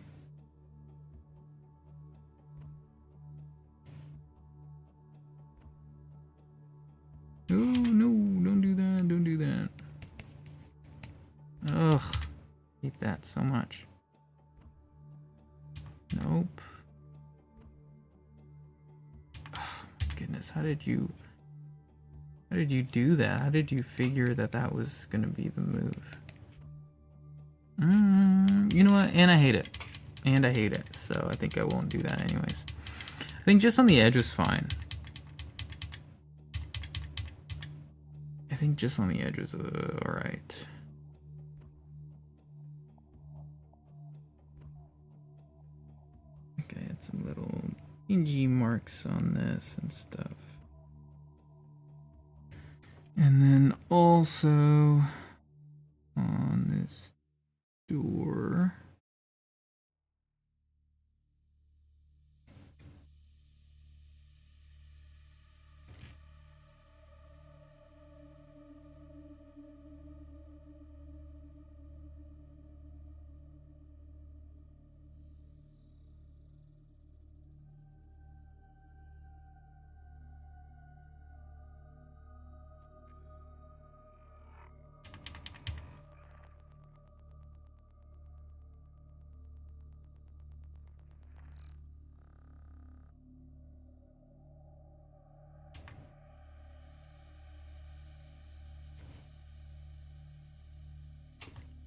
Oh, no, don't do that, don't do that. Ugh, hate that so much. Nope. Oh, my goodness, how did you do that? How did you figure that that was gonna be the move? You know what? And I hate it. And I hate it, so I think I won't do that anyways. I think just on the edge was fine. I think just on the edge was alright. Okay, add some little dingy marks on this and stuff. And then also on this door.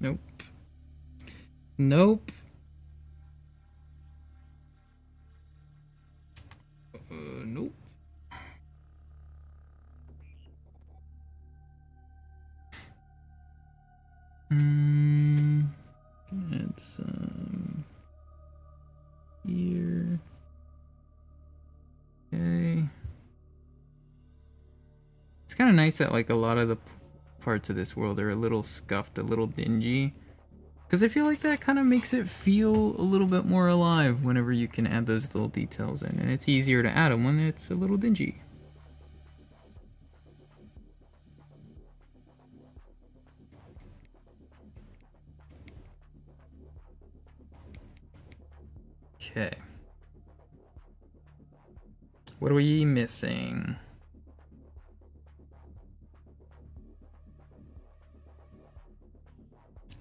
Nope. Nope. Nope. Add some here. Okay. It's kind of nice that like a lot of the parts of this world are a little scuffed, a little dingy. Because I feel like that kind of makes it feel a little bit more alive whenever you can add those little details in. And it's easier to add them when it's a little dingy. Okay. What are we missing?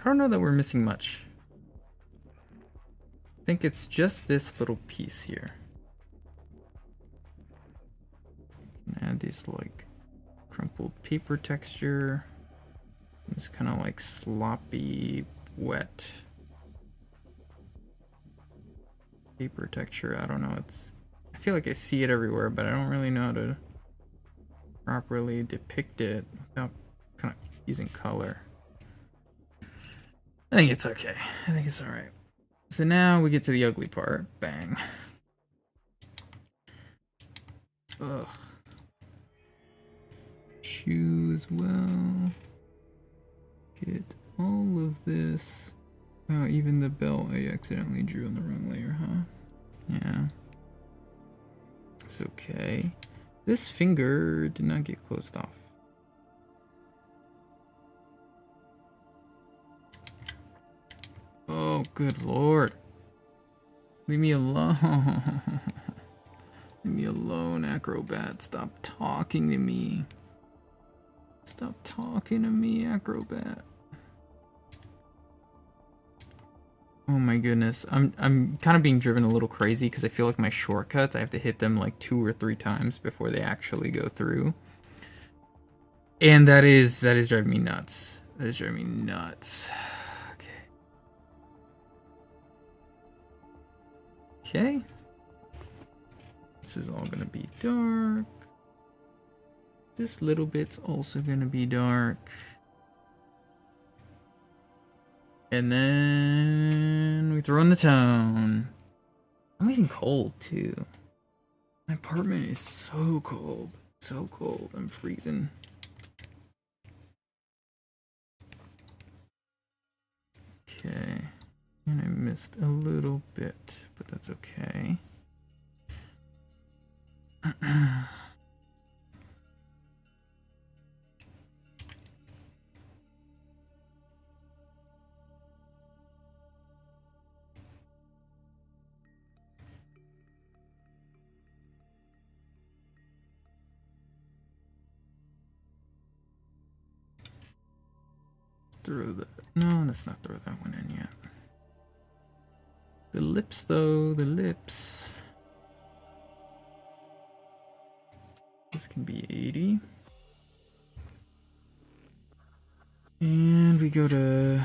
I don't know that we're missing much. I think it's just this little piece here. Add these like crumpled paper texture. It's kind of like sloppy, wet paper texture. I don't know. I feel like I see it everywhere, but I don't really know how to properly depict it without kind of using color. I think it's okay. I think it's alright. So now we get to the ugly part. Bang. Ugh. Choose well. Get all of this. Oh, even the belt I accidentally drew on the wrong layer, huh? Yeah. It's okay. This finger did not get closed off. Oh, good lord. Leave me alone. Leave me alone, Acrobat. Stop talking to me. Stop talking to me, Acrobat. Oh my goodness. I'm kind of being driven a little crazy because I feel like my shortcuts, I have to hit them like 2 or 3 times before they actually go through. And that is driving me nuts. That is driving me nuts. Okay. This is all gonna be dark. This little bit's also gonna be dark. And then we throw in the tone. I'm getting cold too. My apartment is so cold. So cold. I'm freezing. Okay. And I missed a little bit, but that's okay. Throw that. No, let's not throw that one in yet. The lips, though, the lips. This can be 80. And we go to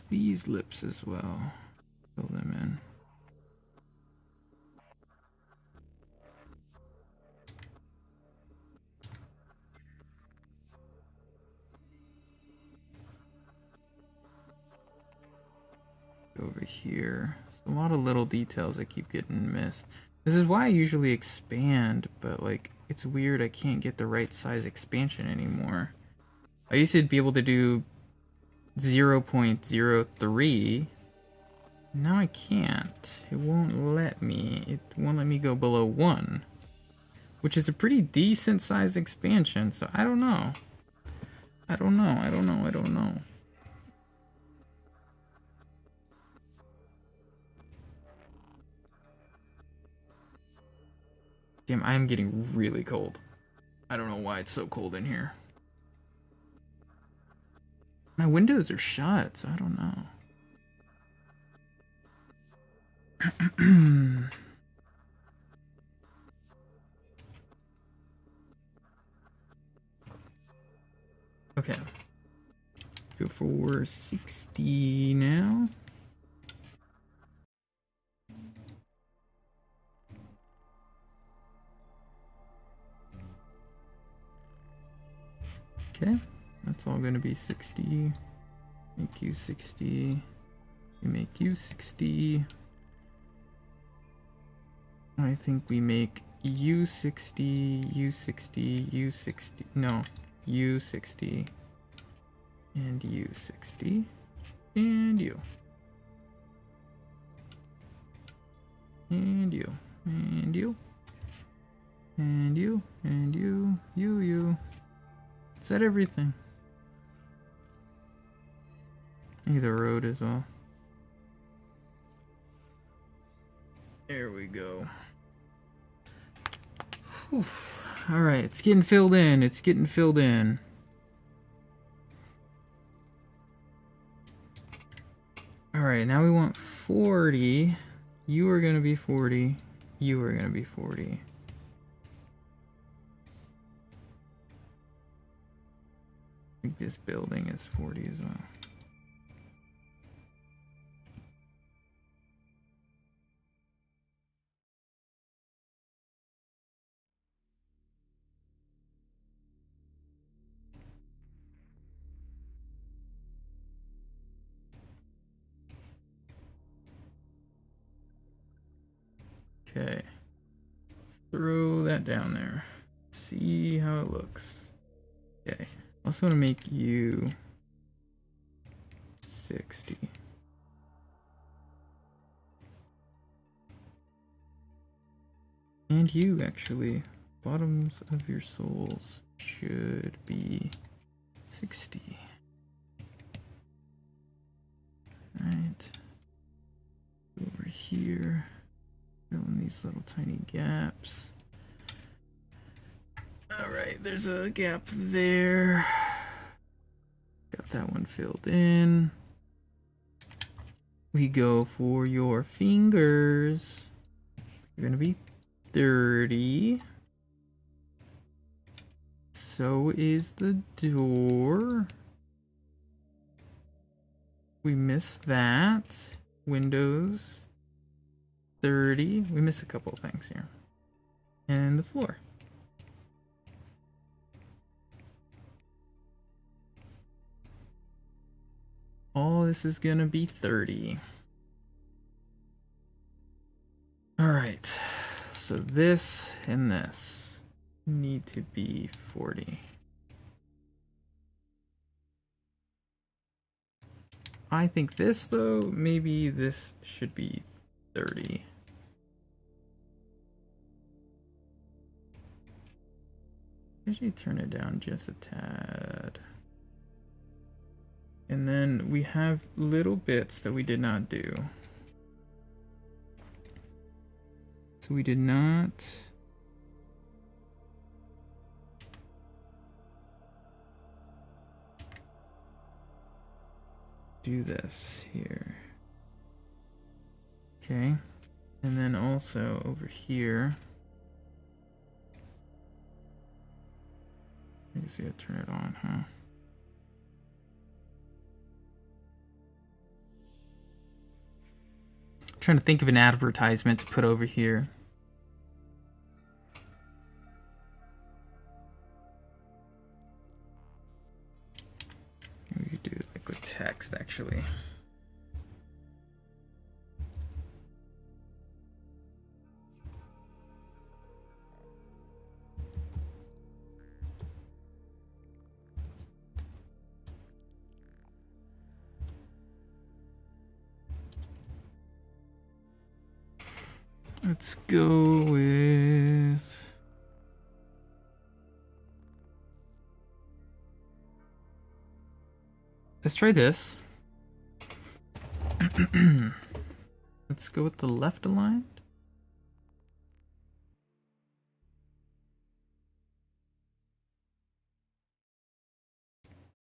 these lips as well. Fill them in. Over here. There's a lot of little details that keep getting missed. This is why I usually expand, but like it's weird I can't get the right size expansion anymore. I used to be able to do 0.03. Now I can't. It won't let me. It won't let me go below 1. Which is a pretty decent sized expansion, so I don't know. I don't know. Damn, I am getting really cold. I don't know why it's so cold in here. My windows are shut, so I don't know. Okay. Go for 60 now. Okay, that's all gonna be 60. Make you 60. We make you 60. I think we make you 60, you 60, you 60. No, you 60. And you 60. And you. And you. And you. And you. And you. You. Is that everything? Maybe the road as well. There we go. Whew. All right, it's getting filled in. It's getting filled in. All right, now we want 40. You are going to be 40. You are going to be 40. I think this building is 40 as well. Okay. Let's throw that down there. See how it looks. Okay. I also want to make you 60. And you, actually. Bottoms of your souls should be 60. Right. Over here. Fill in these little tiny gaps. Alright, there's a gap there. Got that one filled in. We go for your fingers. You're gonna be 30. So is the door. We missed that. Windows. 30. We missed a couple of things here. And the floor. All this is gonna be 30. Alright. So this and this need to be 40. I think this, though, maybe this should be 30. Usually turn it down just a tad. And then we have little bits that we did not do. So we did not do this here. Okay. And then also over here. I guess we gotta turn it on, huh? I'm trying to think of an advertisement to put over here. We could do like with text, actually. Let's go with... Let's try this. Let's go with the left aligned.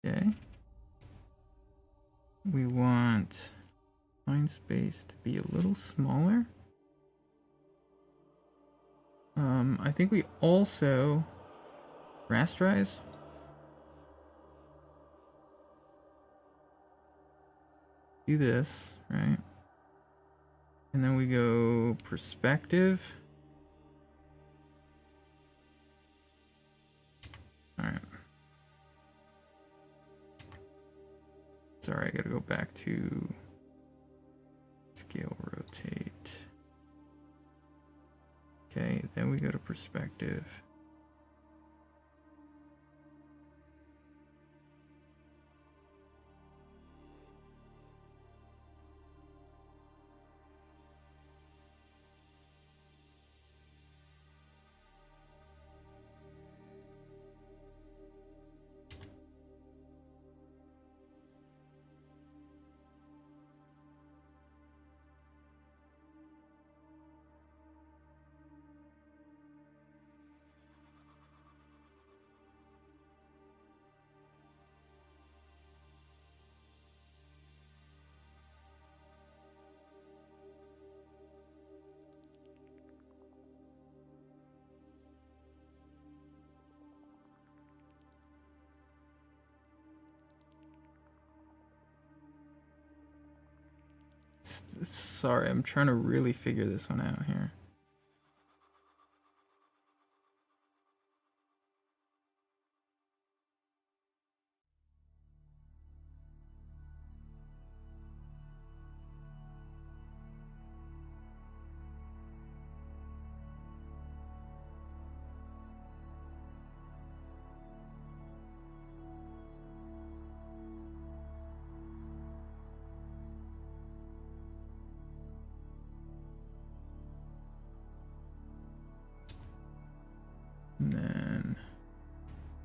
Okay. We want line space to be a little smaller. I think we also rasterize. Do this, right? And then we go perspective. All right. Sorry, I gotta go back to scale rotate. Okay, then we go to perspective. Sorry, I'm trying to really figure this one out here.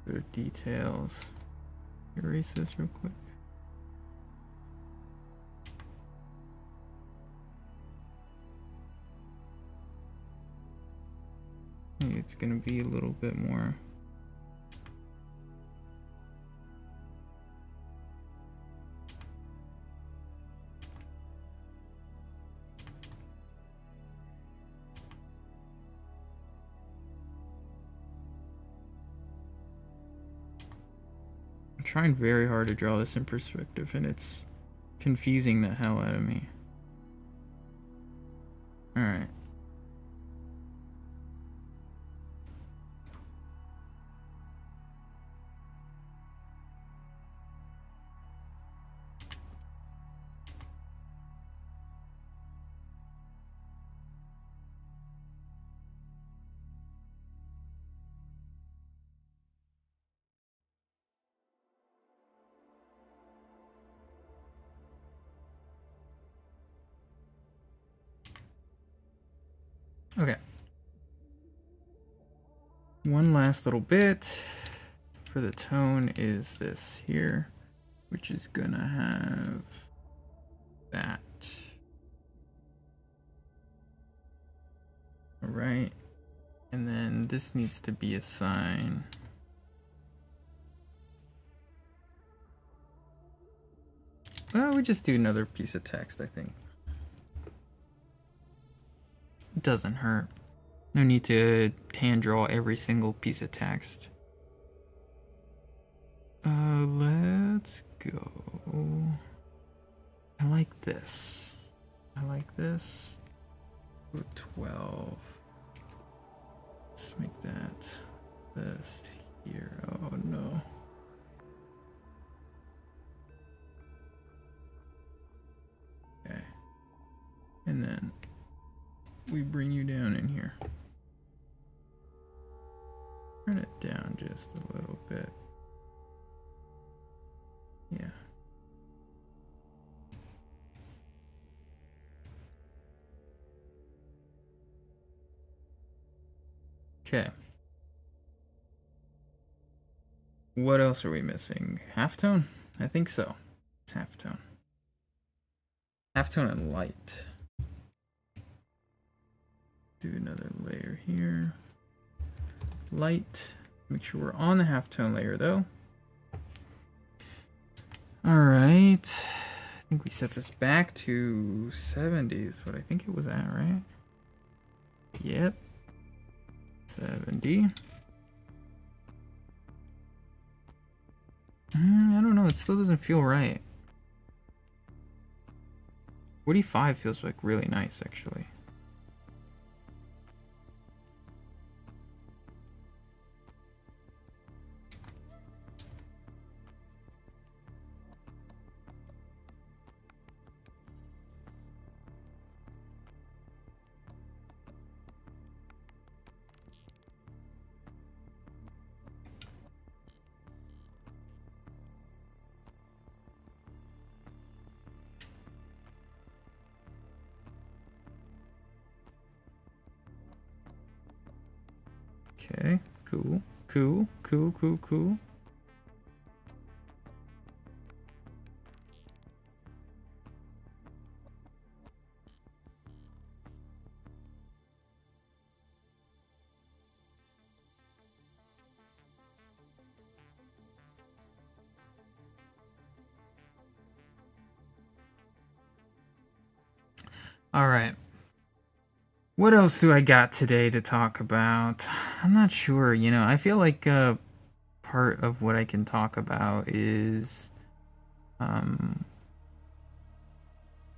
The details. Erase this real quick. It's gonna be a little bit more. I'm trying very hard to draw this in perspective, and it's confusing the hell out of me. All right. Okay. One last little bit for the tone is this here, which is gonna have that. All right. And then this needs to be a sign. Well, we just do another piece of text, I think. It doesn't hurt. No need to hand draw every single piece of text. Let's go. I like this. I like this. 12. Let's make that this here. Oh no. Okay. And then we bring you down in here. Turn it down just a little bit. Yeah. Okay. What else are we missing? Halftone? I think so. It's halftone. Halftone and light. Do another layer here. Light. Make sure we're on the halftone layer though. Alright. I think we set this back to 70s, what I think it was at, right? Yep. 70. I don't know, it still doesn't feel right. 45 feels like really nice, actually. Okay, cool, cool, cool, cool, cool. All right. What else do I got today to talk about? I'm not sure, you know, I feel like part of what I can talk about is kind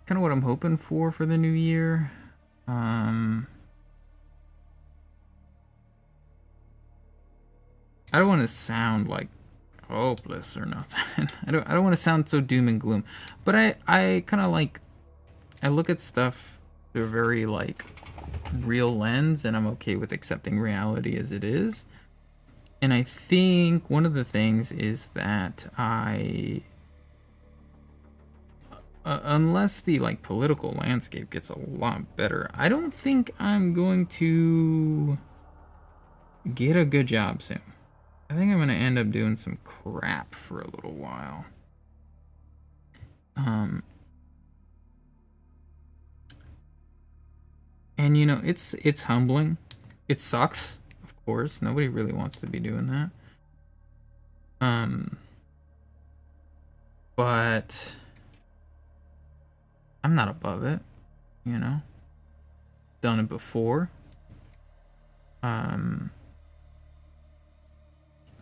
of what I'm hoping for the new year. I don't want to sound like hopeless or nothing. I don't want to sound so doom and gloom, but I kind of like, I look at stuff through a very like real lens, and I'm okay with accepting reality as it is. And I think one of the things is that unless the like political landscape gets a lot better, I don't think I'm going to get a good job soon. I think I'm gonna end up doing some crap for a little while. And you know, it's humbling. It sucks, of course. Nobody really wants to be doing that. But I'm not above it, you know. Done it before.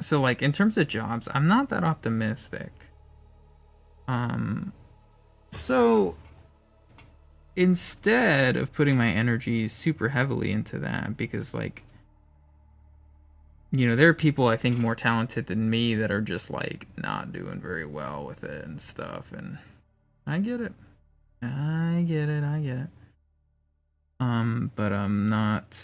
So like in terms of jobs, I'm not that optimistic. So instead of putting my energy super heavily into that, because like, you know, there are people I think more talented than me that are just like not doing very well with it and stuff, and I get it. I get it. But I'm not.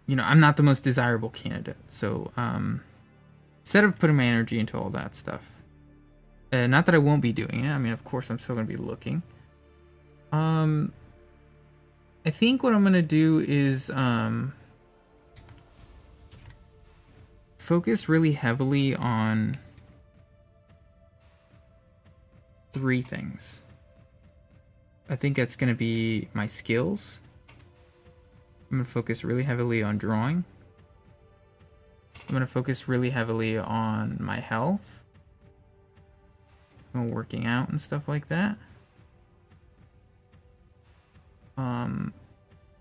You know, I'm not the most desirable candidate. So, instead of putting my energy into all that stuff, not that I won't be doing it. I mean, of course, I'm still gonna be looking. I think what I'm gonna do is focus really heavily on 3 things. I think that's gonna be my skills. I'm gonna focus really heavily on drawing. I'm gonna focus really heavily on my health, and working out and stuff like that.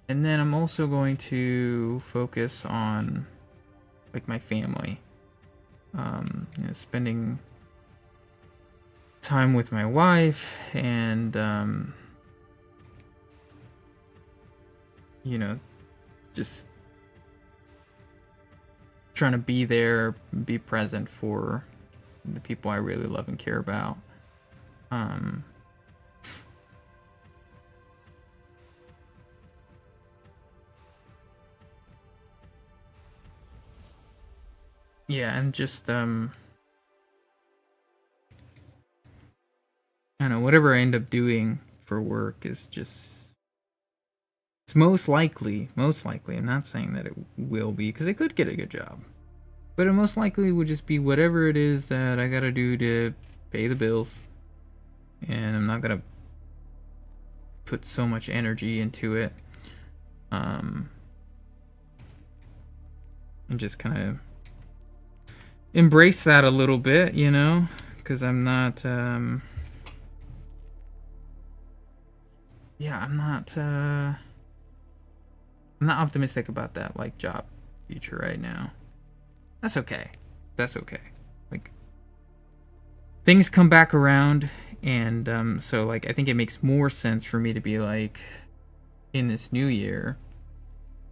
And then I'm also going to focus on like my family. You know, spending time with my wife and you know, just trying to be there, be present for the people I really love and care about. Yeah, and just I don't know, whatever I end up doing for work is just, it's most likely, I'm not saying that it will be, because I could get a good job, but it most likely would just be whatever it is that I gotta do to pay the bills, and I'm not gonna put so much energy into it, and just kind of embrace that a little bit, you know, because I'm not I'm not optimistic about that like job future right now. That's okay. Like, things come back around, and so like I think it makes more sense for me to be like, in this new year,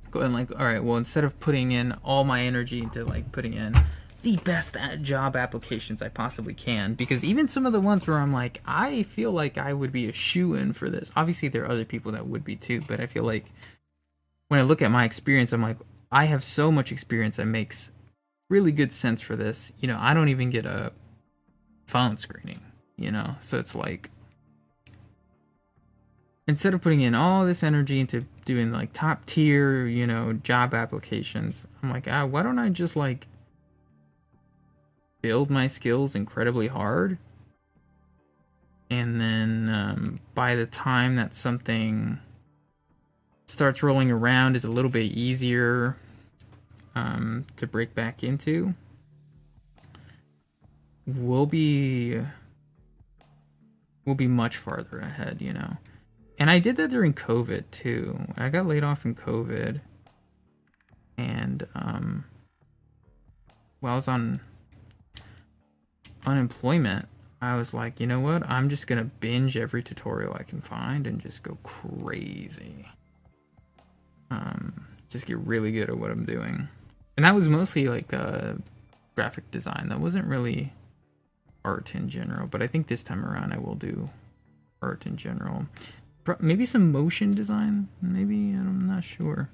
going like, all right, well, instead of putting in all my energy into like putting in the best job applications I possibly can, because even some of the ones where I'm like, I feel like I would be a shoo-in for this. Obviously, there are other people that would be too, but I feel like when I look at my experience, I'm like, I have so much experience that makes really good sense for this. You know, I don't even get a phone screening, you know? So it's like, instead of putting in all this energy into doing like top tier, you know, job applications, I'm like, why don't I just like build my skills incredibly hard, and then by the time that something starts rolling around, is a little bit easier to break back into, we'll be much farther ahead, you know. And I did that during COVID too. I got laid off in COVID, and while I was on unemployment, I was like, you know what? I'm just gonna binge every tutorial I can find and just go crazy. Just get really good at what I'm doing. And that was mostly like graphic design. That wasn't really art in general, but I think this time around I will do art in general. Maybe some motion design, maybe, I'm not sure.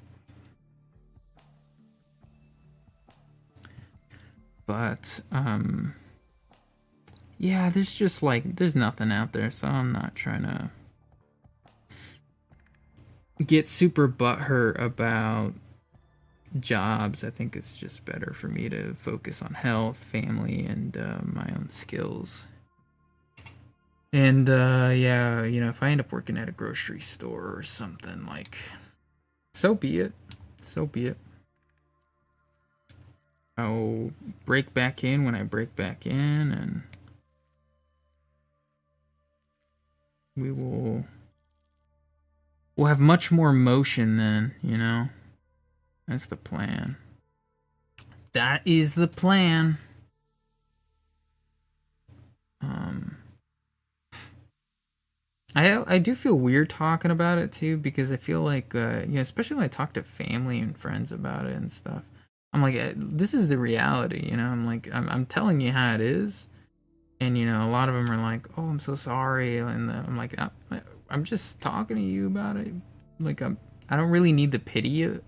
But yeah, there's just like, there's nothing out there, so I'm not trying to get super butthurt about jobs. I think it's just better for me to focus on health, family, and my own skills. And yeah, you know, if I end up working at a grocery store or something, like, so be it. So be it. I'll break back in when I break back in, and we'll have much more motion then, you know? That's the plan. That is the plan. I do feel weird talking about it too, because I feel like you know, especially when I talk to family and friends about it and stuff. I'm like, this is the reality, you know. I'm like, I'm telling you how it is, and you know, a lot of them are like, "Oh, I'm so sorry," and I'm like, I'm just talking to you about it. Like, I don't really need the pity, and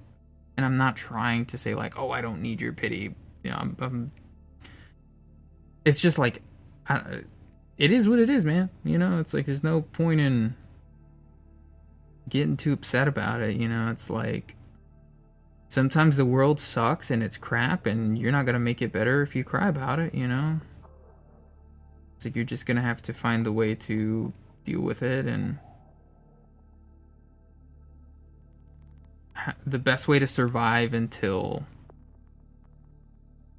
I'm not trying to say like, "Oh, I don't need your pity." You know, it's just like, it is what it is, man. You know, it's like there's no point in getting too upset about it. You know, it's like sometimes the world sucks and it's crap, and you're not gonna make it better if you cry about it. You know, it's like you're just gonna have to find the way to deal with it, and the best way to survive until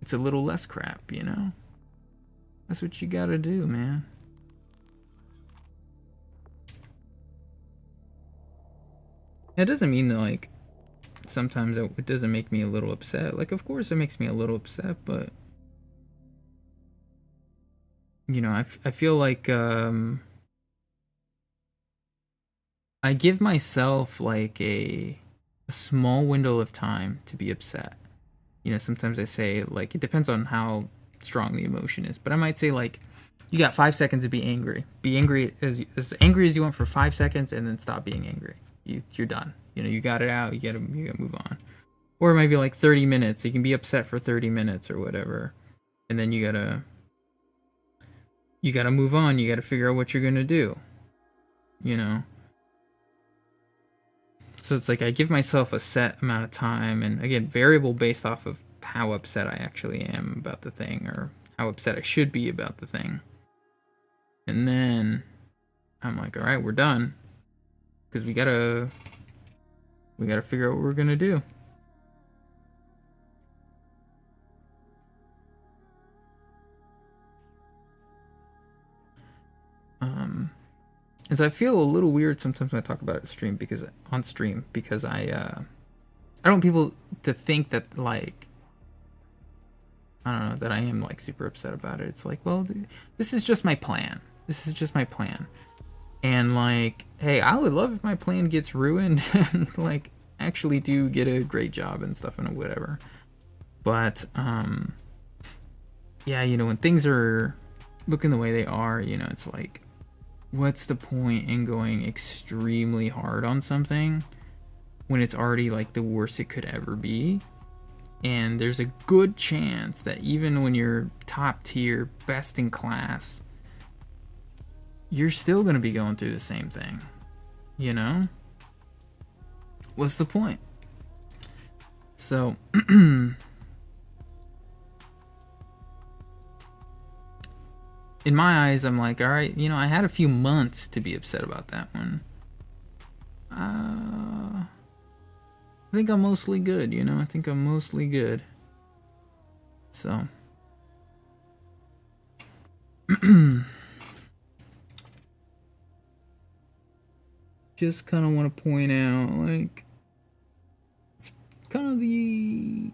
it's a little less crap. You know, that's what you gotta do, man. It doesn't mean that like sometimes it doesn't make me a little upset. Like, of course it makes me a little upset, but you know, I feel like I give myself like a small window of time to be upset. You know, sometimes I say like it depends on how strong the emotion is, but I might say like you got 5 seconds to be angry. Be angry as you want for 5 seconds, and then stop being angry. You're done. You know, you got it out. You gotta move on. Or it might be like 30 minutes. You can be upset for 30 minutes or whatever, and then you gotta move on. You gotta figure out what you're gonna do. You know. So it's like I give myself a set amount of time, and again, variable based off of how upset I actually am about the thing, or how upset I should be about the thing. And then I'm like, all right, we're done, because we gotta figure out what we're gonna do. As I feel a little weird sometimes when I talk about it on stream because I don't want people to think that like I don't know that I am like super upset about it. It's like, well, dude, this is just my plan. This is just my plan. And like, hey, I would love if my plan gets ruined and like actually do get a great job and stuff and whatever. But yeah, you know, when things are looking the way they are, you know, it's like, what's the point in going extremely hard on something when it's already like the worst it could ever be? And there's a good chance that even when you're top tier, best in class, you're still going to be going through the same thing. You know? What's the point? So, in my eyes, I'm like, all right, you know, I had a few months to be upset about that one. I think I'm mostly good, you know? I think I'm mostly good. So. Just kind of want to point out, like, it's kind of the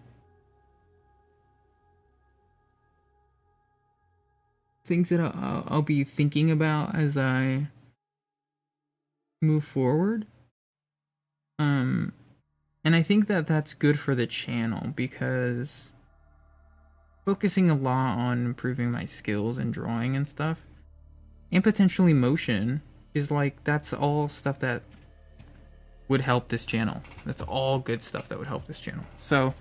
things that I'll be thinking about as I move forward. And I think that that's good for the channel because focusing a lot on improving my skills and drawing and stuff, and potentially motion, is like that's all stuff that would help this channel. That's all good stuff that would help this channel. So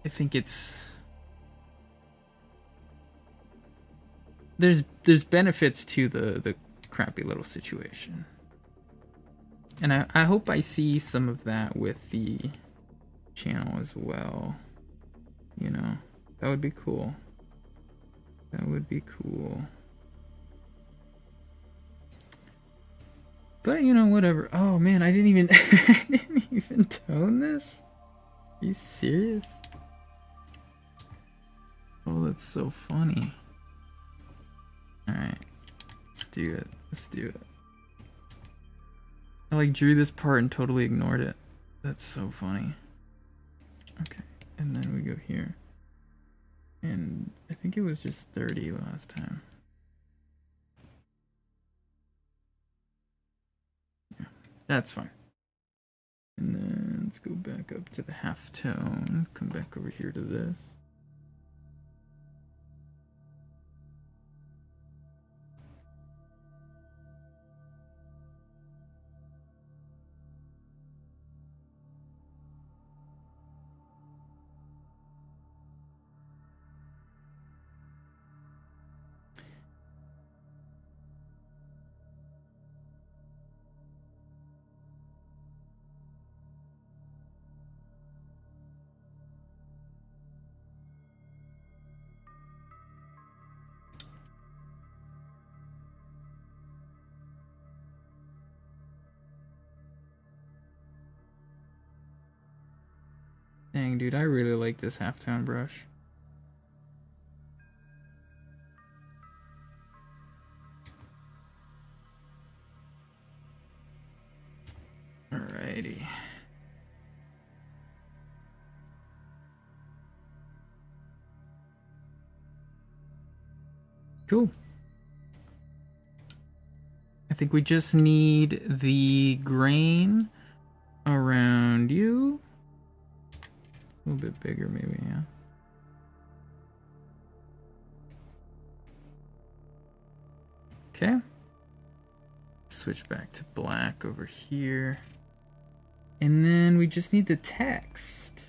I think it's there's benefits to the crappy little situation. And I hope I see some of that with the channel as well. You know, that would be cool. That would be cool. But you know, whatever. Oh man, I didn't even I didn't even tone this. Are you serious? Oh, that's so funny. Alright. Let's do it. Let's do it. I like drew this part and totally ignored it. That's so funny. Okay. And then we go here. And I think it was just 30 last time. Yeah, that's fine. And then let's go back up to the half tone. Come back over here to this. Dang, dude, I really like this halftone brush. Alrighty. Cool. I think we just need the grain around you. A little bit bigger, maybe, yeah. Okay. Switch back to black over here. And then we just need the text.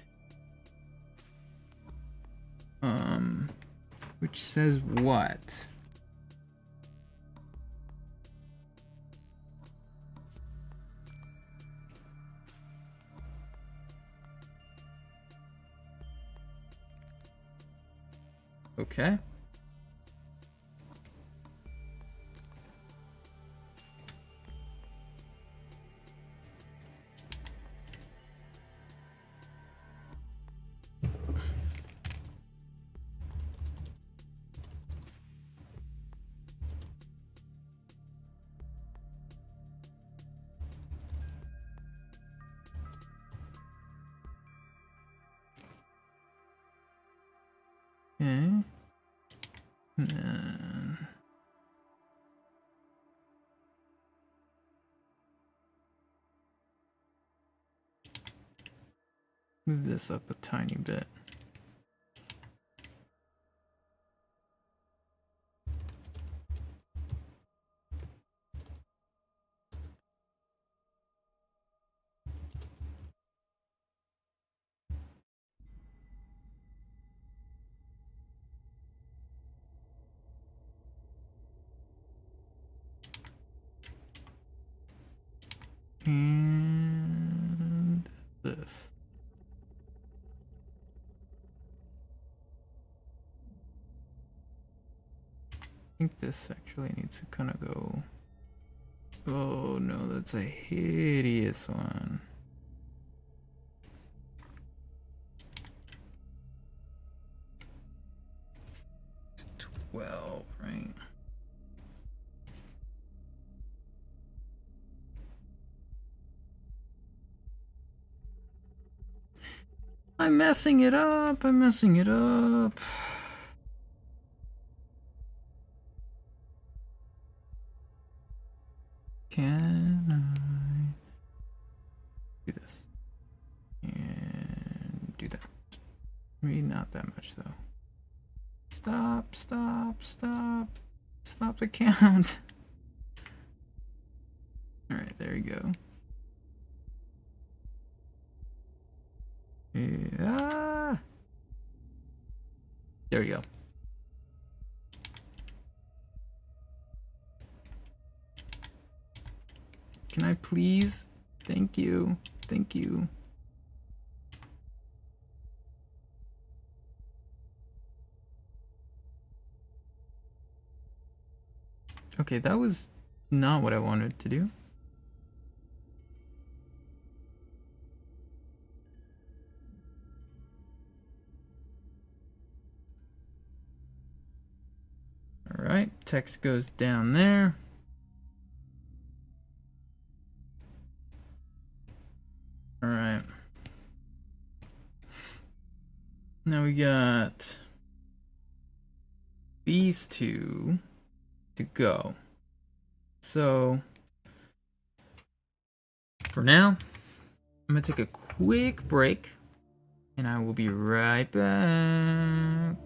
Which says what? Okay. Okay. And then move this up a tiny bit. And this. I think this actually needs to kind of go. Oh no, that's a hideous one. It's 12, right? I'm messing it up. I'm messing it up. Can I do this? And do that. Maybe not that much though. Stop, stop, stop. Stop the count. Alright, there we go. Yeah. There we go. Can I please? Thank you. Thank you. Okay, that was not what I wanted to do. All right, text goes down there. All right. Now we got these two to go. So for now, I'm gonna take a quick break and I will be right back.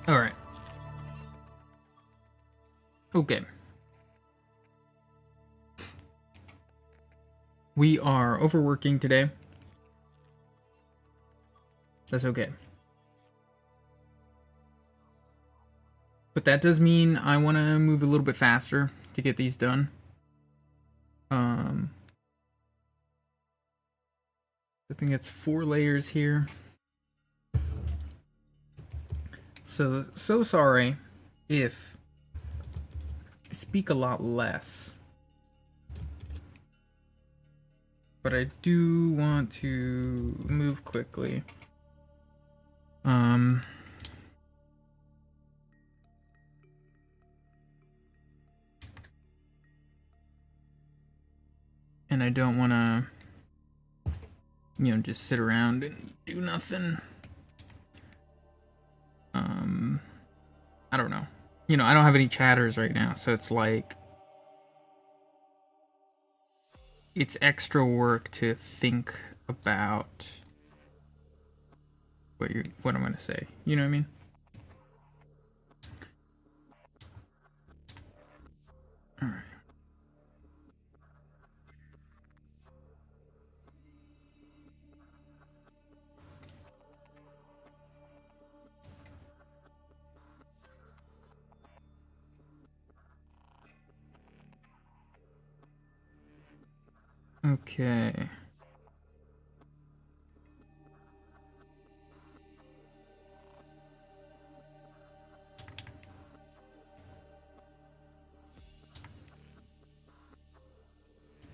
All right. Okay. We are overworking today. That's okay. But that does mean I want to move a little bit faster to get these done. I think it's 4 layers here. So sorry if I speak a lot less. But I do want to move quickly. And I don't want to, just sit around and do nothing. I don't know. I don't have any chatters right now, so it's like it's extra work to think about what I'm gonna say. You know what I mean? All right. Okay.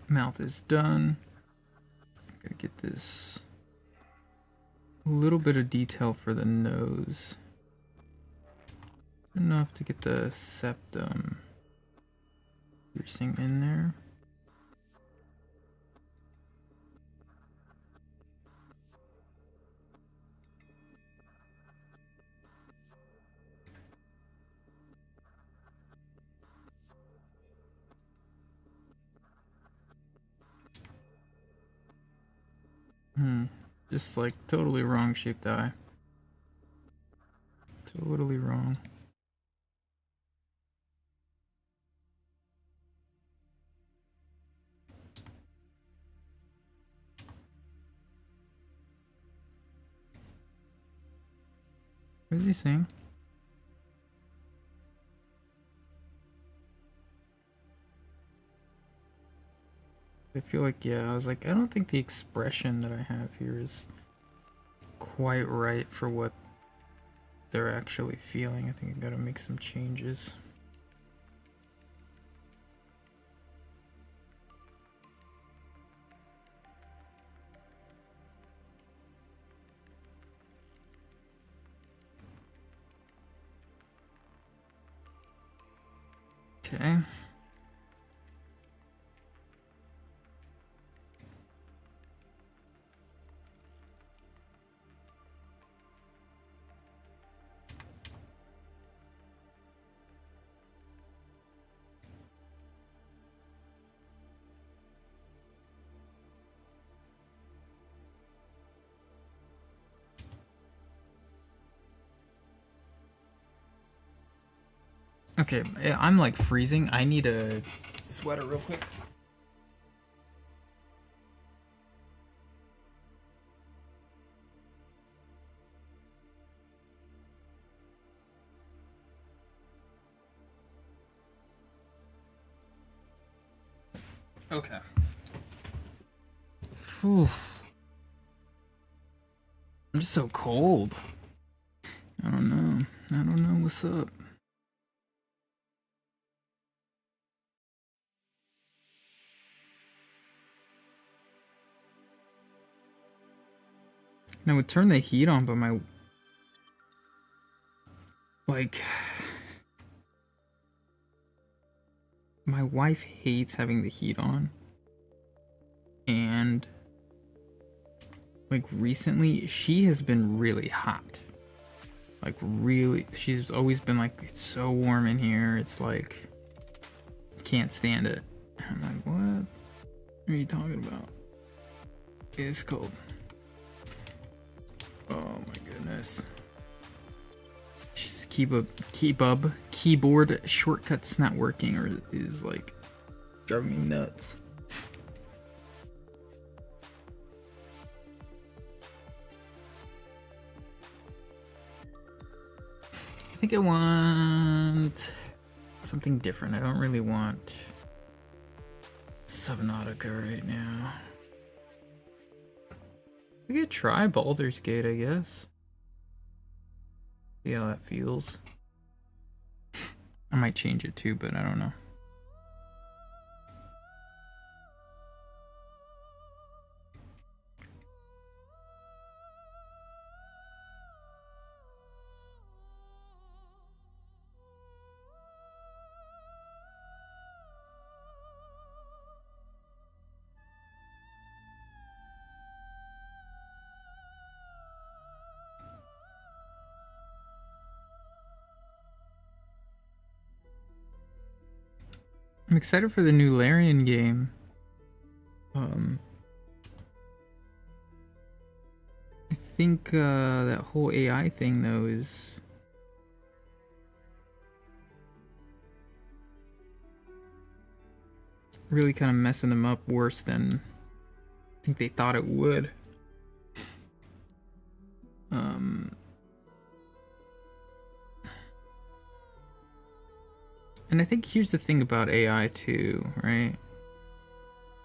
Mouth is done. Gotta get this a little bit of detail for the nose. Enough to get the septum piercing in there. Just like totally wrong shaped eye. Totally wrong. What is he saying? I feel like, yeah, I was like, I don't think the expression that I have here is quite right for what they're actually feeling. I think I gotta make some changes. Okay. Okay, I'm like freezing. I need a sweater real quick. Okay. Whew. I'm just so cold. I don't know. I don't know what's up. And I would turn the heat on, but my wife hates having the heat on. And like recently she has been really hot. Like really, she's always been like, it's so warm in here. It's like, can't stand it. And I'm like, what are you talking about? It's cold. Oh my goodness. She's keyboard shortcuts not working or is like driving me nuts. I think I want something different. I don't really want Subnautica right now. We could try Baldur's Gate, I guess. See how that feels. I might change it too, but I don't know. I'm excited for the new Larian game. I think that whole AI thing though is really kind of messing them up worse than I think they thought it would. And I think here's the thing about AI too, right?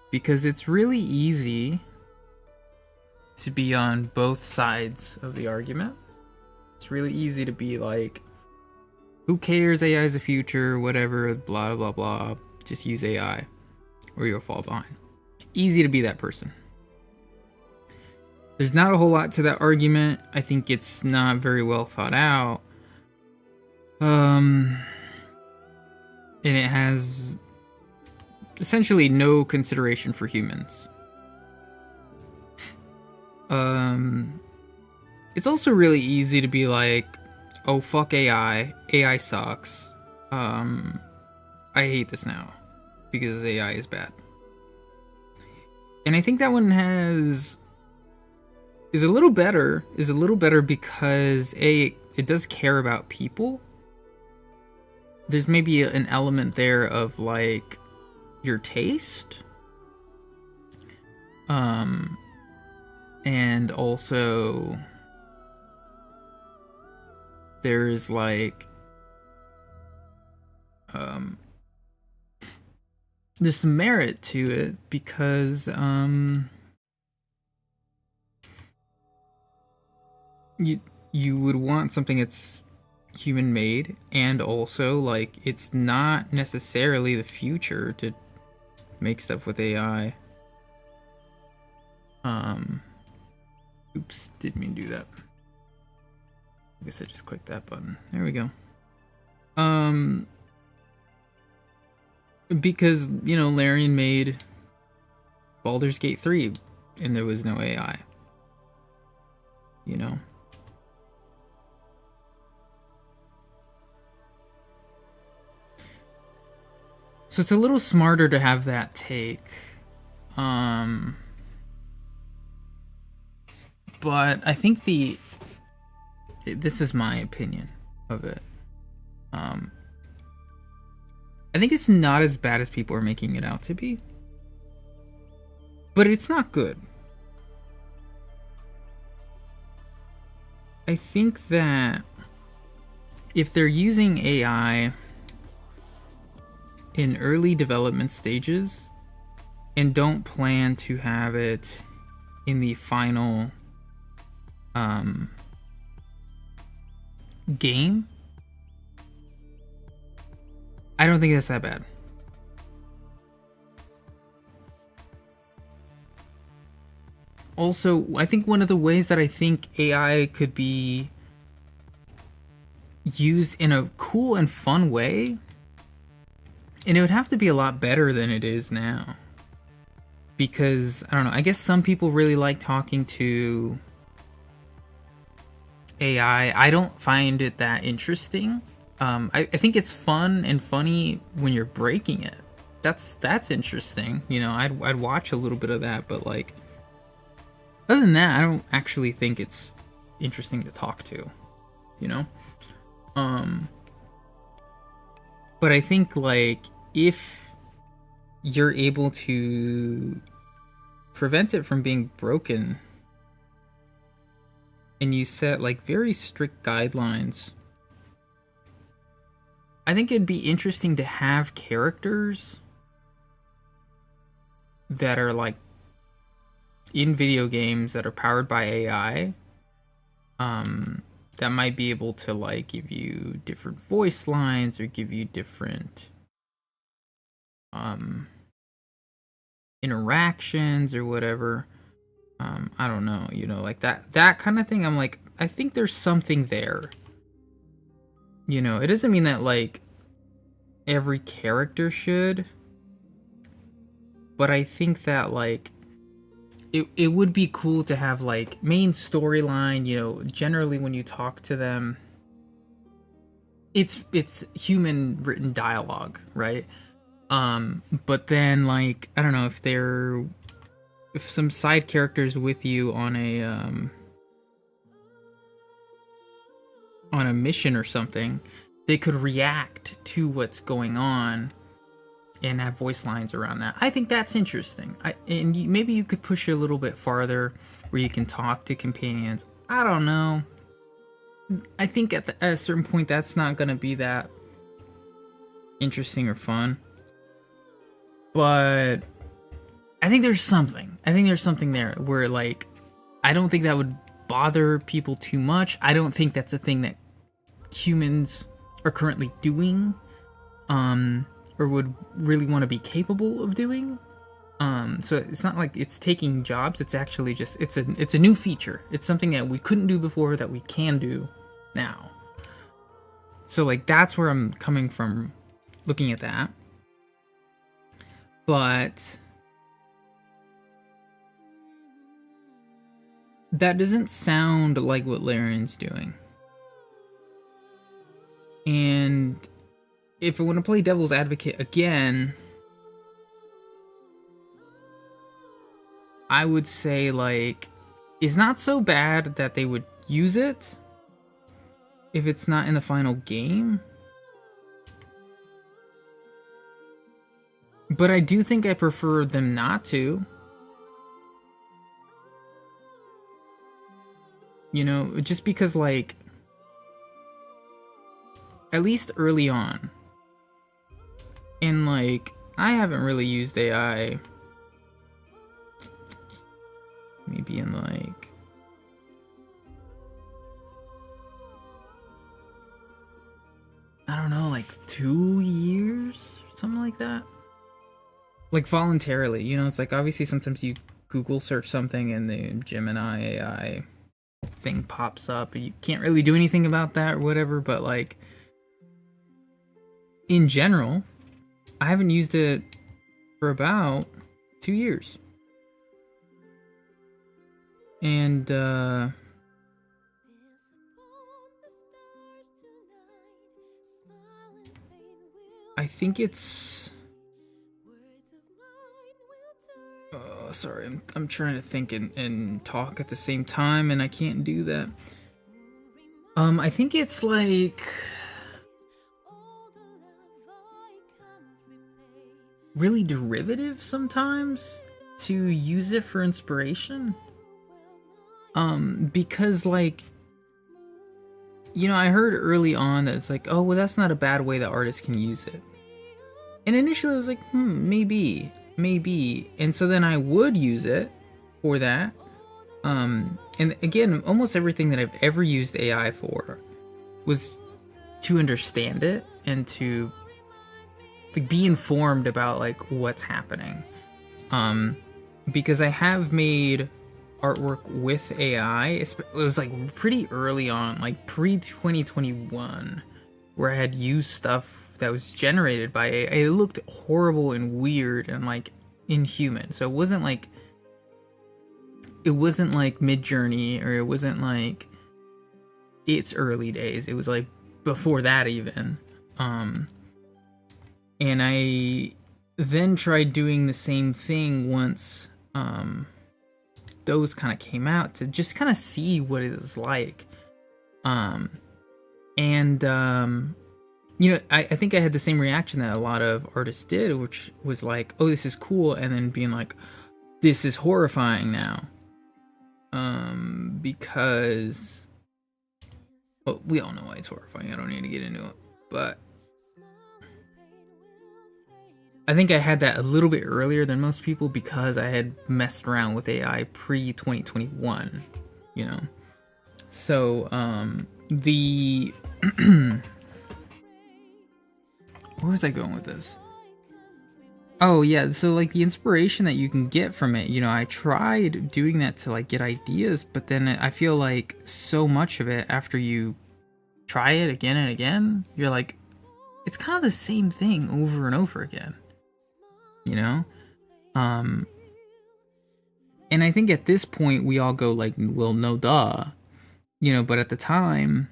Because it's really easy to be on both sides of the argument. It's really easy to be like, who cares, AI is the future, whatever, blah, blah, blah. Just use AI or you'll fall behind. It's easy to be that person. There's not a whole lot to that argument. I think it's not very well thought out. And it has essentially no consideration for humans. It's also really easy to be like, oh, fuck AI. AI sucks. I hate this now because AI is bad. And I think that one is a little better because it does care about people. There's maybe an element there of like your taste. And also there's like there's some merit to it because you would want something that's human made, and also like it's not necessarily the future to make stuff with AI. Oops, didn't mean to do that. I guess I just clicked that button. There we go. Because, you know, Larian made Baldur's Gate 3 and there was no AI. You know? So it's a little smarter to have that take. But I think this is my opinion of it. I think it's not as bad as people are making it out to be. But it's not good. I think that if they're using AI in early development stages and don't plan to have it in the final game, I don't think that's that bad. Also, I think one of the ways that I think AI could be used in a cool and fun way, and it would have to be a lot better than it is now. Because, I don't know, I guess some people really like talking to AI. I don't find it that interesting. I think it's fun and funny when you're breaking it. That's interesting. You know, I'd watch a little bit of that, but like, other than that, I don't actually think it's interesting to talk to, you know? Um, but I think like if you're able to prevent it from being broken and you set like very strict guidelines, I think it'd be interesting to have characters that are like in video games that are powered by AI, that might be able to like give you different voice lines or give you different interactions or whatever. I don't know, you know, like that kind of thing. I'm like, I think there's something there. You know, it doesn't mean that like every character should, but I think that like it would be cool to have like main storyline, you know, generally when you talk to them, it's human written dialogue, right? But then like I don't know if some side characters with you on a mission or something, they could react to what's going on and have voice lines around that. I think that's interesting. Maybe you could push it a little bit farther where you can talk to companions. I don't know. I think at a certain point that's not going to be that interesting or fun. But I think there's something. I think there's something there where like I don't think that would bother people too much. I don't think that's a thing that humans are currently doing. Or would really want to be capable of doing. So it's not like it's taking jobs. It's actually just it's a new feature. It's something that we couldn't do before that we can do now. So like that's where I'm coming from, looking at that. But that doesn't sound like what Larian's doing. And if I want to play devil's advocate again, I would say like it's not so bad that they would use it if it's not in the final game. But I do think I prefer them not to. You know, just because like at least early on, and like I haven't really used AI maybe in like I don't know, like 2 years, something like that. Like voluntarily, you know, it's like obviously sometimes you Google search something and the Gemini AI thing pops up and you can't really do anything about that or whatever, but like in general, I haven't used it for about 2 years. And I think it's sorry, I'm trying to think and talk at the same time and I can't do that. I think it's like really derivative sometimes to use it for inspiration. Because like, you know, I heard early on that it's like, oh, well, that's not a bad way that artists can use it. And initially I was like, maybe. And so then I would use it for that. And again, almost everything that I've ever used AI for was to understand it and to like be informed about like what's happening. Because I have made artwork with AI. It was like pretty early on, like pre-2021, where I had used stuff that was generated by AI. It looked horrible and weird and like inhuman. So it wasn't like Midjourney, or it wasn't like its early days. It was like before that even. And I then tried doing the same thing once those kind of came out to just kind of see what it was like. And And you know, I think I had the same reaction that a lot of artists did, which was like, oh, this is cool, and then being like, this is horrifying now. Because well, we all know why it's horrifying. I don't need to get into it. But I think I had that a little bit earlier than most people because I had messed around with AI pre 2021, you know. So the where was I going with this? Oh yeah, so like the inspiration that you can get from it, you know, I tried doing that to like get ideas, but then I feel like so much of it after you try it again and again, you're like, it's kind of the same thing over and over again, you know? And I think at this point we all go like, well, no duh, you know, but at the time,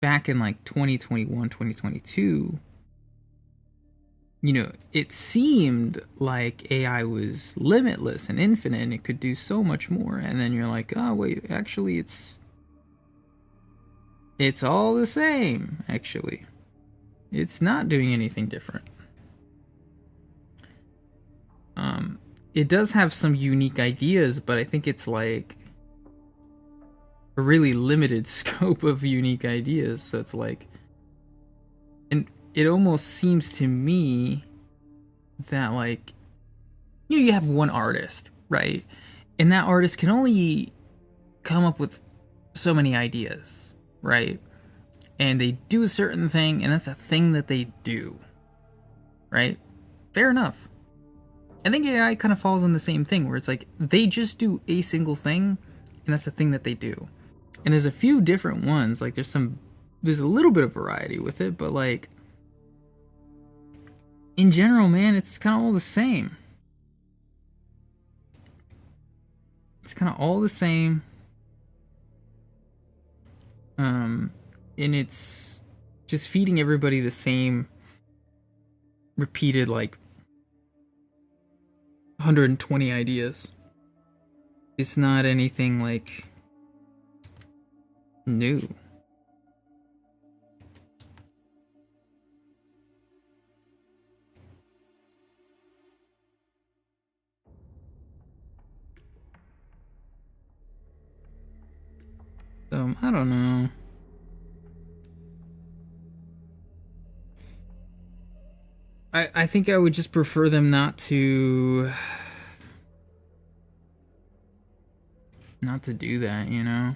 back in like 2021, 2022, you know, it seemed like AI was limitless and infinite and it could do so much more. And then you're like, oh, wait, actually, it's all the same, actually. It's not doing anything different. It does have some unique ideas, but I think it's like a really limited scope of unique ideas. So it's like, and it almost seems to me that like, you know, you have one artist, right? And that artist can only come up with so many ideas, right? And they do a certain thing, and that's a thing that they do, right? Fair enough. I think AI kind of falls on the same thing, where it's like they just do a single thing, and that's the thing that they do. And there's a few different ones, like there's a little bit of variety with it, but like in general, man, it's kind of all the same. It's kind of all the same. And it's just feeding everybody the same repeated like 120 ideas. It's not anything like new. So I don't know. I think I would just prefer them not to do that, you know?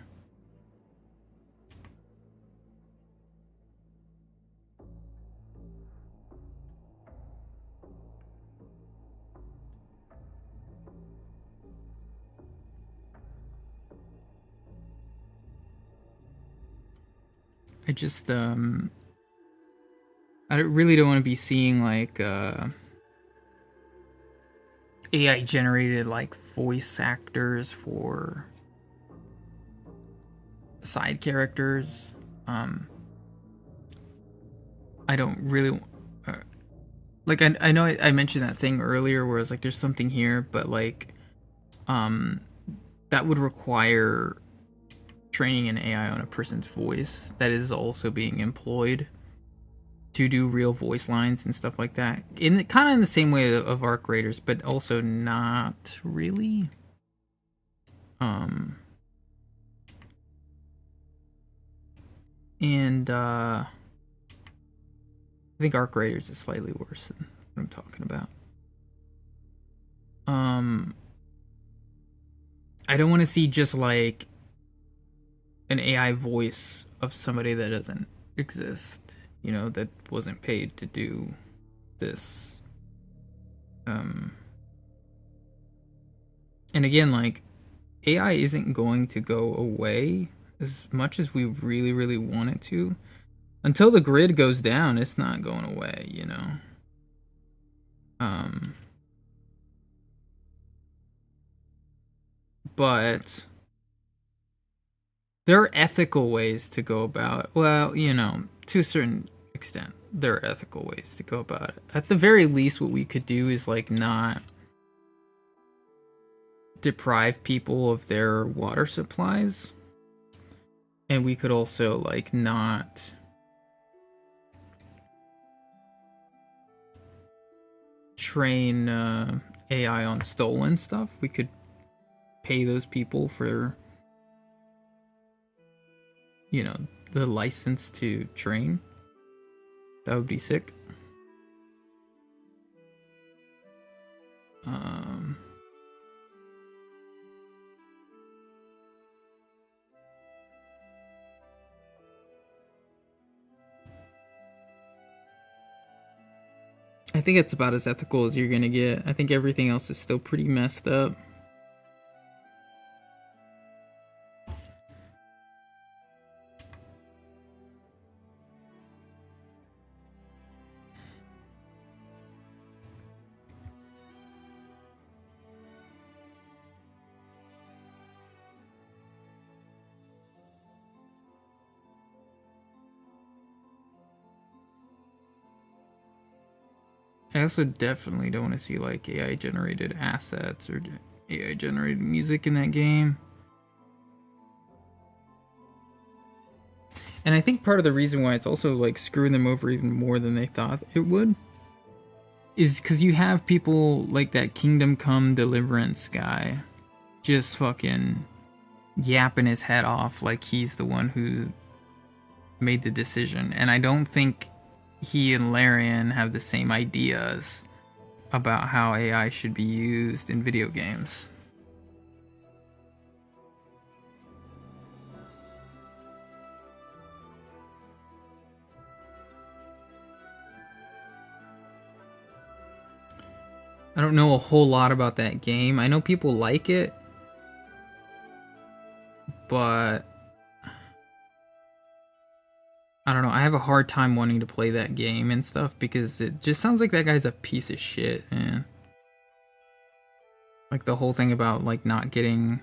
I just really don't want to be seeing like AI generated like voice actors for side characters. I don't really like I know I mentioned that thing earlier where it's like there's something here, but like that would require training an AI on a person's voice that is also being employed to do real voice lines and stuff like that. In kind of in the same way of arc raiders, but also not really. And I think arc raiders is slightly worse than what I'm talking about. I don't want to see just like an AI voice of somebody that doesn't exist, you know, that wasn't paid to do this. And again, like AI isn't going to go away as much as we really, really want it to. Until the grid goes down, it's not going away, you know. But there are ethical ways to go about it. Well, you know, to a certain extent, there are ethical ways to go about it. At the very least, what we could do is like not deprive people of their water supplies And we could also, like, not train AI on stolen stuff. We could pay those people for, you know, the license to train. That would be sick. I think it's about as ethical as you're gonna get. I think everything else is still pretty messed up. I also definitely don't want to see like AI generated assets or AI generated music in that game. And I think part of the reason why it's also like screwing them over even more than they thought it would is because you have people like that Kingdom Come Deliverance guy just fucking yapping his head off like he's the one who made the decision. And I don't think he and Larian have the same ideas about how AI should be used in video games. I don't know a whole lot about that game. I know people like it, but I don't know. I have a hard time wanting to play that game and stuff because it just sounds like that guy's a piece of shit, man. Like the whole thing about like not getting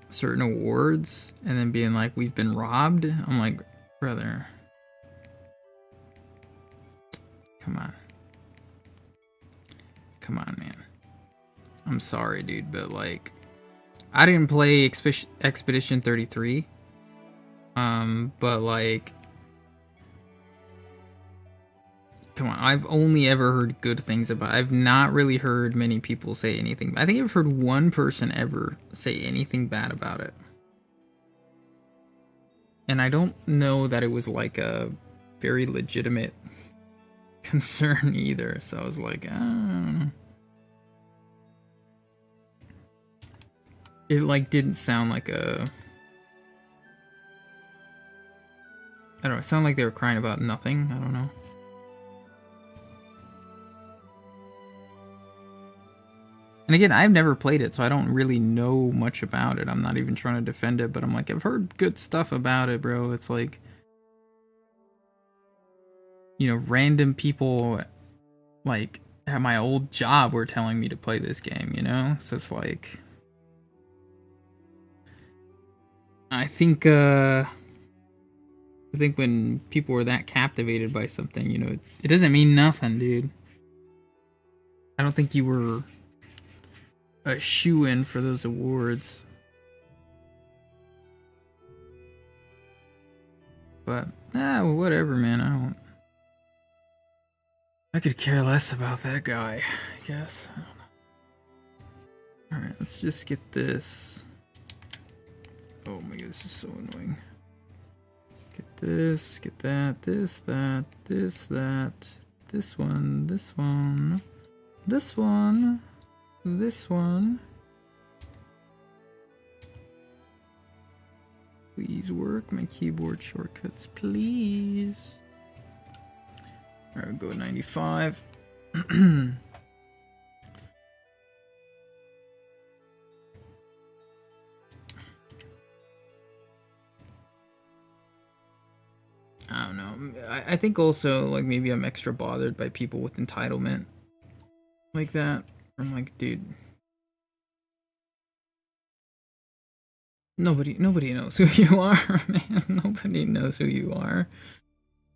certain awards and then being like, we've been robbed. I'm like, brother, come on. Come on, man. I'm sorry, dude, but like, I didn't play Expedition 33. But like, come on, I've only ever heard good things about it. I've not really heard many people say anything. I think I've heard one person ever say anything bad about it. And I don't know that it was like a very legitimate concern either. So I was like, I don't know. It like didn't sound like a... I don't know, it sounded like they were crying about nothing. I don't know. And again, I've never played it, so I don't really know much about it. I'm not even trying to defend it, but I'm like, I've heard good stuff about it, bro. It's like, you know, random people like at my old job were telling me to play this game, you know? So it's like, I think when people were that captivated by something, you know, it doesn't mean nothing, dude. I don't think you were a shoo-in for those awards. But, whatever, man. I could care less about that guy, I guess. I don't know. Alright, let's just get this. Oh my god, this is so annoying. Get this, get that, this, that, this, that, this one, this one, this one, this one. Please work my keyboard shortcuts, please. Alright, go 95. I don't know. I think also, like, maybe I'm extra bothered by people with entitlement like that. I'm like, dude, nobody knows who you are, man. Nobody knows who you are.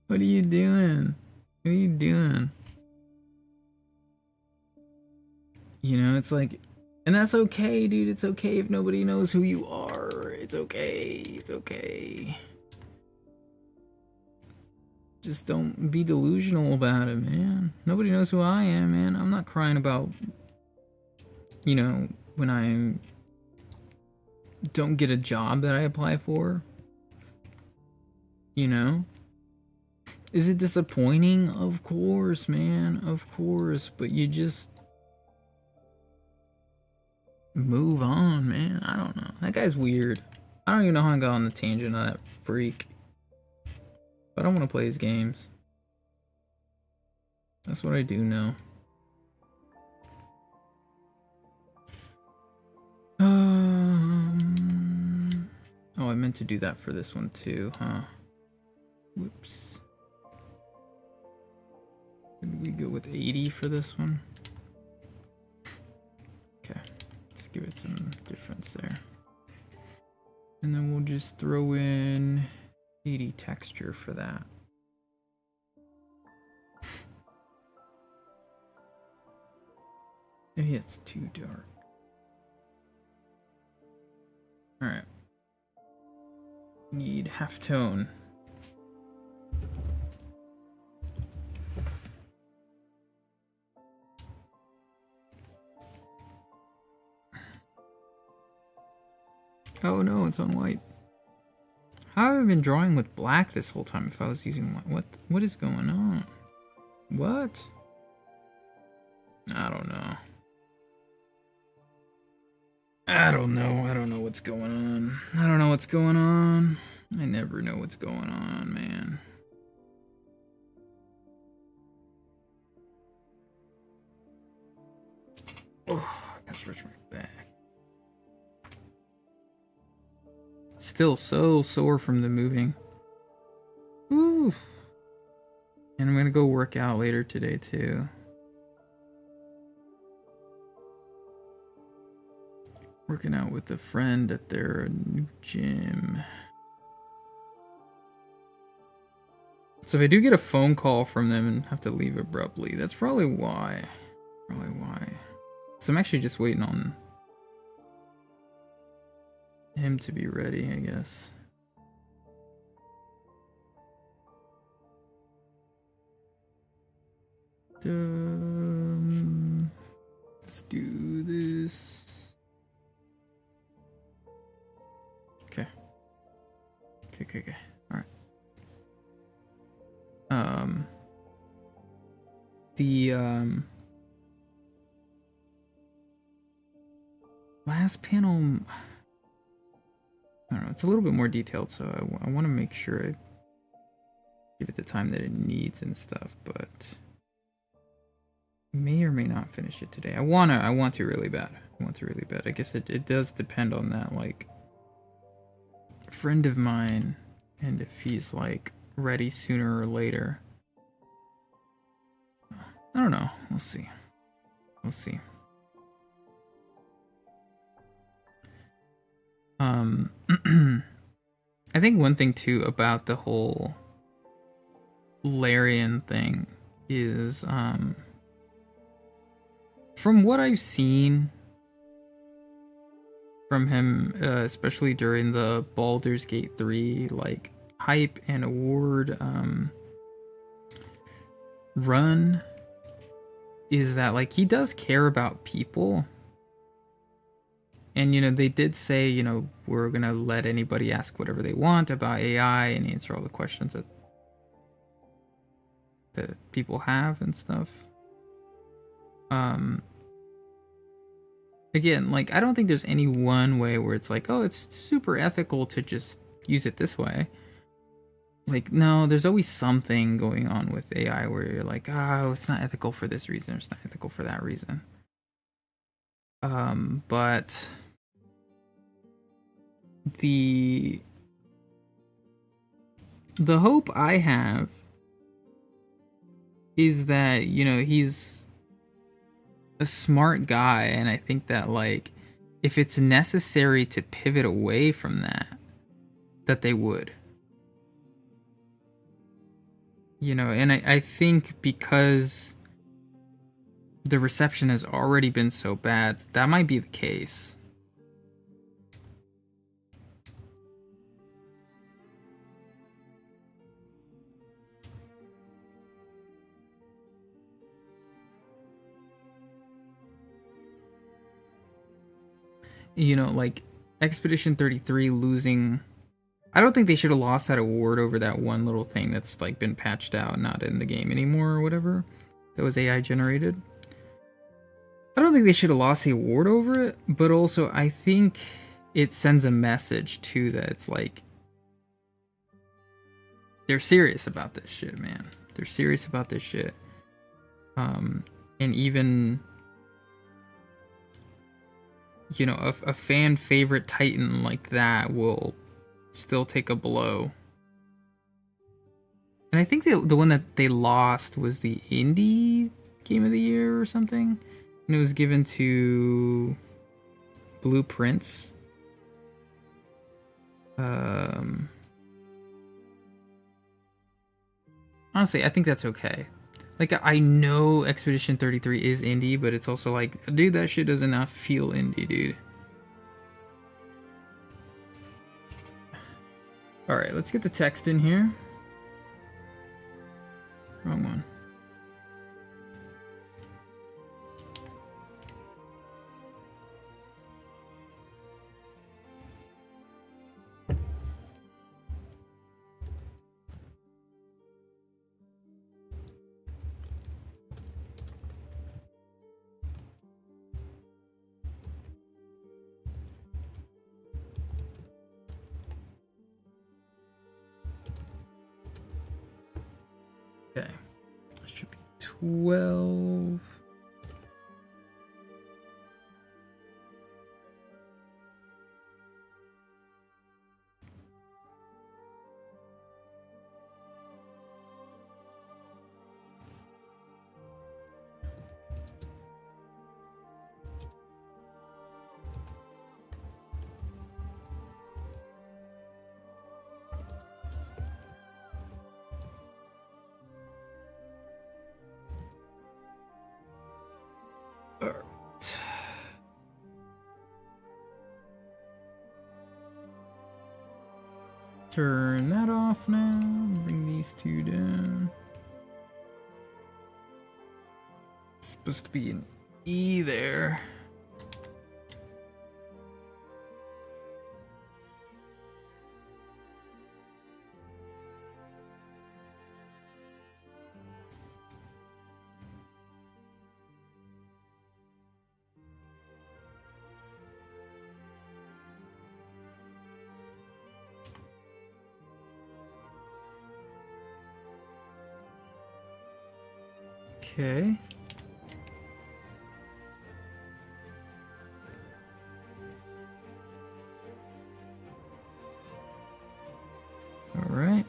What are you doing? What are you doing? You know, it's like, and that's okay, dude. It's okay if nobody knows who you are. It's okay. It's okay. Just don't be delusional about it, man. Nobody knows who I am, man. I'm not crying about, you know, when I don't get a job that I apply for. You know? Is it disappointing? Of course, man. Of course. But you just move on, man. I don't know. That guy's weird. I don't even know how I got on the tangent of that freak. But I want to play his games. That's what I do know. Oh, I meant to do that for this one too, huh? Whoops. Did we go with 80 for this one? Okay, let's give it some difference there. And then we'll just throw in 80 texture for that. Maybe it's too dark. Alright. Need halftone. Oh no, it's on white. How have I been drawing with black this whole time if I was using white? What is going on? What? I don't know. I don't know what's going on. I don't know what's going on. I never know what's going on, man. Oh, I gotta stretch my back. Still so sore from the moving. Woo. And I'm gonna go work out later today too. Working out with a friend at their new gym. So if I do get a phone call from them and have to leave abruptly, that's probably why. Probably why. So I'm actually just waiting on him to be ready, I guess. Let's do this. Okay. Okay. All right. Last panel, I don't know, it's a little bit more detailed, so I want to make sure I give it the time that it needs and stuff, but may or may not finish it today. I want to really bad. I guess it does depend on that, like, friend of mine, and if he's, like, ready sooner or later. I don't know. We'll see. I think one thing too about the whole Larian thing is, from what I've seen from him, especially during the Baldur's Gate 3 like hype and award run, is that like he does care about people. And, you know, they did say, you know, we're going to let anybody ask whatever they want about AI and answer all the questions that people have and stuff. Again, like, I don't think there's any one way where it's like, oh, it's super ethical to just use it this way. Like, no, there's always something going on with AI where you're like, oh, it's not ethical for this reason, or it's not ethical for that reason. But the hope I have is that, you know, he's a smart guy, and I think that, like, if it's necessary to pivot away from that they would. You know, and I think because the reception has already been so bad, that might be the case. you know, like Expedition 33 losing. I don't think they should have lost that award over that one little thing that's like been patched out, not in the game anymore or whatever. That was AI generated. I don't think they should have lost the award over it, but also I think it sends a message too that it's like they're serious about this shit, man. They're serious about this shit. And even, you know, a fan favorite Titan like that will still take a blow. And I think the one that they lost was the indie game of the year or something, and it was given to Blueprints. Honestly, I think that's okay. Like, I know Expedition 33 is indie, but it's also like, dude, that shit does not feel indie, dude. Alright, let's get the text in here. Wrong one. Okay. That should be 12. Turn that off now. Bring these two down. It's supposed to be an E there. Okay. All right.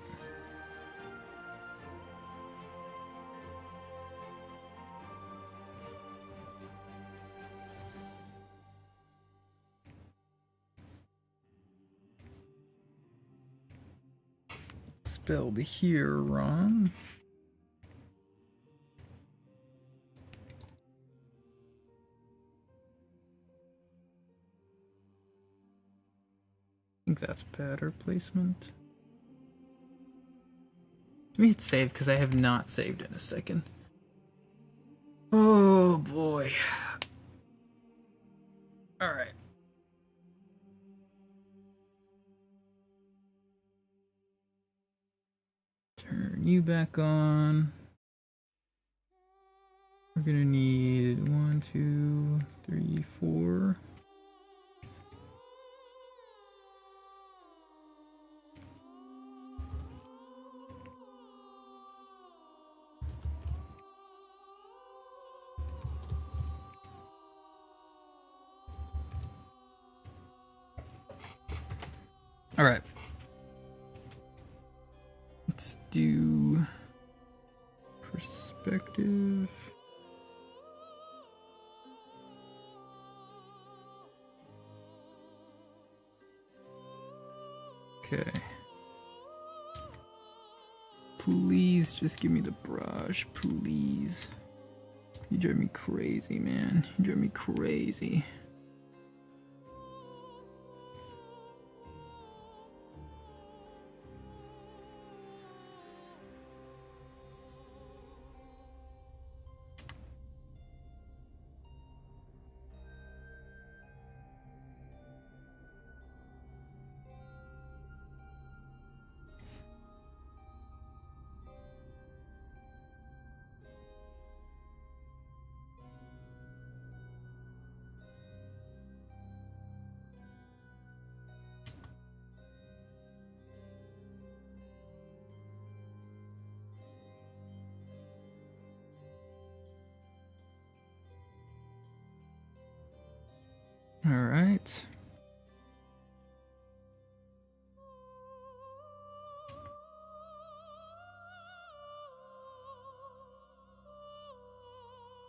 Spelled here wrong. I think that's better placement. Let me hit save because I have not saved in a second. Oh boy. All right. Turn you back on. We're gonna need 1, 2, 3, 4. All right. Let's do perspective. Okay. Please just give me the brush, please. You drive me crazy, man. You drive me crazy.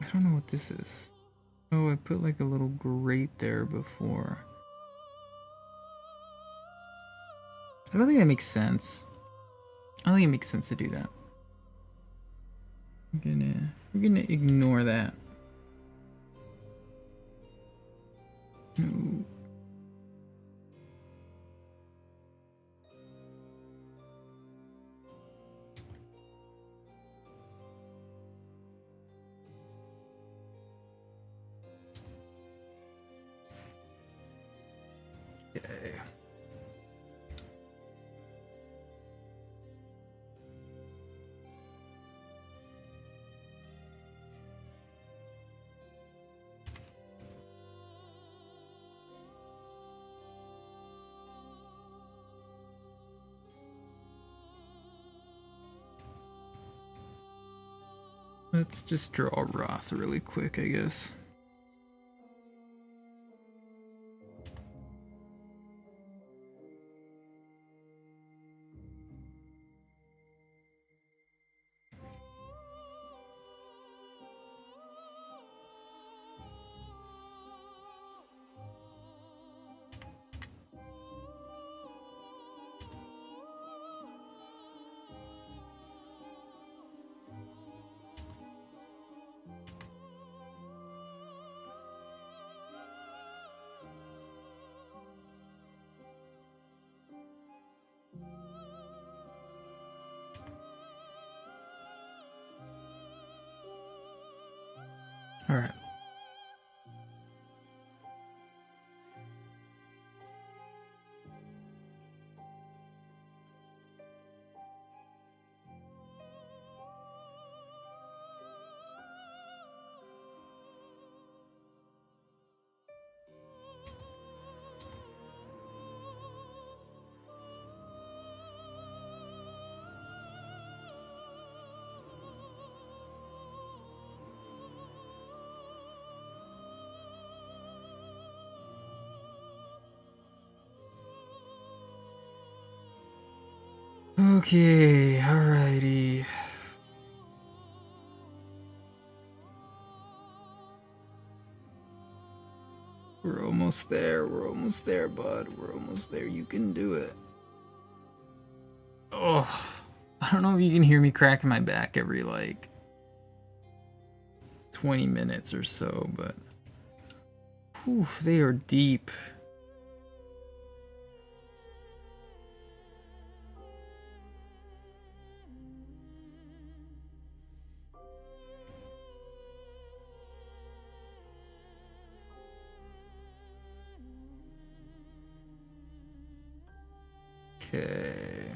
I don't know what this is. Oh, I put like a little grate there before. I don't think that makes sense. I don't think it makes sense to do that. We're gonna ignore that. No. Okay. Let's just draw Roth really quick, I guess. All right. Okay, alrighty. We're almost there, bud. We're almost there. You can do it. Oh, I don't know if you can hear me cracking my back every, like, 20 minutes or so, but... Whew, they are deep. Okay.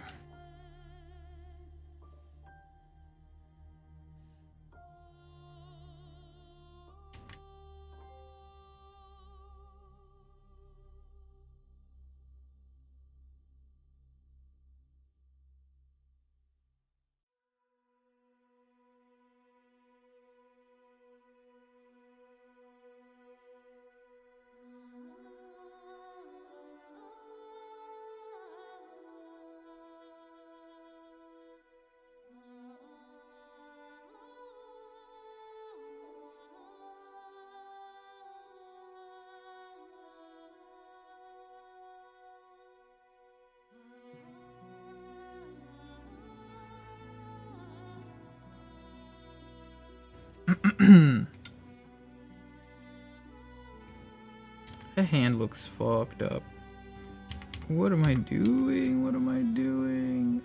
That hand looks fucked up. What am I doing? What am I doing?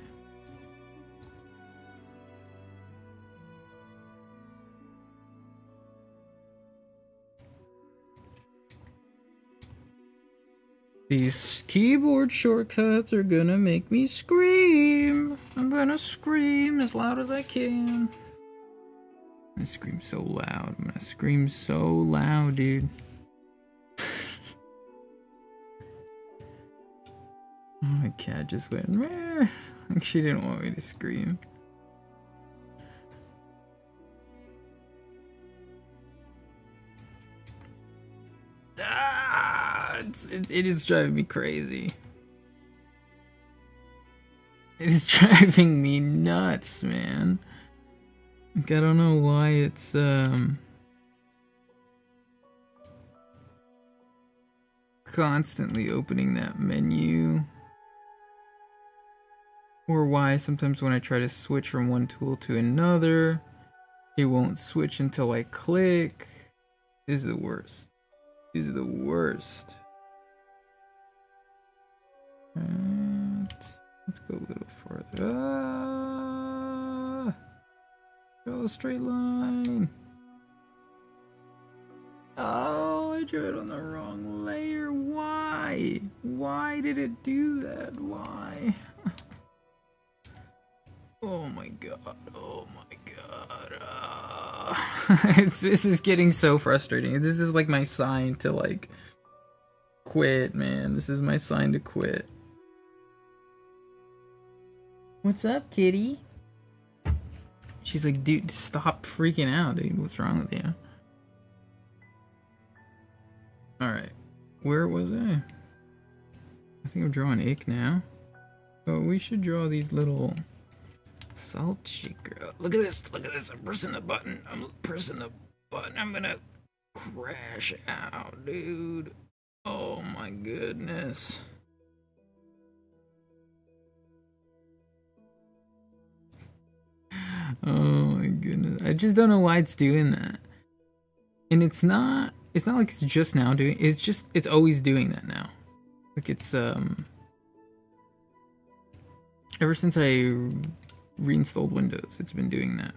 These keyboard shortcuts are gonna make me scream. I'm gonna scream as loud as I can. I'm gonna scream so loud. I'm gonna scream so loud, dude. Oh, my cat just went meh. Like she didn't want me to scream. Ah, it is driving me crazy. It is driving me nuts, man. Like, I don't know why it's constantly opening that menu. Or why sometimes when I try to switch from one tool to another, it won't switch until I click. This is the worst. This is the worst. Right. Let's go a little farther. Draw a straight line. Oh, I drew it on the wrong layer. Why? Why did it do that? Why? Oh my god. Oh my god. This is getting so frustrating. This is like my sign to like quit, man. This is my sign to quit. What's up, kitty? She's like, dude, stop freaking out, dude. What's wrong with you? Alright. Where was I? I think I'm drawing Ick now. Oh, we should draw these little salt shaker. Look at this. Look at this. I'm pressing the button. I'm pressing the button. I'm gonna crash out, dude. Oh my goodness. Oh my goodness. I just don't know why it's doing that. And it's not like it's just now doing, it's always doing that now. Like it's ever since I reinstalled Windows, it's been doing that.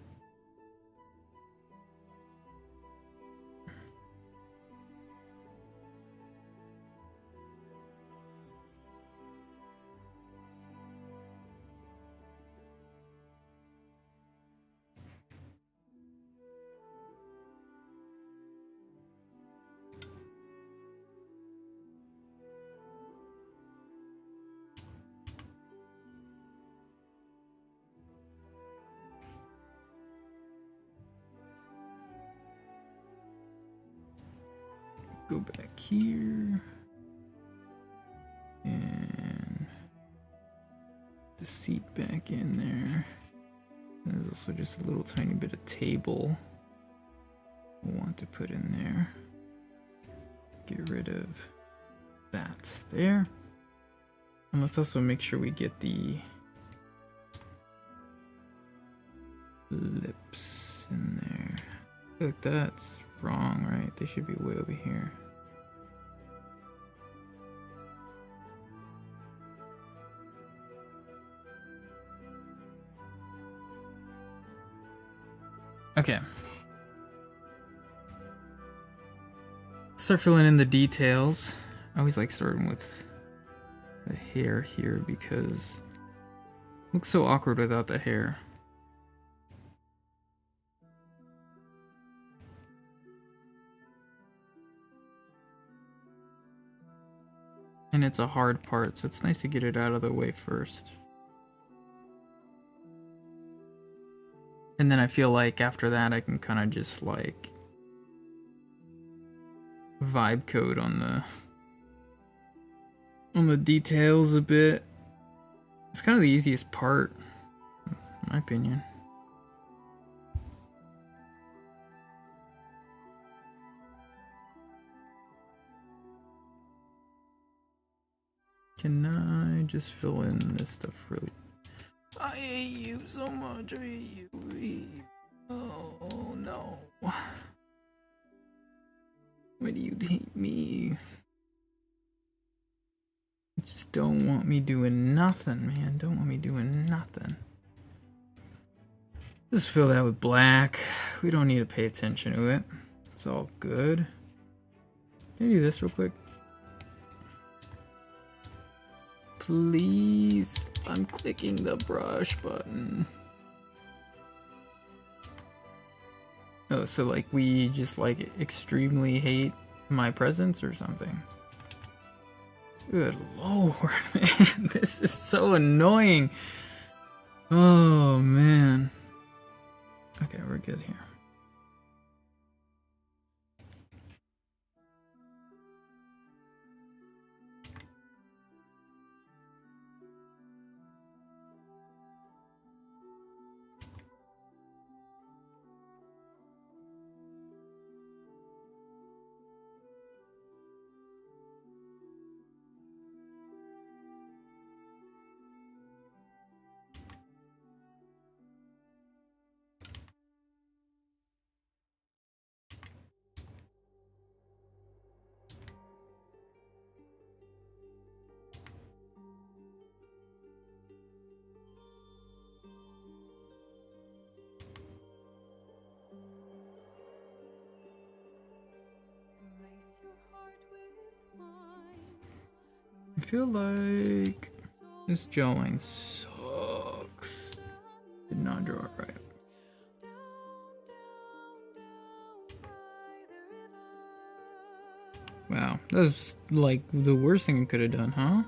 Go back here and the seat back in there. There's also just a little tiny bit of table I want to put in there. Get rid of that there. And let's also make sure we get the lips in there. I feel like that's wrong, right? They should be way over here. Okay. Start filling in the details. I always like starting with the hair here because it looks so awkward without the hair. And it's a hard part, so it's nice to get it out of the way first. And then I feel like after that I can kind of just like vibe code on the details a bit. It's kind of the easiest part, in my opinion. Can I just fill in this stuff really? I hate you so much. I hate you. I hate you. Oh no. Why do you hate me? You just don't want me doing nothing, man. Don't want me doing nothing. Just fill that with black. We don't need to pay attention to it. It's all good. Can I do this real quick? Please. I'm clicking the brush button. Oh, so like we just like extremely hate my presence or something? Good lord, man. This is so annoying. Oh, man. Okay, we're good here. feel like this jawline sucks. Did not draw it right. Wow, that was like the worst thing I could have done, huh?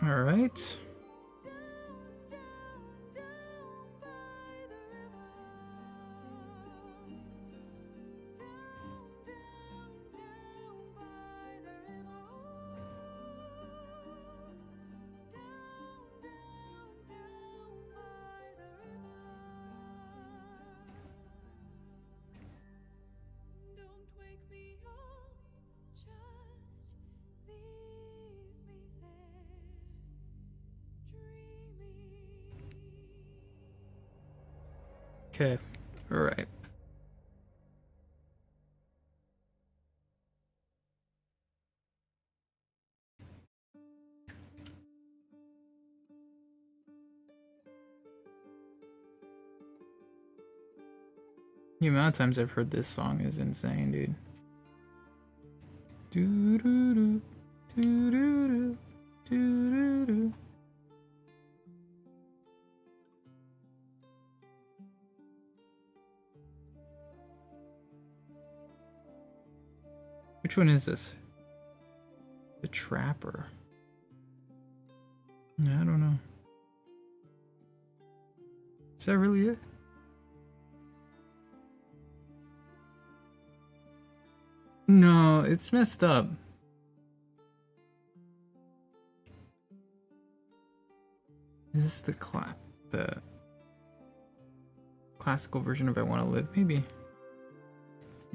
All right. Okay. All right. The amount of times I've heard this song is insane, dude. Do do do do do do do do. Which one is this? The Trapper. I don't know. Is that really it? No, it's messed up. Is this the classical version of I Want to Live? Maybe.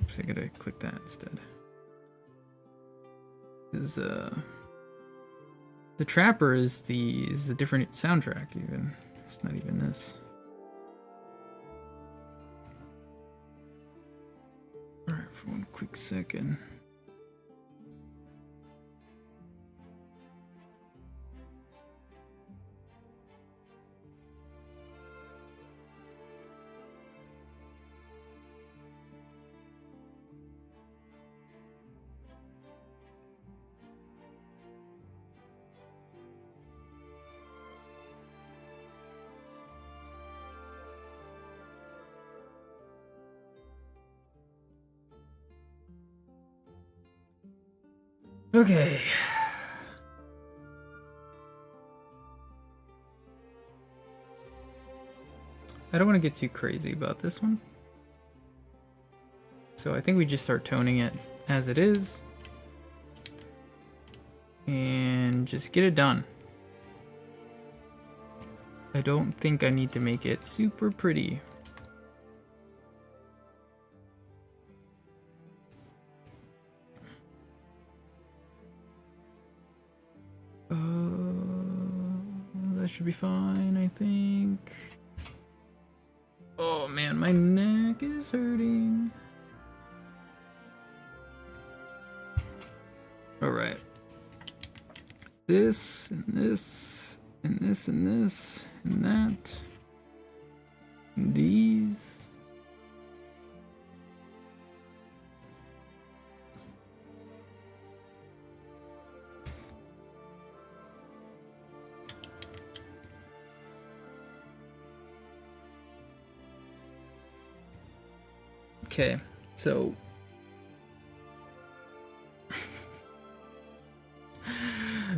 Oops, I gotta click that instead. Is the Trapper is the different soundtrack even. It's not even this. Alright, for one quick second. Okay. I don't want to get too crazy about this one. So I think we just start toning it as it is. And just get it done. I don't think I need to make it super pretty. That should be fine, I think. Oh man, my neck is hurting. Alright. This, and this, and this, and this, and that. And these. Okay, so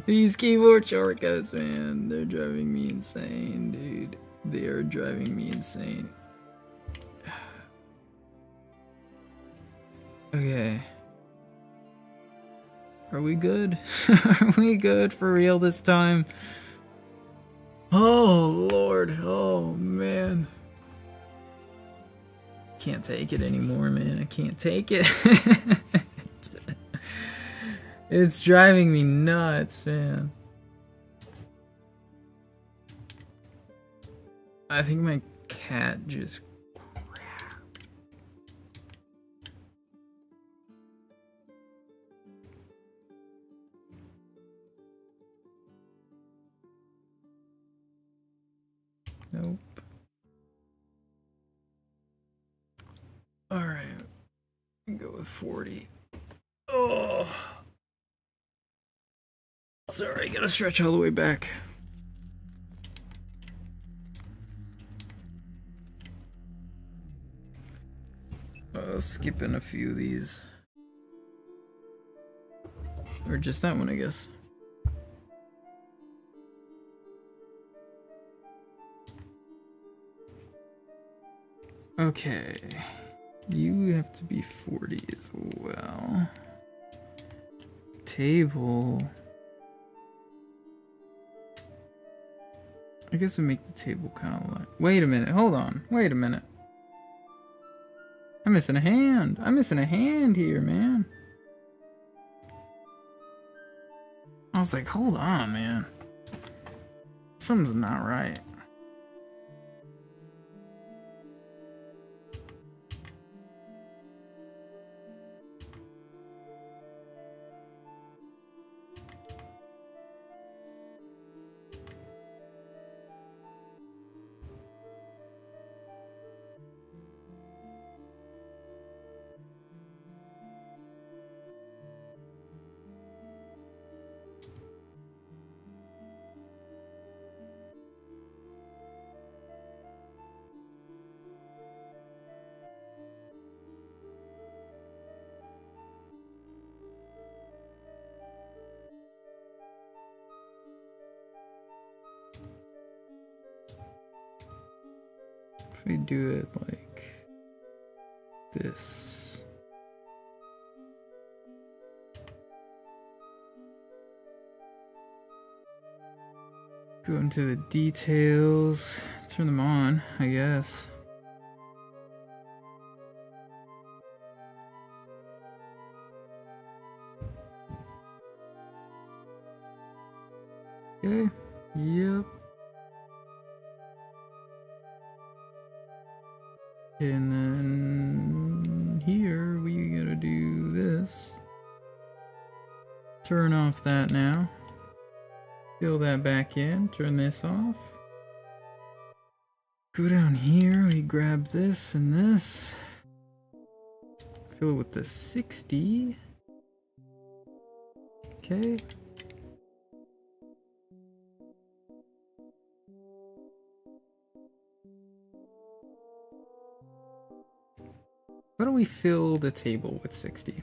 These keyboard shortcuts, man, they're driving me insane, dude. They are driving me insane. Okay. Are we good? Are we good for real this time? Oh, Lord. Oh, man. Can't take it anymore, man. I can't take it. It's driving me nuts, man. I think my cat just crapped. Nope. Alright. Go with 40. Oh. Sorry, gotta stretch all the way back. Skipping a few of these. Or just that one, I guess. Okay. You have to be 40 as well. Table. I guess we make the table kind of like... Wait a minute, hold on. Wait a minute. I'm missing a hand. I'm missing a hand here, man. I was like, hold on, man. Something's not right. If we do it like this. Go into the details, turn them on, I guess. Okay, yep. And then here we gotta do this. Turn off that now. Fill that back in, turn this off. Go down here, we grab this and this. Fill it with the 60. Okay. Why don't we fill the table with 60?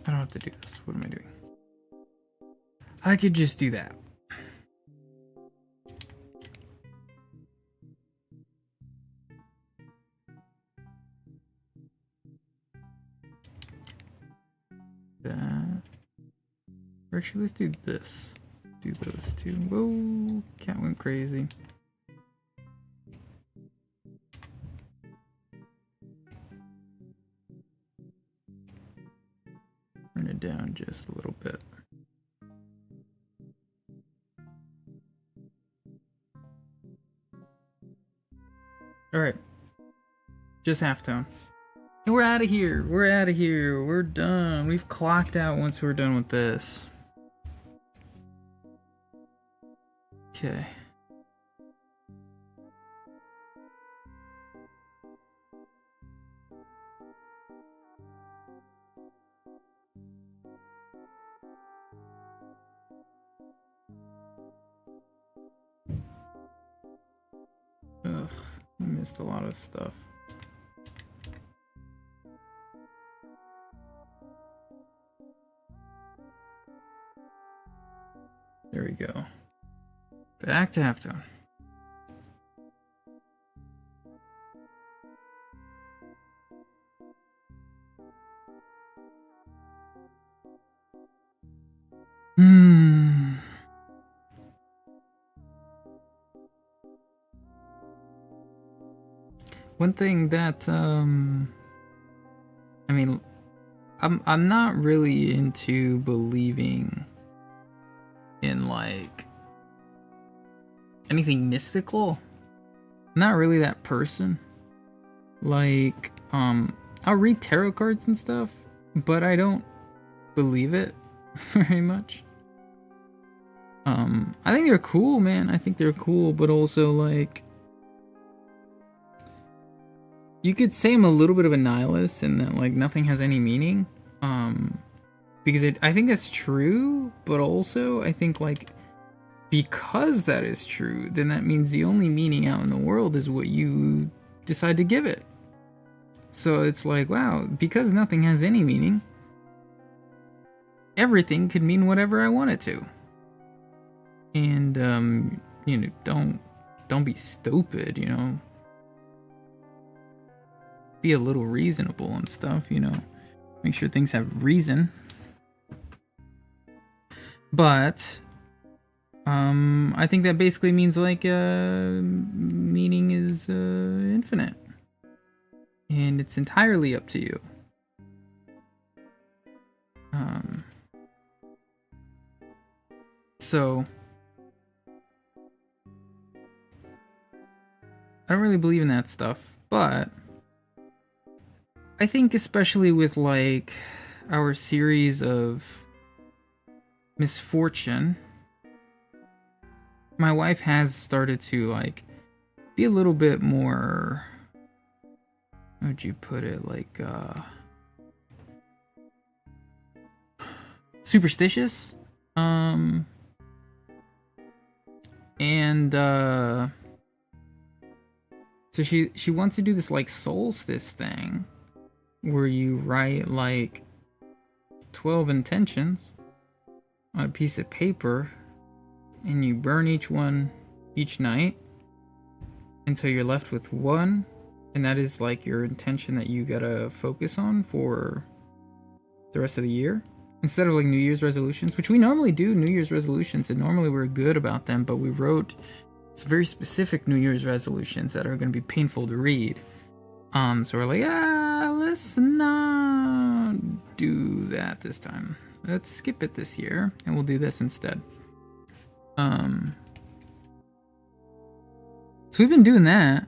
I don't have to do this. What am I doing? I could just do that. That. Or actually, let's do this. Do those two. Whoa, cat went crazy. Turn it down just a little bit. Alright. Just halftone. And we're out of here. We're out of here. We're done. We've clocked out once we're done with this. Okay. Ugh, I missed a lot of stuff. There we go. Back to halftone. One thing that I mean, I'm not really into believing in like anything mystical. I'm not really that person. Like, I'll read tarot cards and stuff, but I don't believe it very much. I think they're cool, man. I think they're cool, but also like, you could say I'm a little bit of a nihilist and that like nothing has any meaning. Because I think that's true, but also I think like because that is true, then that means the only meaning out in the world is what you decide to give it. So it's like, wow, because nothing has any meaning, everything could mean whatever I want it to. And you know, don't be stupid, you know. Be a little reasonable and stuff, you know. Make sure things have reason. But I think that basically means like meaning is infinite. And it's entirely up to you. So I don't really believe in that stuff, but I think especially with like our series of misfortune, my wife has started to like be a little bit more, how would you put it, like superstitious. And so she wants to do this like solstice thing where you write like 12 intentions on a piece of paper and you burn each one each night until you're left with one, and that is like your intention that you gotta focus on for the rest of the year. Instead of like New Year's resolutions, which we normally do New Year's resolutions, and normally we're good about them, but we wrote some very specific New Year's resolutions that are going to be painful to read. So we're like, let's not do that this time. Let's skip it this year, and we'll do this instead. So we've been doing that.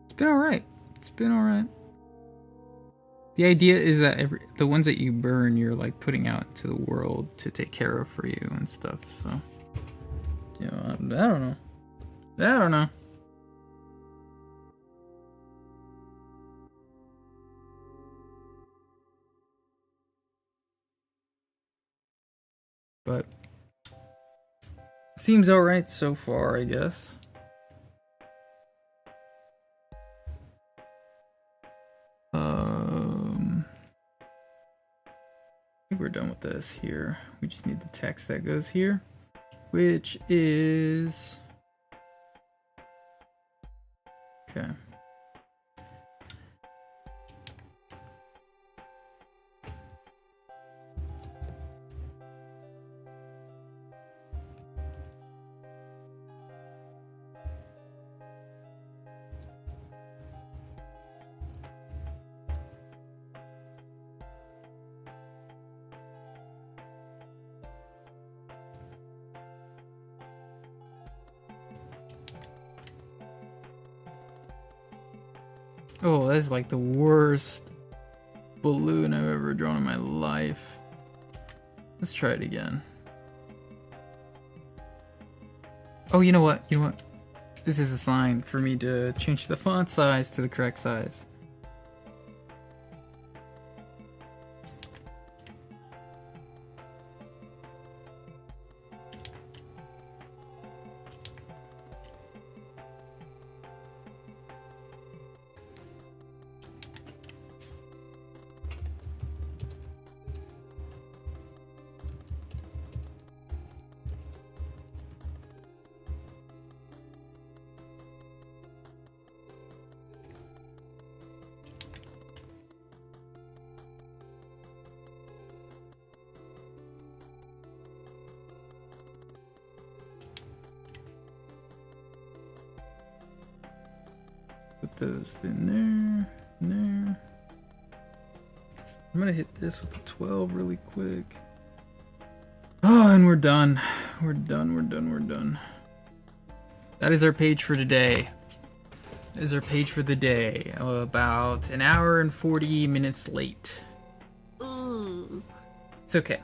It's been alright. It's been alright. The idea is that the ones that you burn, you're like putting out to the world to take care of for you and stuff. So, you know, I don't know. I don't know. But seems alright so far, I guess. I think we're done with this here. We just need the text that goes here, which is okay. Oh, that's like the worst balloon I've ever drawn in my life. Let's try it again. Oh, you know what? You know what? This is a sign for me to change the font size to the correct size. put those in there, in there. I'm gonna hit this with the 12 really quick. Oh, and we're done. We're done. That is our page for today. That is our page for the day. About an hour and 40 minutes late. Ooh. It's okay.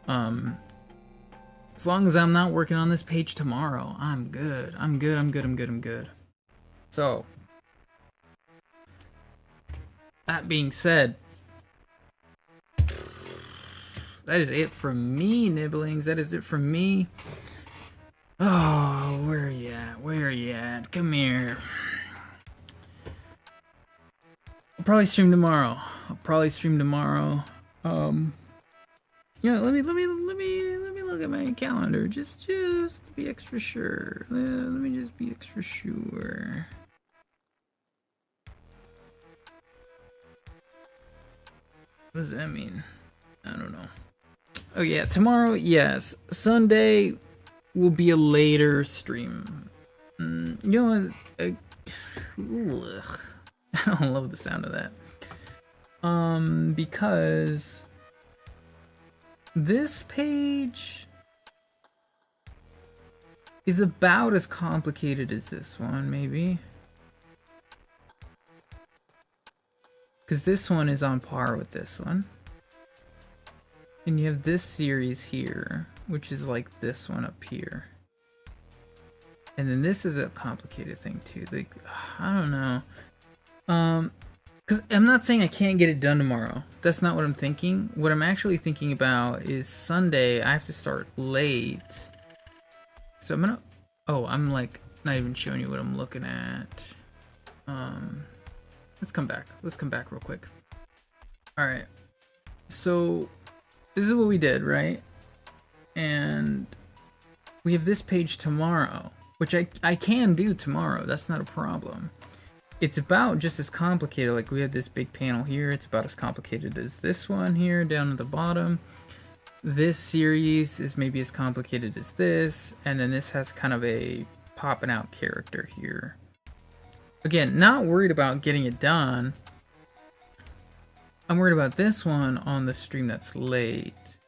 As long as I'm not working on this page tomorrow, I'm good. I'm good. So, that being said, that is it from me, Nibblings. That is it from me. Oh, where are you at? Where are you at? Come here. I'll probably stream tomorrow. Yeah, let me look at my calendar just to be extra sure. Let me just be extra sure. What does that mean? I don't know. Oh yeah, tomorrow, yes. Sunday will be a later stream. You know what? I don't love the sound of that. Because this page is about as complicated as this one, maybe. Because this one is on par with this one. And you have this series here, which is like this one up here. And then this is a complicated thing too. Like, I don't know. Because I'm not saying I can't get it done tomorrow. That's not what I'm thinking. What I'm actually thinking about is Sunday, I have to start late. So I'm gonna... Oh, I'm like not even showing you what I'm looking at. Let's come back. Let's come back real quick. Alright. So... this is what we did, right? And we have this page tomorrow, which I can do tomorrow. That's not a problem. It's about just as complicated. Like we have this big panel here. It's about as complicated as this one here down at the bottom. This series is maybe as complicated as this. And then this has kind of a popping out character here. Again, not worried about getting it done. I'm worried about this one on the stream that's late.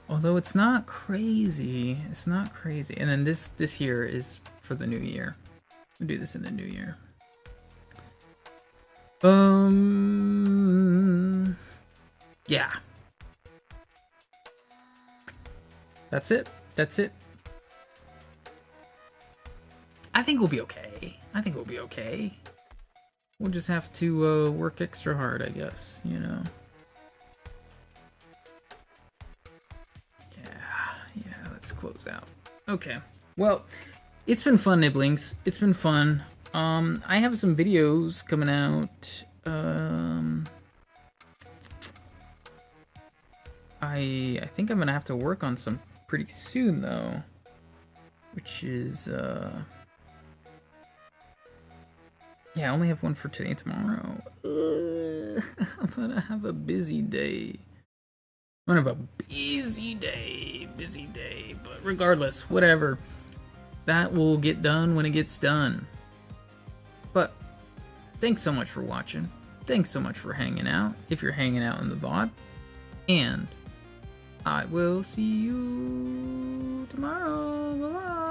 Although it's not crazy. It's not crazy. And then this here is for the new year. We'll do this in the new year. Yeah. That's it. That's it. I think we'll be okay. We'll just have to work extra hard, I guess, you know. Yeah, let's close out. Okay. Well, it's been fun, Nibblings. It's been fun. I have some videos coming out. I think I'm gonna have to work on some pretty soon though. Which is yeah, I only have one for today and tomorrow. I'm gonna have a busy day. I'm gonna have a busy day. But regardless, whatever. That will get done when it gets done. But thanks so much for watching. Thanks so much for hanging out, if you're hanging out in the VOD. And I will see you tomorrow. Bye-bye.